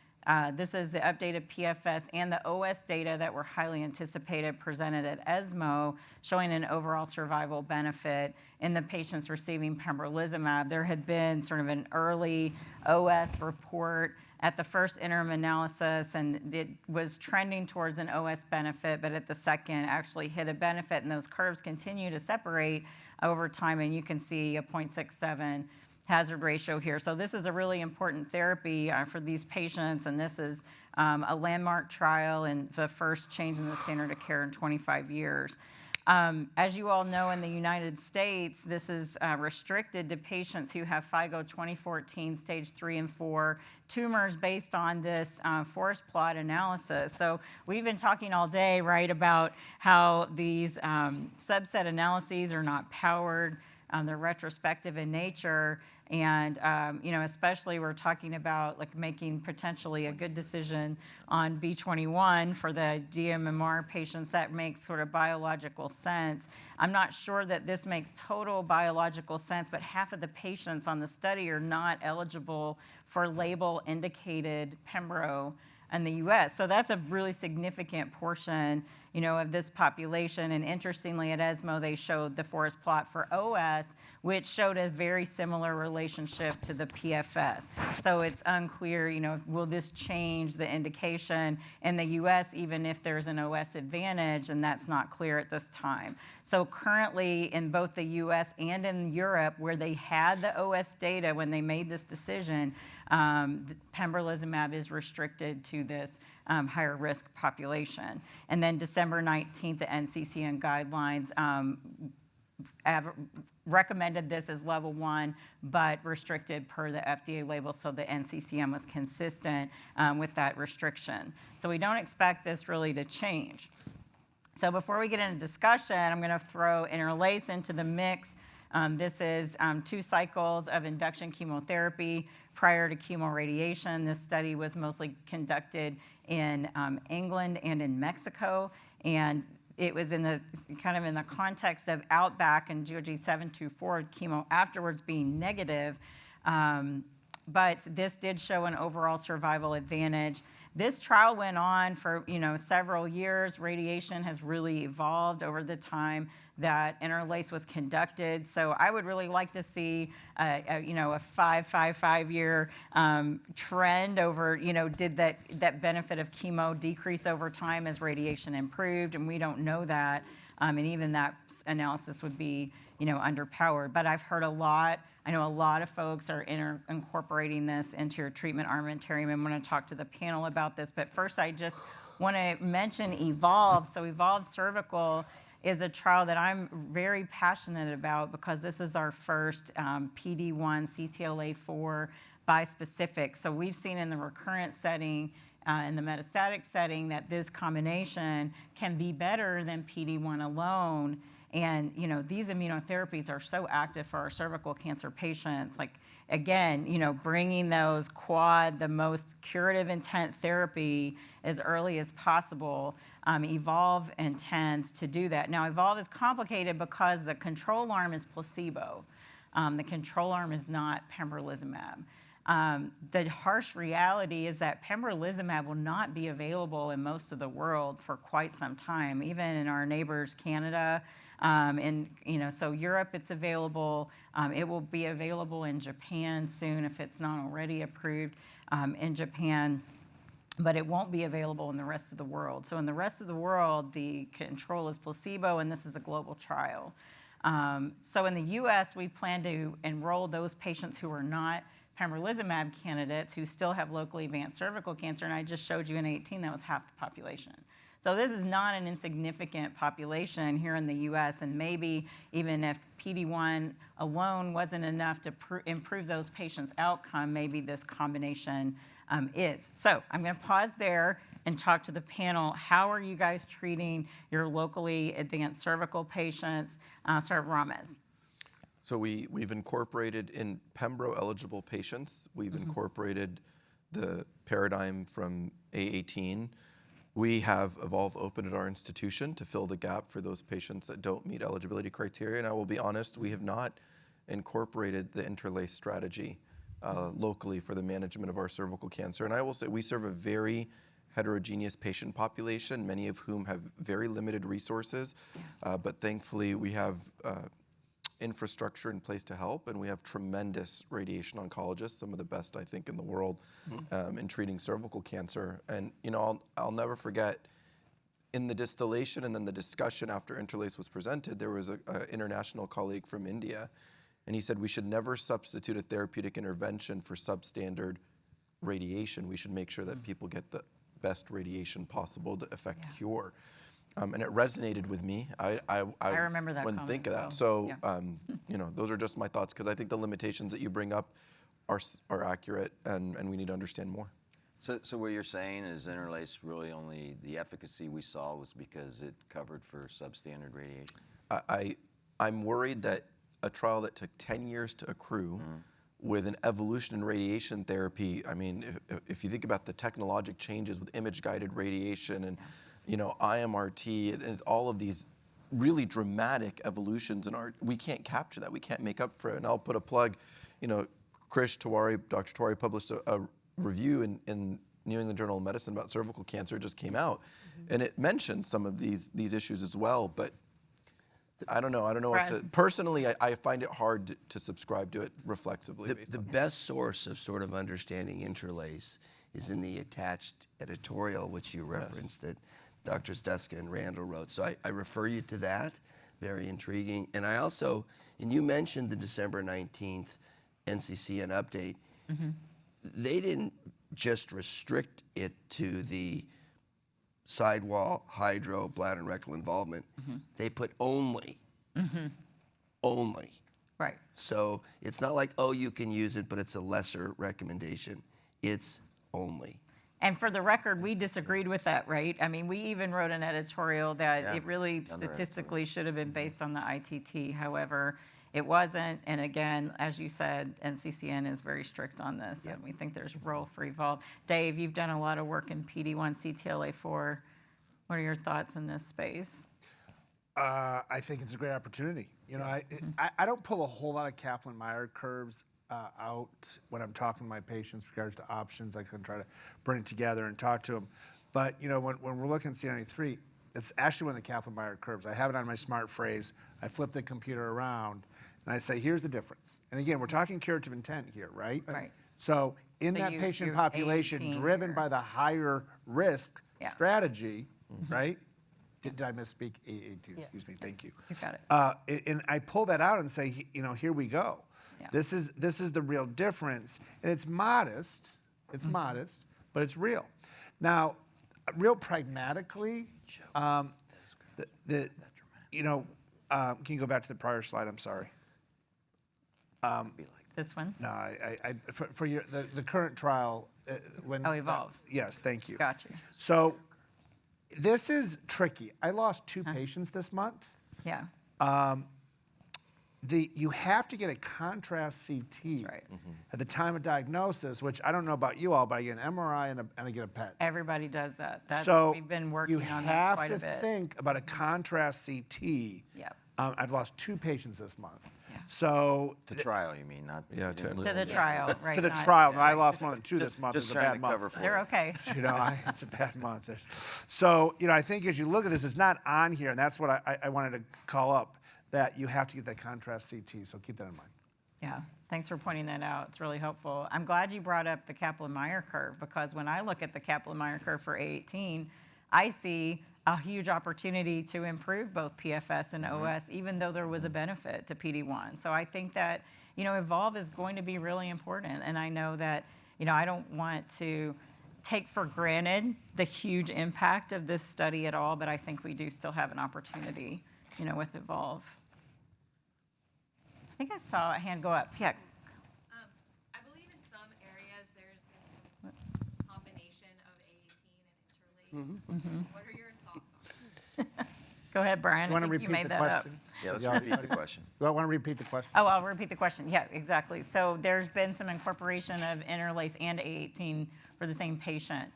this is the updated PFS and the OS data that were highly anticipated, presented at ESMO, showing an overall survival benefit in the patients receiving pembrolizumab. There had been sort of an early OS report at the first interim analysis, and it was trending towards an OS benefit, but at the second actually hit a benefit, and those curves continue to separate over time, and you can see a 0.67 hazard ratio here. So this is a really important therapy for these patients, and this is a landmark trial and the first change in the standard of care in 25 years. As you all know, in the United States, this is restricted to patients who have FIGO 2014 stage 3 and 4 tumors based on this forest plot analysis. So we've been talking all day, right, about how these subset analyses are not powered. They're retrospective in nature, and especially we're talking about like making potentially a good decision on B21 for the DMMR patients. That makes sort of biological sense. I'm not sure that this makes total biological sense, but half of the patients on the study are not eligible for label-indicated Pembro in the U.S. So that's a really significant portion, of this population. And interestingly, at ESMO, they showed the forest plot for OS, which showed a very similar relationship to the PFS. So it's unclear, will this change the indication in the U.S. even if there's an OS advantage, and that's not clear at this time. So currently, in both the U.S. and in Europe, where they had the OS data when they made this decision, pembrolizumab is restricted to this higher risk population. And then December 19th, the NCCN guidelines recommended this as level 1, but restricted per the FDA label, so the NCCN was consistent with that restriction. So we don't expect this really to change. So before we get into discussion, I'm going to throw Interlace into the mix. This is 2 cycles of induction chemotherapy prior to chemoradiation. This study was mostly conducted in England and in Mexico, and it was in the context of Outback and GOG 724 chemo afterwards being negative, but this did show an overall survival advantage. This trial went on for several years. Radiation has really evolved over the time that Interlace was conducted. So I would really like to see a 5-year trend over, did that benefit of chemo decrease over time as radiation improved? And we don't know that. And even that analysis would be, underpowered. But I've heard a lot. I know a lot of folks are incorporating this into your treatment armamentarium. I'm going to talk to the panel about this. But first, I just want to mention EVOLVE. So EVOLVE Cervical is a trial that I'm very passionate about because this is our first PD-1 CTLA-4 bispecific. So we've seen in the recurrent setting, in the metastatic setting, that this combination can be better than PD-1 alone. And these immunotherapies are so active for our cervical cancer patients. Like, again, bringing those the most curative intent therapy as early as possible. EVOLVE intends to do that. Now, EVOLVE is complicated because the control arm is placebo. The control arm is not pembrolizumab. The harsh reality is that pembrolizumab will not be available in most of the world for quite some time, even in our neighbors, Canada. So Europe, it's available. It will be available in Japan soon if it's not already approved in Japan. But it won't be available in the rest of the world. So in the rest of the world, the control is placebo, and this is a global trial. So in the U.S., we plan to enroll those patients who are not pembrolizumab candidates who still have locally advanced cervical cancer, and I just showed you in 18 that was half the population. So this is not an insignificant population here in the US, and maybe even if PD-1 alone wasn't enough to improve those patients' outcome, maybe this combination is. So I'm going to pause there and talk to the panel. How are you guys treating your locally advanced cervical patients? Start with Ramez. So we've incorporated in Pembro-eligible patients, we've incorporated the paradigm from A18. We have Evolve Open at our institution to fill the gap for those patients that don't meet eligibility criteria. And I will be honest, we have not incorporated the interlace strategy locally for the management of our cervical cancer. And I will say we serve a very heterogeneous patient population, many of whom have very limited resources. But thankfully, we have infrastructure in place to help, and we have tremendous radiation oncologists, some of the best, I think, in the world in treating cervical cancer. And you know, I'll never forget, in the distillation and then the discussion after interlace was presented, there was an international colleague from India, and he said we should never substitute a therapeutic intervention for substandard radiation. We should make sure that people get the best radiation possible to effect cure. And it resonated with me. I remember that wouldn't comment think of that. as So, well. you know, those are just my thoughts, because I think the limitations that you bring up are accurate, and we need to understand more. So what you're saying is interlace really only the efficacy we saw was because it covered for substandard radiation? I'm worried that a trial that took 10 years to accrue with an evolution in radiation therapy, I mean, if you think about the technologic changes with image-guided radiation and you know, IMRT and all of these really dramatic evolutions in art, we can't capture that. We can't make up for it. And I'll put a plug, you know, Dr. Tewari published a review in New England Journal of Medicine about cervical cancer. It just came out. And it mentioned some of these issues as well, but I don't know what to, personally, I find it hard to subscribe to it reflexively. The best source of sort of understanding interlace is in the attached editorial, which you referenced, that Drs. Duska and Randall wrote. So I refer you to that, very intriguing. And I also, and you mentioned the December 19th NCCN update. They didn't just restrict it to the sidewall, hydro, bladder, and rectal involvement. They put only. Only. Right. So it's not like, oh, you can use it, but it's a lesser recommendation. It's only. And for the record, we disagreed with that, right? I mean, we even wrote an editorial that it really statistically should have been based on the ITT. However, it wasn't. And again, as you said, NCCN is very strict on this, and we think there's role for Evolve. Dave, you've done a lot of work in PD-1, CTLA-4. What are your thoughts in this space? I think it's a great opportunity. You know, I don't pull a whole lot of Kaplan-Meier curves out when I'm talking to my patients with regards to options. I can try to bring it together and talk to them. But, you know, when we're looking at CNA3, it's actually one of the Kaplan-Meier curves. I have it on my smart phrase. I flip the computer around, and I say, here's the difference. And again, we're talking curative intent here, right? Right. So in So that you're patient population 18 driven here. by the higher risk strategy, Mm-hmm. right? Did I misspeak? A18, excuse me, thank you. You got it. And I pull that out and say, you know, here we go. Yeah. This is the real difference, and it's modest. It's modest, but it's real. Now, real pragmatically, you know, can you go back to the prior slide? I'm sorry. This one? No, for the current trial when Evolve. Yes, thank you. Gotcha. So this is tricky. I lost 2 patients this month. Yeah. You have to get a contrast CT right. at the time of diagnosis, which I don't know about you all, but I get an MRI and I get a PET. Everybody does that. So we've been working you on that quite a have bit. to think about a contrast CT. Yep. I've lost 2 patients this month. Yeah. So To trial, you mean, not Yeah, To the trial, right? to the not- trial. No, I lost more than 2 this month. just It's a trying bad to month. cover for They're it. okay. You know, it's a bad month. So, you know, I think as you look at this, it's not on here, and that's what I wanted to call up, that you have to get that contrast CT, so keep that in mind. Yeah, thanks for pointing that out. It's really helpful. I'm glad you brought up the Kaplan-Meier curve, because when I look at the Kaplan-Meier curve for A18, I see a huge opportunity to improve both PFS and OS, even though there was a benefit to PD-1. So I think that, you know, Evolve is going to be really important. And I know that, you know, I don't want to take for granted the huge impact of this study at all, but I think we do still have an opportunity, with Evolve. I think I saw a hand go up. Yeah. I believe in some areas there's been some combination of A18 and interlace. What are your thoughts on it? Go ahead, Brian. You want I to think you repeat made the that up. question? Yeah, let's repeat the question. You want to repeat the question? Oh, I'll repeat the question. Yeah, exactly. So there's been some incorporation of interlace and A18 for the same patient.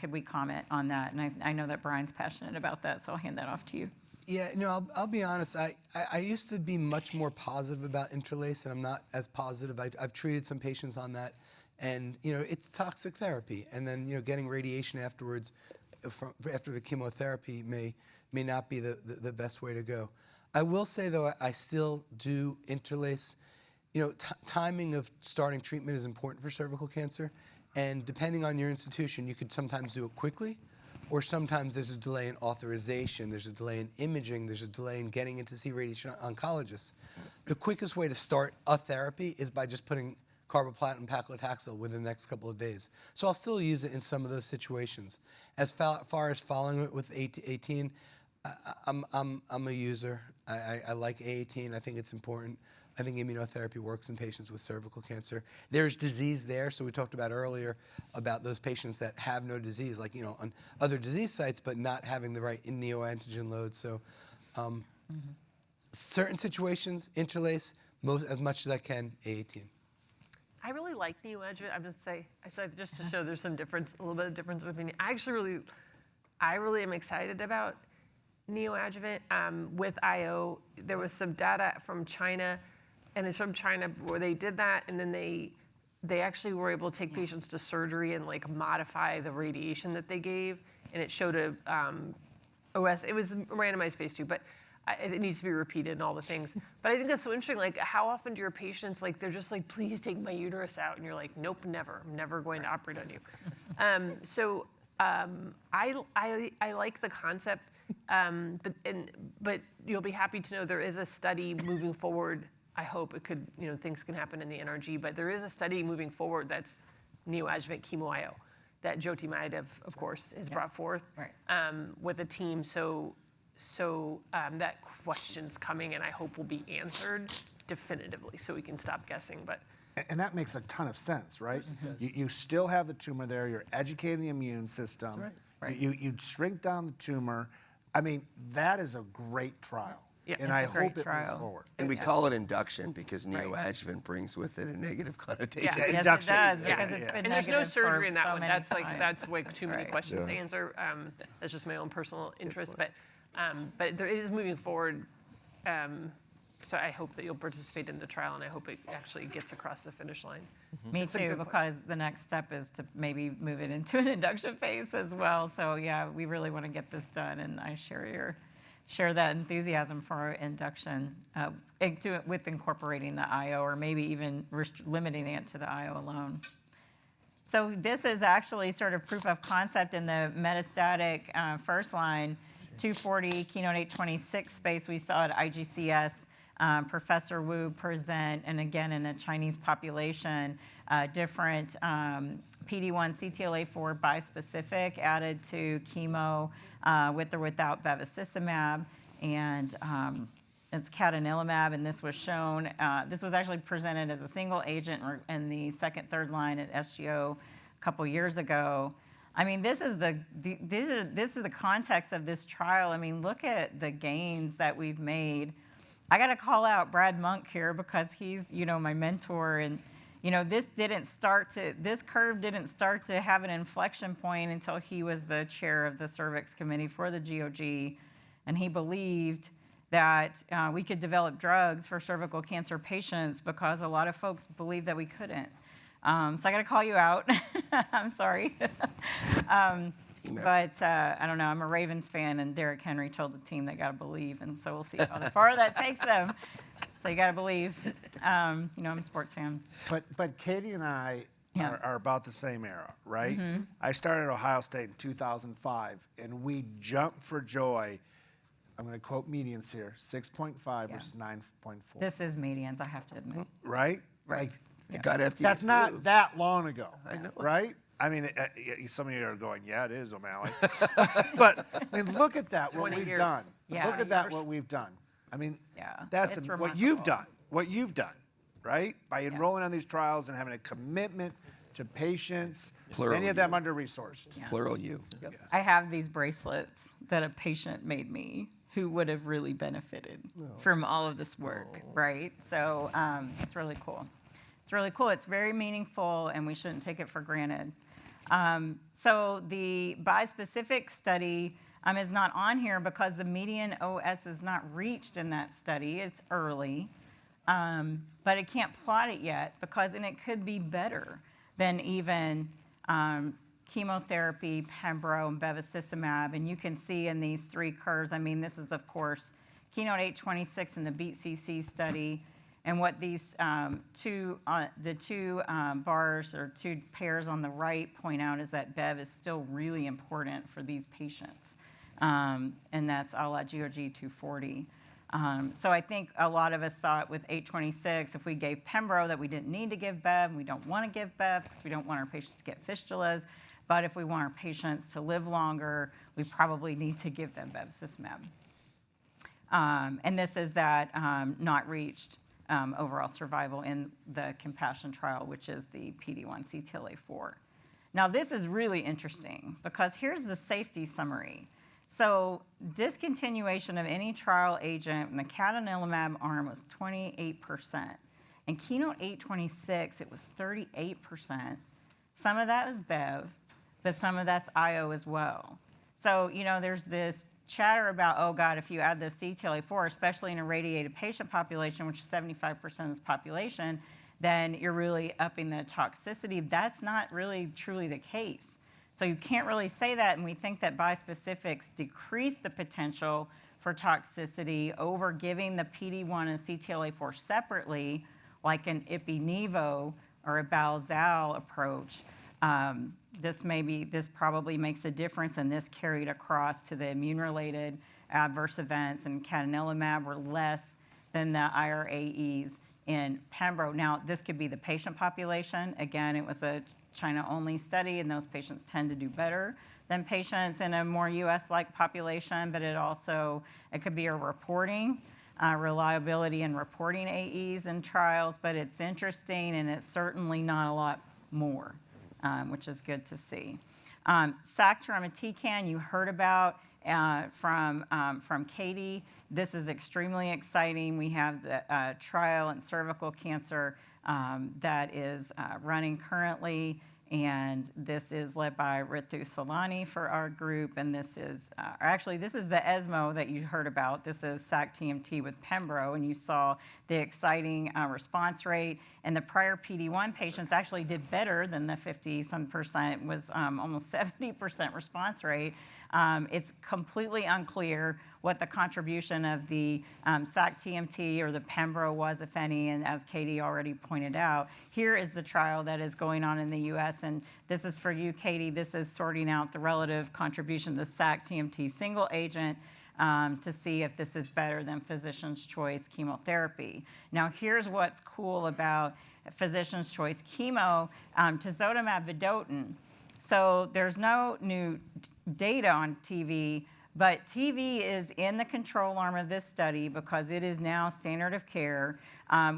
Could we comment on that? And I know that Brian's passionate about that, so I'll hand that off to you. Yeah, I'll be honest. I used to be much more positive about interlace, and I'm not as positive. I've treated some patients on that, and it's toxic therapy, and then getting radiation afterwards, after the chemotherapy may not be the best way to go. I will say though, I still do interlace. Timing of starting treatment is important for cervical cancer, and depending on your institution, you could sometimes do it quickly, or sometimes there's a delay in authorization, there's a delay in imaging, there's a delay in getting in to see radiation oncologists. The quickest way to start a therapy is by just putting carboplatin and paclitaxel within the next couple of days. So I'll still use it in some of those situations. As far as following it with A18, I'm a user. I like A18. I think it's important. I think immunotherapy works in patients with cervical cancer. There's disease there, so we talked about earlier about those patients that have no disease, like on other disease sites, but not having the right neoantigen load. So, certain situations, interlace as much as I can. A18. I really like neoadjuvant. I'm just say I said just to show there's some difference, a little bit of difference of opinion. I really am excited about neoadjuvant with IO. There was some data from China, and it's from China where they did that, and then they actually were able to take patients to surgery and modify the radiation that they gave, and it showed a OS. It was a randomized phase 2, but it needs to be repeated and all the things. But I think that's so interesting. How often do your patients they're just please take my uterus out, and you're like, nope, never. I'm never going to operate on you. I like the concept, but you'll be happy to know there is a study moving forward. I hope it could, things can happen in the NRG, but there is a study moving forward that's neoadjuvant chemo IO that Jyoti Madhav, of course, has brought forth with a team. So that question's coming, and I hope will be answered definitively, so we can stop guessing. And that makes a ton of sense, right? You still have the tumor there. You're educating the immune system. Right. You'd shrink down the tumor. I mean, that is a great trial. Yeah, and I it's a great hope it trial. moves forward. And we call it induction because neoadjuvant brings with it a negative connotation. Yeah. Yes, it Induction. does, Yeah, because it's yeah. been And there's no negative surgery for in that so one. many That's times. that's too many right. questions to answer. That's just my own personal interest, but there is moving forward. So I hope that you'll participate in the trial, and I hope it actually gets across the finish line. Me That's a too, good because the next step is to maybe move it into an induction phase as well. So yeah, we really want to get this done, and I share that enthusiasm for induction with incorporating the IO, or maybe even limiting it to the IO alone. So this is actually sort of proof of concept in the metastatic first line 240 Keynote 826 space. We saw at IGCS. Professor Wu present, and again in a Chinese population, different PD-1 CTLA-4 bispecific added to chemo with or without bevacizumab, and it's cadonilimab, and this was shown. This was actually presented as a single agent in the second, third line at SGO a couple years ago. I mean, this is the context of this trial. I mean, look at the gains that we've made. I got to call out Brad Monk here because he's, my mentor, and this curve didn't start to have an inflection point until he was the chair of the cervix committee for the GOG, and he believed that we could develop drugs for cervical cancer patients because a lot of folks believed that we couldn't. So I got to call you out. I'm sorry. But I don't know, I'm a Ravens fan, and Derrick Henry told the team they got to believe, and so we'll see how far that takes them. So you got to believe. I'm a sports fan. But Katie and I are about the same era, right? Mm-hmm. I started at Ohio State in 2005, and we jumped for joy. I'm going to quote medians here, 6.5 versus 9.4. This is medians, I have to admit. Right? It got FDA That's not approved. that long ago. I know. Right? I mean, some of you are going, yeah, it is, O'Malley. But I mean, look at that, what 20 we've years. done. Yeah. Look at that, what we've done. I mean, Yeah, that's it's what you've remarkable. done. What you've done, right? By enrolling on these trials and having a commitment to patients, Plural many of them you. under-resourced. Plural you. Yep. I have these bracelets that a patient made me who would have really benefited from all of this work, right? So it's really cool. It's really cool. It's very meaningful, and we shouldn't take it for granted. So the bispecific study is not on here because the median OS is not reached in that study. It's early, but it can't plot it yet because, and it could be better than even chemotherapy, Pembro, and bevacizumab. And you can see in these three curves, I mean, this is, of course, Keynote 826 in the BEAT-CC study. And what these the two bars or two pairs on the right point out is that Bev is still really important for these patients. And that's a la GOG 240. So I think a lot of us thought with 826, if we gave Pembro, that we didn't need to give Bev. We don't want to give Bev because we don't want our patients to get fistulas. But if we want our patients to live longer, we probably need to give them bevacizumab. And this is that not reached overall survival in the compassion trial, which is the PD-1 CTLA-4. Now, this is really interesting because here's the safety summary. So discontinuation of any trial agent in the cadonilimab arm was 28%. In Keynote 826, it was 38%. Some of that was Bev, but some of that's IO as well. So, you know, there's this chatter about, oh God, if you add the CTLA-4, especially in a radiated patient population, which is 75% of this population, then you're really upping the toxicity. That's not really truly the case. So you can't really say that, and we think that bispecifics decrease the potential for toxicity over giving the PD-1 and CTLA-4 separately, like an Ipi-Nivo or a Balzal approach. This probably makes a difference, and this carried across to the immune-related adverse events, and cadonilimab were less than the IRAEs in Pembro. Now, this could be the patient population. Again, it was a China-only study, and those patients tend to do better than patients in a more US-like population, but it could be a reporting, reliability in reporting AEs in trials, but it's interesting, and it's certainly not a lot more, which is good to see. Sactirametecan, you heard about from Katie. This is extremely exciting. We have the trial in cervical cancer that is running currently, and this is led by Ritu Salani for our group, and this is the ESMO that you heard about. This is SAC-TMT with Pembro, and you saw the exciting response rate, and the prior PD-1 patients actually did better than the 50-some%, was almost 70% response rate. It's completely unclear what the contribution of the SAC-TMT or the Pembro was, if any, and as Katie already pointed out, here is the trial that is going on in the US, and this is for you, Katie. This is sorting out the relative contribution of the SAC-TMT single agent to see if this is better than physician's choice chemotherapy. Now, here's what's cool about physician's choice chemo, tisotumab vedotin. So there's no new data on TV, but TV is in the control arm of this study because it is now standard of care.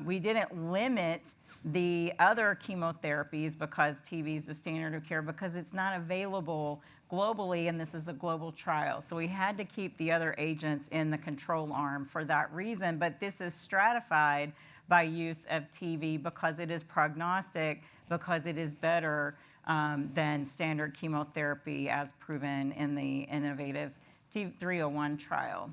We didn't limit the other chemotherapies because TV is the standard of care because it's not available globally, and this is a global trial. So we had to keep the other agents in the control arm for that reason, but this is stratified by use of TV because it is prognostic, because it is better than standard chemotherapy as proven in the innovative 301 trial.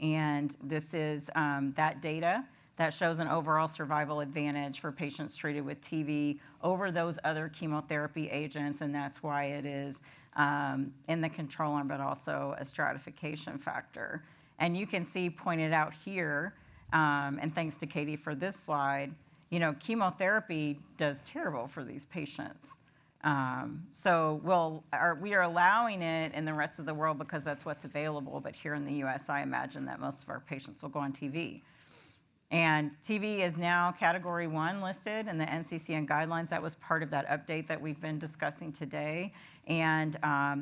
And this is that data that shows an overall survival advantage for patients treated with TV over those other chemotherapy agents, and that's why it is in the control arm, but also a stratification factor. And you can see pointed out here, and thanks to Katie for this slide, you know, chemotherapy does terrible for these patients. So we are allowing it in the rest of the world because that's what's available, but here in the US, I imagine that most of our patients will go on TV. And TV is now Category 1 listed in the NCCN guidelines. That was part of that update that we've been discussing today. And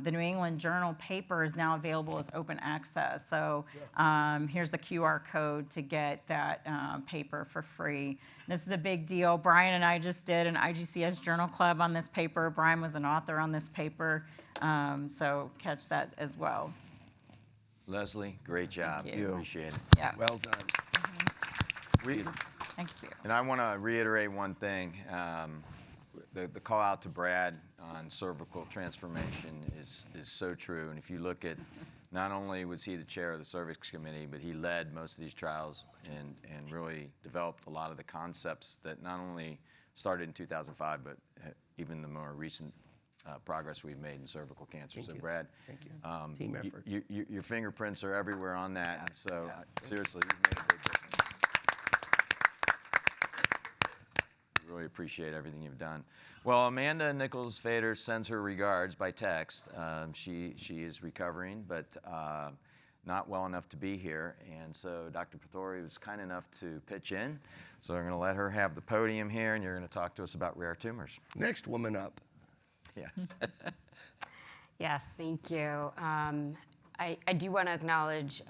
the New England Journal paper is now available as open access. So here's the QR code to get that paper for free. This is a big deal. Brian and I just did an IGCS Journal Club on this paper. Brian was an author on this paper, so catch that as well. Leslie, great job. Thank you. Appreciate it. Yeah. Well done. Thank you. And I want to reiterate one thing. The call out to Brad on cervical transformation is so true. And if you look at, not only was he the chair of the cervix committee, but he led most of these trials and really developed a lot of the concepts that not only started in 2005, but even the more recent progress we've made in cervical cancer. Thank So you. Brad, Thank you. Team effort. Your fingerprints are everywhere on that. And so seriously, you've made a big difference. Really appreciate everything you've done. Well, Amanda Nichols-Fader sends her regards by text. She is recovering, but not well enough to be here. And so Dr. Pretori was kind enough to pitch in. So I'm going to let her have the podium here, and you're going to talk to us about rare tumors. Next woman up. Yeah. Yes, thank you. I do want to acknowledge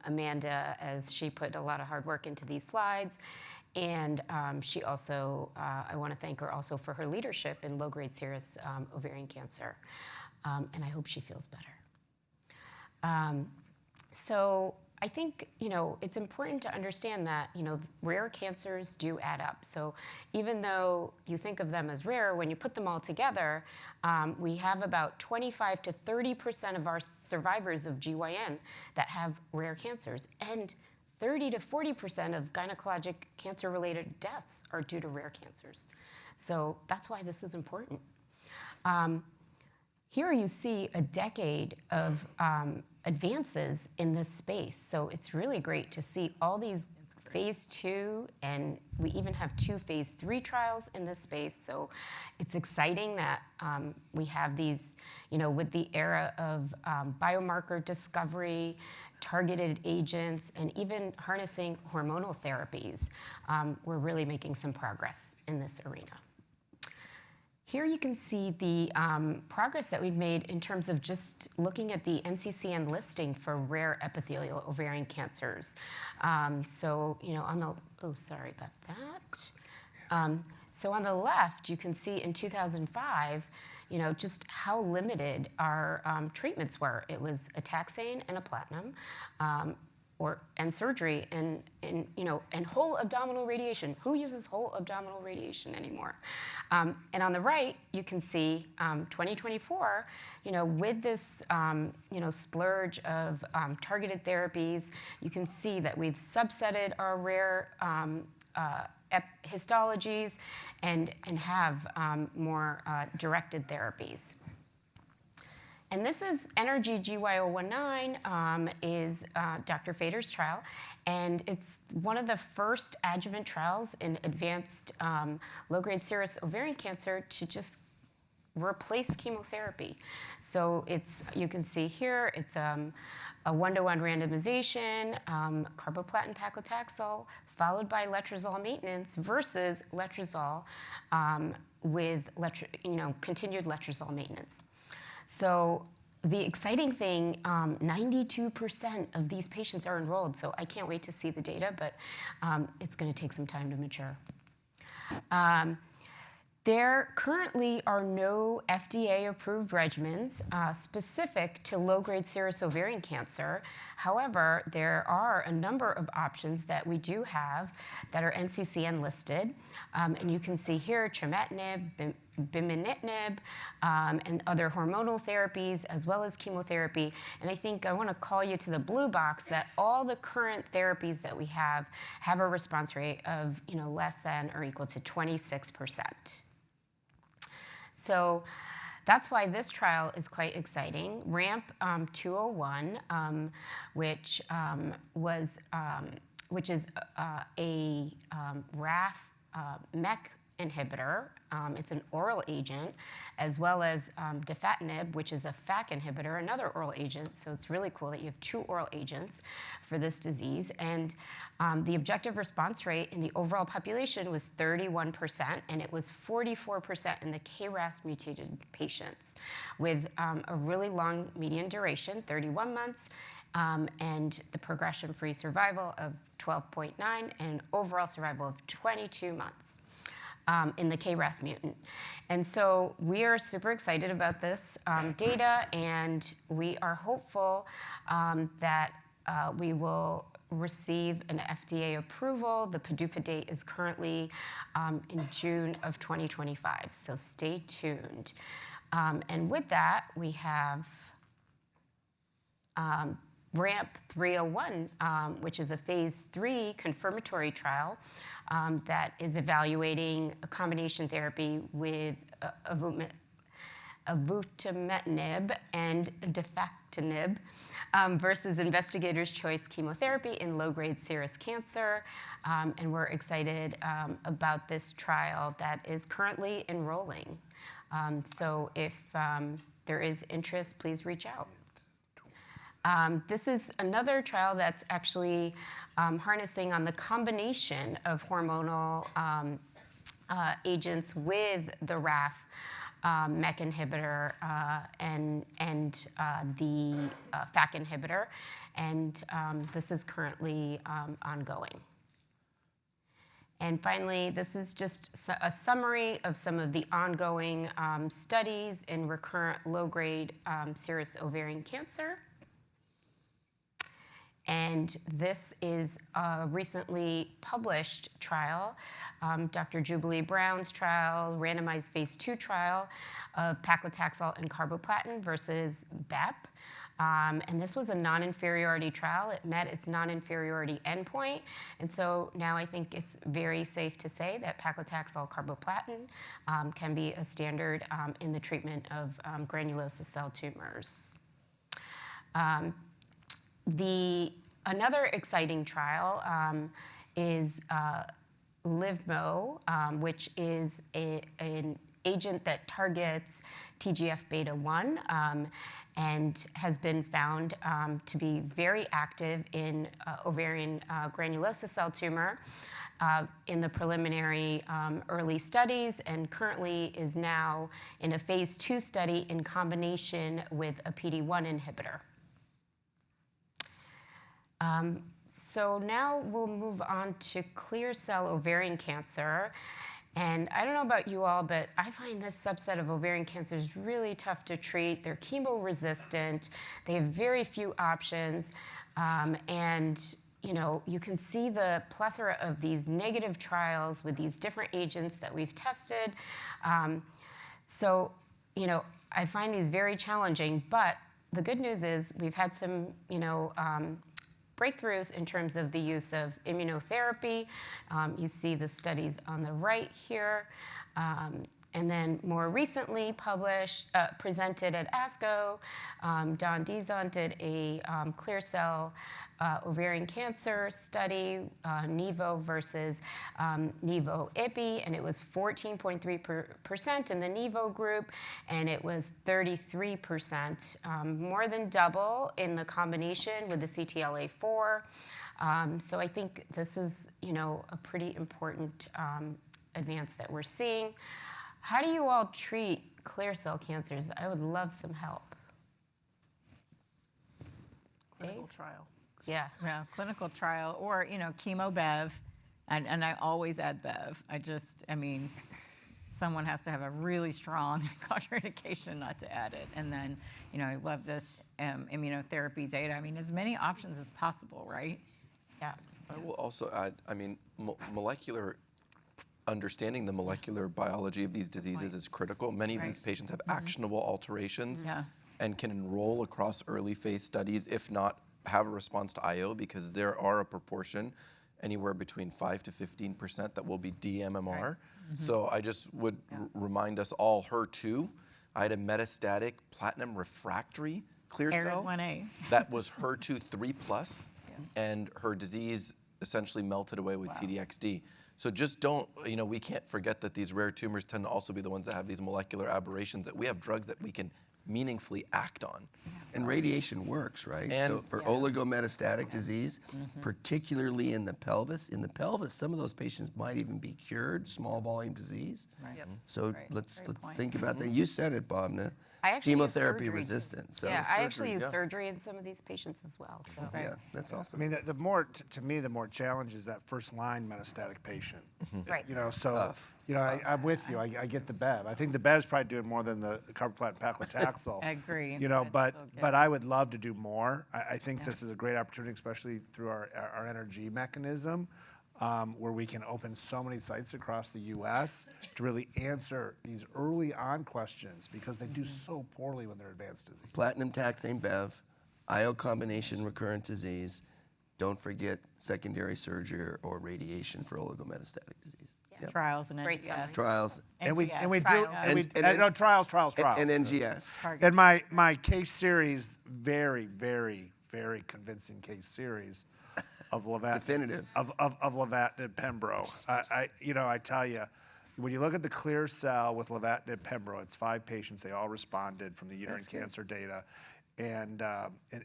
Amanda, as she put a lot of hard work into these slides. And she also, I want to thank her also for her leadership in low-grade serous ovarian cancer. And I hope she feels better. So I think, it's important to understand that, rare cancers do add up. So even though you think of them as rare, when you put them all together, we have about 25 to 30% of our survivors of GYN that have rare cancers. And 30 to 40% of gynecologic cancer-related deaths are due to rare cancers. So that's why this is important. Here you see a decade of advances in this space. So it's really great to see all these phase 2, and we even have 2 phase 3 trials in this space. So it's exciting that we have these, with the era of biomarker discovery, targeted agents, and even harnessing hormonal therapies, we're really making some progress in this arena. Here you can see the progress that we've made in terms of just looking at the NCCN listing for rare epithelial ovarian cancers. So, on the, oh, sorry about that. So on the left, you can see in 2005, just how limited our treatments were. It was a taxane and a platinum, and surgery, and whole abdominal radiation. Who uses whole abdominal radiation anymore? And on the right, you can see 2024, with this splurge of targeted therapies, you can see that we've subsetted our rare histologies and have more directed therapies. And this is Energy GY019, is Dr. Fader's trial, and it's one of the first adjuvant trials in advanced low-grade serous ovarian cancer to just replace chemotherapy. So you can see here, it's a 1-to-1 randomization, carboplatin paclitaxel, followed by letrozole maintenance versus letrozole with continued letrozole maintenance. So the exciting thing, 92% of these patients are enrolled, so I can't wait to see the data, but it's going to take some time to mature. There currently are no FDA-approved regimens specific to low-grade serous ovarian cancer. However, there are a number of options that we do have that are NCCN listed. And you can see here trametinib, biminitinib, and other hormonal therapies, as well as chemotherapy. And I think I want to call you to the blue box that all the current therapies that we have a response rate of less than or equal to 26%. So that's why this trial is quite exciting. RAMP 201, which is a RAF MEK inhibitor. It's an oral agent, as well as dafatinib, which is a FAK inhibitor, another oral agent. So it's really cool that you have 2 oral agents for this disease. And the objective response rate in the overall population was 31%, and it was 44% in the KRAS mutated patients, with a really long median duration, 31 months, and the progression-free survival of 12.9 and overall survival of 22 months in the KRAS mutant. And so we are super excited about this data, and we are hopeful that we will receive an FDA approval. The PDUFA date is currently in June of 2025, so stay tuned. And with that, we have RAMP 301, which is a phase 3 confirmatory trial that is evaluating a combination therapy with avutometinib and defactinib versus investigators' choice chemotherapy in low-grade serous cancer. And we're excited about this trial that is currently enrolling. So if there is interest, please reach out. This is another trial that's actually harnessing on the combination of hormonal agents with the RAF MEK inhibitor and the FAK inhibitor, and this is currently ongoing. And finally, this is just a summary of some of the ongoing studies in recurrent low-grade serous ovarian cancer. And this is a recently published trial, Dr. Jubilee Brown's trial, randomized phase 2 trial of paclitaxel and carboplatin versus BEP. And this was a non-inferiority trial. It met its non-inferiority endpoint. And so now I think it's very safe to say that paclitaxel carboplatin can be a standard in the treatment of granulosa cell tumors. Another exciting trial is LIVMO, which is an agent that targets TGF-beta1 and has been found to be very active in ovarian granulosa cell tumor in the preliminary early studies, and currently is now in a phase 2 study in combination with a PD-1 inhibitor. So now we'll move on to clear cell ovarian cancer. And I don't know about you all, but I find this subset of ovarian cancer is really tough to treat. They're chemo-resistant. They have very few options. And you can see the plethora of these negative trials with these different agents that we've tested. So I find these very challenging. But the good news is we've had some, breakthroughs in terms of the use of immunotherapy. You see the studies on the right here. And then more recently presented at ASCO, Don Dizon did a clear cell ovarian cancer study, Nivo versus Nivo-Ipi, and it was 14.3% in the Nivo group, and it was 33%, more than double in the combination with the CTLA-4. So I think this is, a pretty important advance that we're seeing. How do you all treat clear cell cancers? I would love some help. Clinical Dave? trial. Yeah. Yeah, clinical trial or, chemo bev. And I always add bev. Someone has to have a really strong contraindication not to add it. And then, I love this immunotherapy data. As many options as possible, right? Yeah. I will also add, understanding the molecular biology of these diseases is critical. Many of these patients have actionable alterations and can enroll across early phase studies, if not have a response to IO, because there are a proportion, anywhere between 5 to 15%, that will be dMMR. So I just would remind us all, HER2, I had a metastatic platinum refractory clear cell. ARID1A. That was HER2 3+, and her disease essentially melted away with TDXD. So just don't, we can't forget that these rare tumors tend to also be the ones that have these molecular aberrations, that we have drugs that we can meaningfully act on. And radiation works, right? And- So for oligometastatic disease, particularly in the pelvis, some of those patients might even be cured, small volume disease. Right. So Right. let's Great point. think about that. You said it, Bobna. I actually use Chemotherapy surgery, too. resistant. So Yeah, I actually use yeah. surgery in some of these patients as well. So yeah, that's I awesome. mean, the more, to me, the more challenge is that first line metastatic patient. Right. So, Tough. I'm with you. I get the Bev. I think the Bev's probably doing more than the carboplatin paclitaxel. I agree, But but still good. but I would love to do more. I think this is a great opportunity, especially through our NRG mechanism, where we can open so many sites across the U.S. to really answer these early on questions, because they do so poorly when they're advanced disease. Platinum taxane Bev, IO combination recurrent disease. Don't forget secondary surgery or radiation for oligometastatic disease. Yep. Trials and Great NGS. summary. Trials And we do Trials. no trials. and NGS. And my case series, very, very, very convincing case series of Levat. Definitive. Of Levatinib Pembro. I tell you, when you look at the clear cell with Levatinib Pembro, it's 5 patients. They all responded from the uterine cancer data. And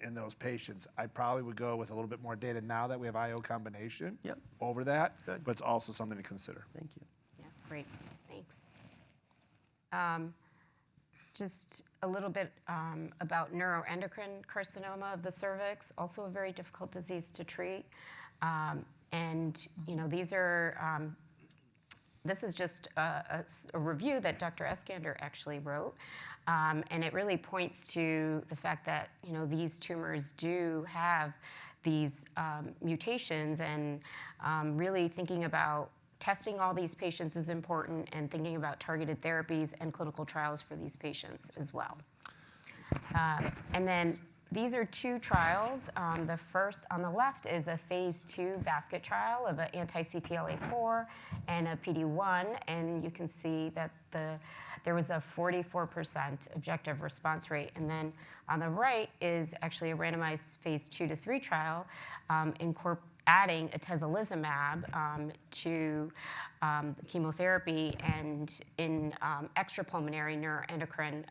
in those patients, I probably would go with a little bit more data now that we have IO combination Yep. over that. Good. But it's also something to consider. Thank you. Yeah, great. Thanks. Just a little bit about neuroendocrine carcinoma of the cervix, also a very difficult disease to treat. These are, this is just a review that Dr. Eskander actually wrote. And it really points to the fact that, these tumors do have these mutations, and really thinking about testing all these patients is important, and thinking about targeted therapies and clinical trials for these patients as well. And then these are 2 trials. The first on the left is a phase 2 basket trial of an anti-CTLA-4 and a PD-1, and you can see that there was a 44% objective response rate. And then on the right is actually a randomized phase 2 to 3 trial adding atezolizumab to chemotherapy and in extrapulmonary neuroendocrine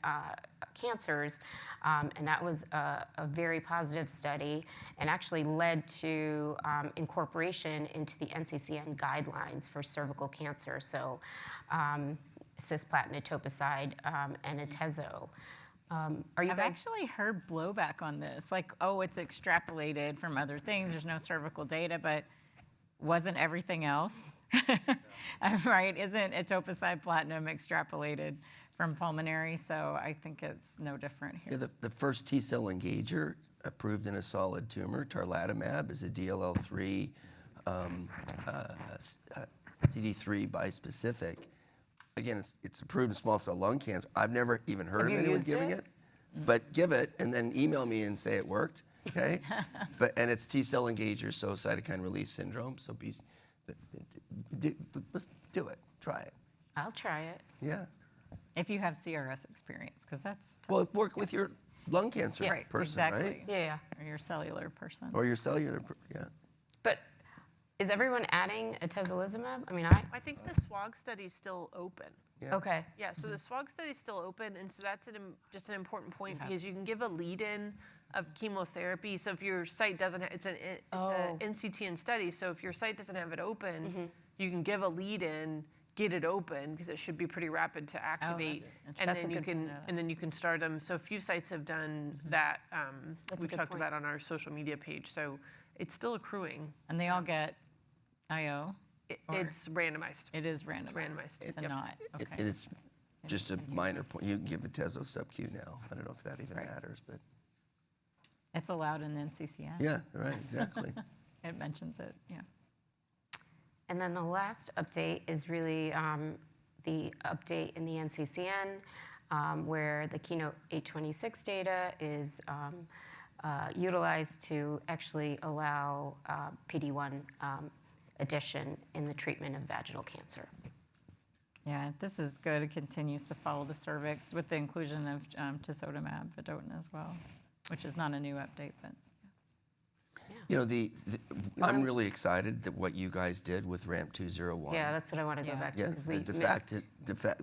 cancers. And that was a very positive study, and actually led to incorporation into the NCCN guidelines for cervical cancer. So cisplatin, etoposide, and atezo. Are you I've guys? actually heard blowback on this, like, oh, it's extrapolated from other things. There's no cervical data, but wasn't everything else? Right? Isn't etoposide platinum extrapolated from pulmonary? So I think it's no different here. Yeah, the first T-cell engager approved in a solid tumor, tarlatamab, is a DLL3 CD3 bispecific. Again, it's approved in small cell lung cancer. I've never even heard Have of you anyone used giving it? it, but give it and then email me and say it worked, okay? And it's T-cell engager, so cytokine release syndrome. So let's do it. Try it. I'll try it. Yeah. If you have CRS experience, because that's tough. Well, work with your lung cancer Right, person, exactly. right? Yeah. Or your cellular person. Or your cellular, yeah. But is everyone adding atezolizumab? I mean, I think the SWOG study is still open. Yeah. okay. Yeah, so the SWOG study is still open, and so that's just an important point, because you can give a lead-in of chemotherapy. So if your site doesn't have, it's an NCTN study, so if your site doesn't have it open, you can give a lead-in, get it open, because it should be pretty rapid to activate, and That's a then you good can point. and then you can start them. So a few sites have done that. That's a We've good talked point. about on our social media page. So it's still accruing. And they all get IO? Or- It's randomized. It is randomized. randomized. To Yep. not, okay. And it's just a minor point. You can give atezo sub-Q now. I don't know if that even matters, but It's allowed in NCCN. yeah, right, exactly. It mentions it, yeah. And then the last update is really the update in the NCCN, where the Keynote 826 data is utilized to actually allow PD-1 addition in the treatment of vaginal cancer. Yeah, this is good. It continues to follow the cervix with the inclusion of tisotumab vedotin as well, which is not a new update, but. Yeah. You know, I'm really excited that what you guys did with Ramp 201. Yeah, that's what I want to go back to. Yeah, 'Cause we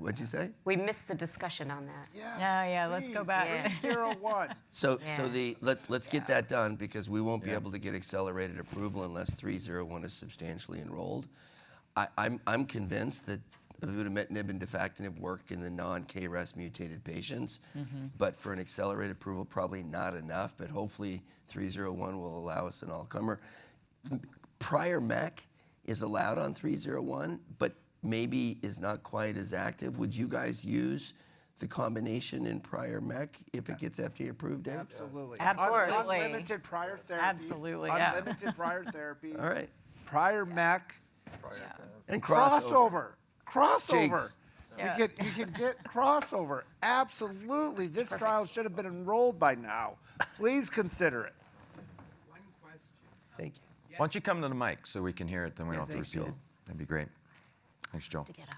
what'd you say? we missed the discussion on that. Yeah, let's go back. Yeah. 01. So Yeah. let's get that done because we won't be able to get accelerated approval unless 301 is substantially enrolled. I'm convinced that avutametinib and defactinib work in the non-KRAS mutated patients, but for an accelerated approval, probably not enough. But hopefully 301 will allow us an all-comer. Prior MEK is allowed on 301, but maybe is not quite as active. Would you guys use the combination in prior MEK if it gets FDA approved, Dave? Absolutely. Absolutely. Unlimited prior therapies. Absolutely, yeah. Unlimited prior therapies. All right. Prior MEK. And crossover. Crossover. Jigs. Yeah. You can get crossover. Absolutely. This trial should have been enrolled by now. Please consider it. One question. Thank you. Why don't you come to the mic so we can hear it, then we don't have to thanks, repeat it. Joel. That'd be great. Thanks, Joel. To get up.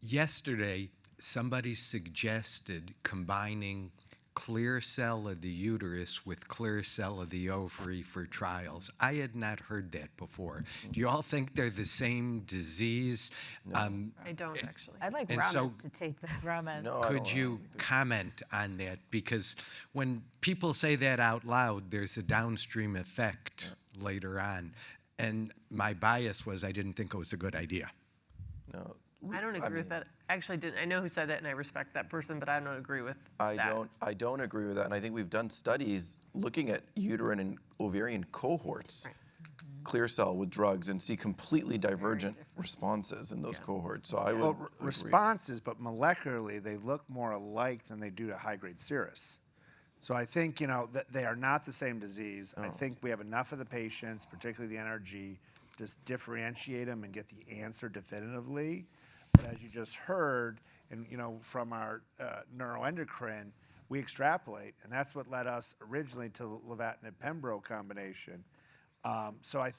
Yesterday, somebody suggested combining clear cell of the uterus with clear cell of the ovary for trials. I had not heard that before. Do you all think they're the same disease? I don't actually. I'd like And Ramos so- to take this. Ramas. Could you comment on that? Because when people say that out loud, there's a downstream effect later on. And my bias was I didn't think it was a good idea. No, I don't agree with that. Actually, I know who said that, and I respect that person, but I don't agree with I that. don't agree with that. And I think we've done studies looking at uterine and ovarian cohorts, clear cell with drugs, and see completely divergent responses in those cohorts. So I would Well, agree. responses, but molecularly, they look more alike than they do to high-grade serous. So I think, that they are not the same disease. I think we have enough of the patients, particularly the NRG, just differentiate them and get the answer definitively. But as you just heard, and from our neuroendocrine, we extrapolate, and that's what led us originally to lenvatinib pembro combination. So I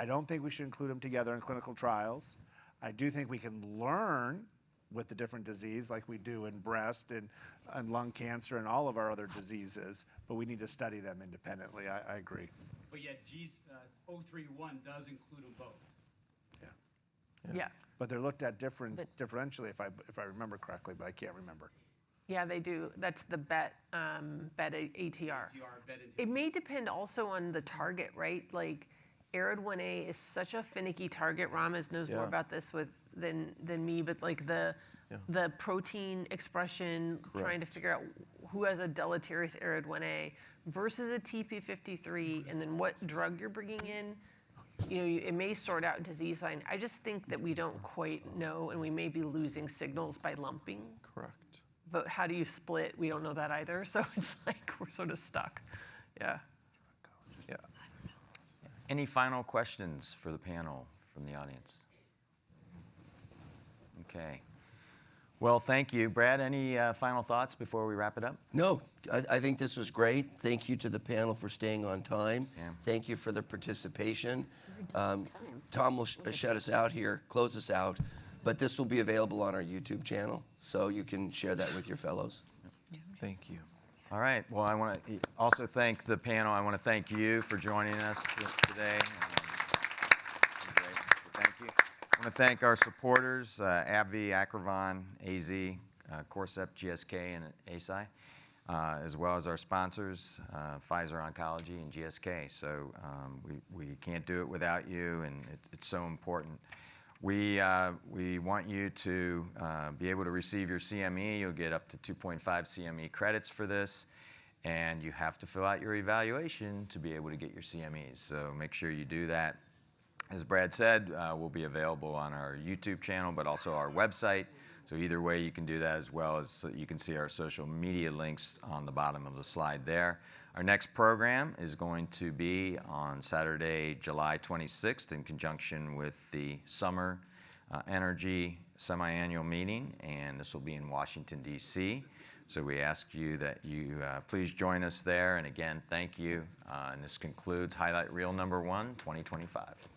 don't think we should include them together in clinical trials. I do think we can learn with the different disease like we do in breast and lung cancer and all of our other diseases, but we need to study them independently. I agree. But yet, 031 does include them both. Yeah. But they're looked at differentially, if I remember correctly, but I can't remember. Yeah, they do. That's the BET ATR. BET It may depend also on the target, right? Like ARID1A is such a finicky target. Ramas knows more Yeah. about this than me, but like the protein expression, trying to figure out who has a deleterious ARID1A versus a TP53, and then what drug you're bringing in. It may sort out disease sign. I just think that we don't quite know, and we may be losing signals by lumping. Correct. But how do you split? We don't know that either. So it's like we're sort of stuck. Yeah. Yeah. Any final questions for the panel from the audience? Okay. Well, thank you. Brad, any final thoughts before we wrap it up? No, I think this was great. Thank you to the panel for staying on time. Yeah. Thank you for the participation. Tom will shut us out here, close us out, but this will be available on our YouTube channel, so you can share that with your fellows. Thank you. All right. Well, I want to also thank the panel. I want to thank you for joining us today. Great. Thank you. I want to thank our supporters, AbbVie, Acrivon, AZ, Corcept, GSK, and ASI, as well as our sponsors, Pfizer Oncology and GSK. So we can't do it without you, and it's so important. We want you to be able to receive your CME. You'll get up to 2.5 CME credits for this, and you have to fill out your evaluation to be able to get your CMEs. So make sure you do that. As Brad said, we'll be available on our YouTube channel, but also our website. So either way, you can do that, as well as you can see our social media links on the bottom of the slide there. Our next program is going to be on Saturday, July 26th, in conjunction with the Summer Energy Semi-Annual Meeting, and this will be in Washington, D.C. So we ask you that you please join us there. And again, thank you. And this concludes Highlight Reel number 1, 2025.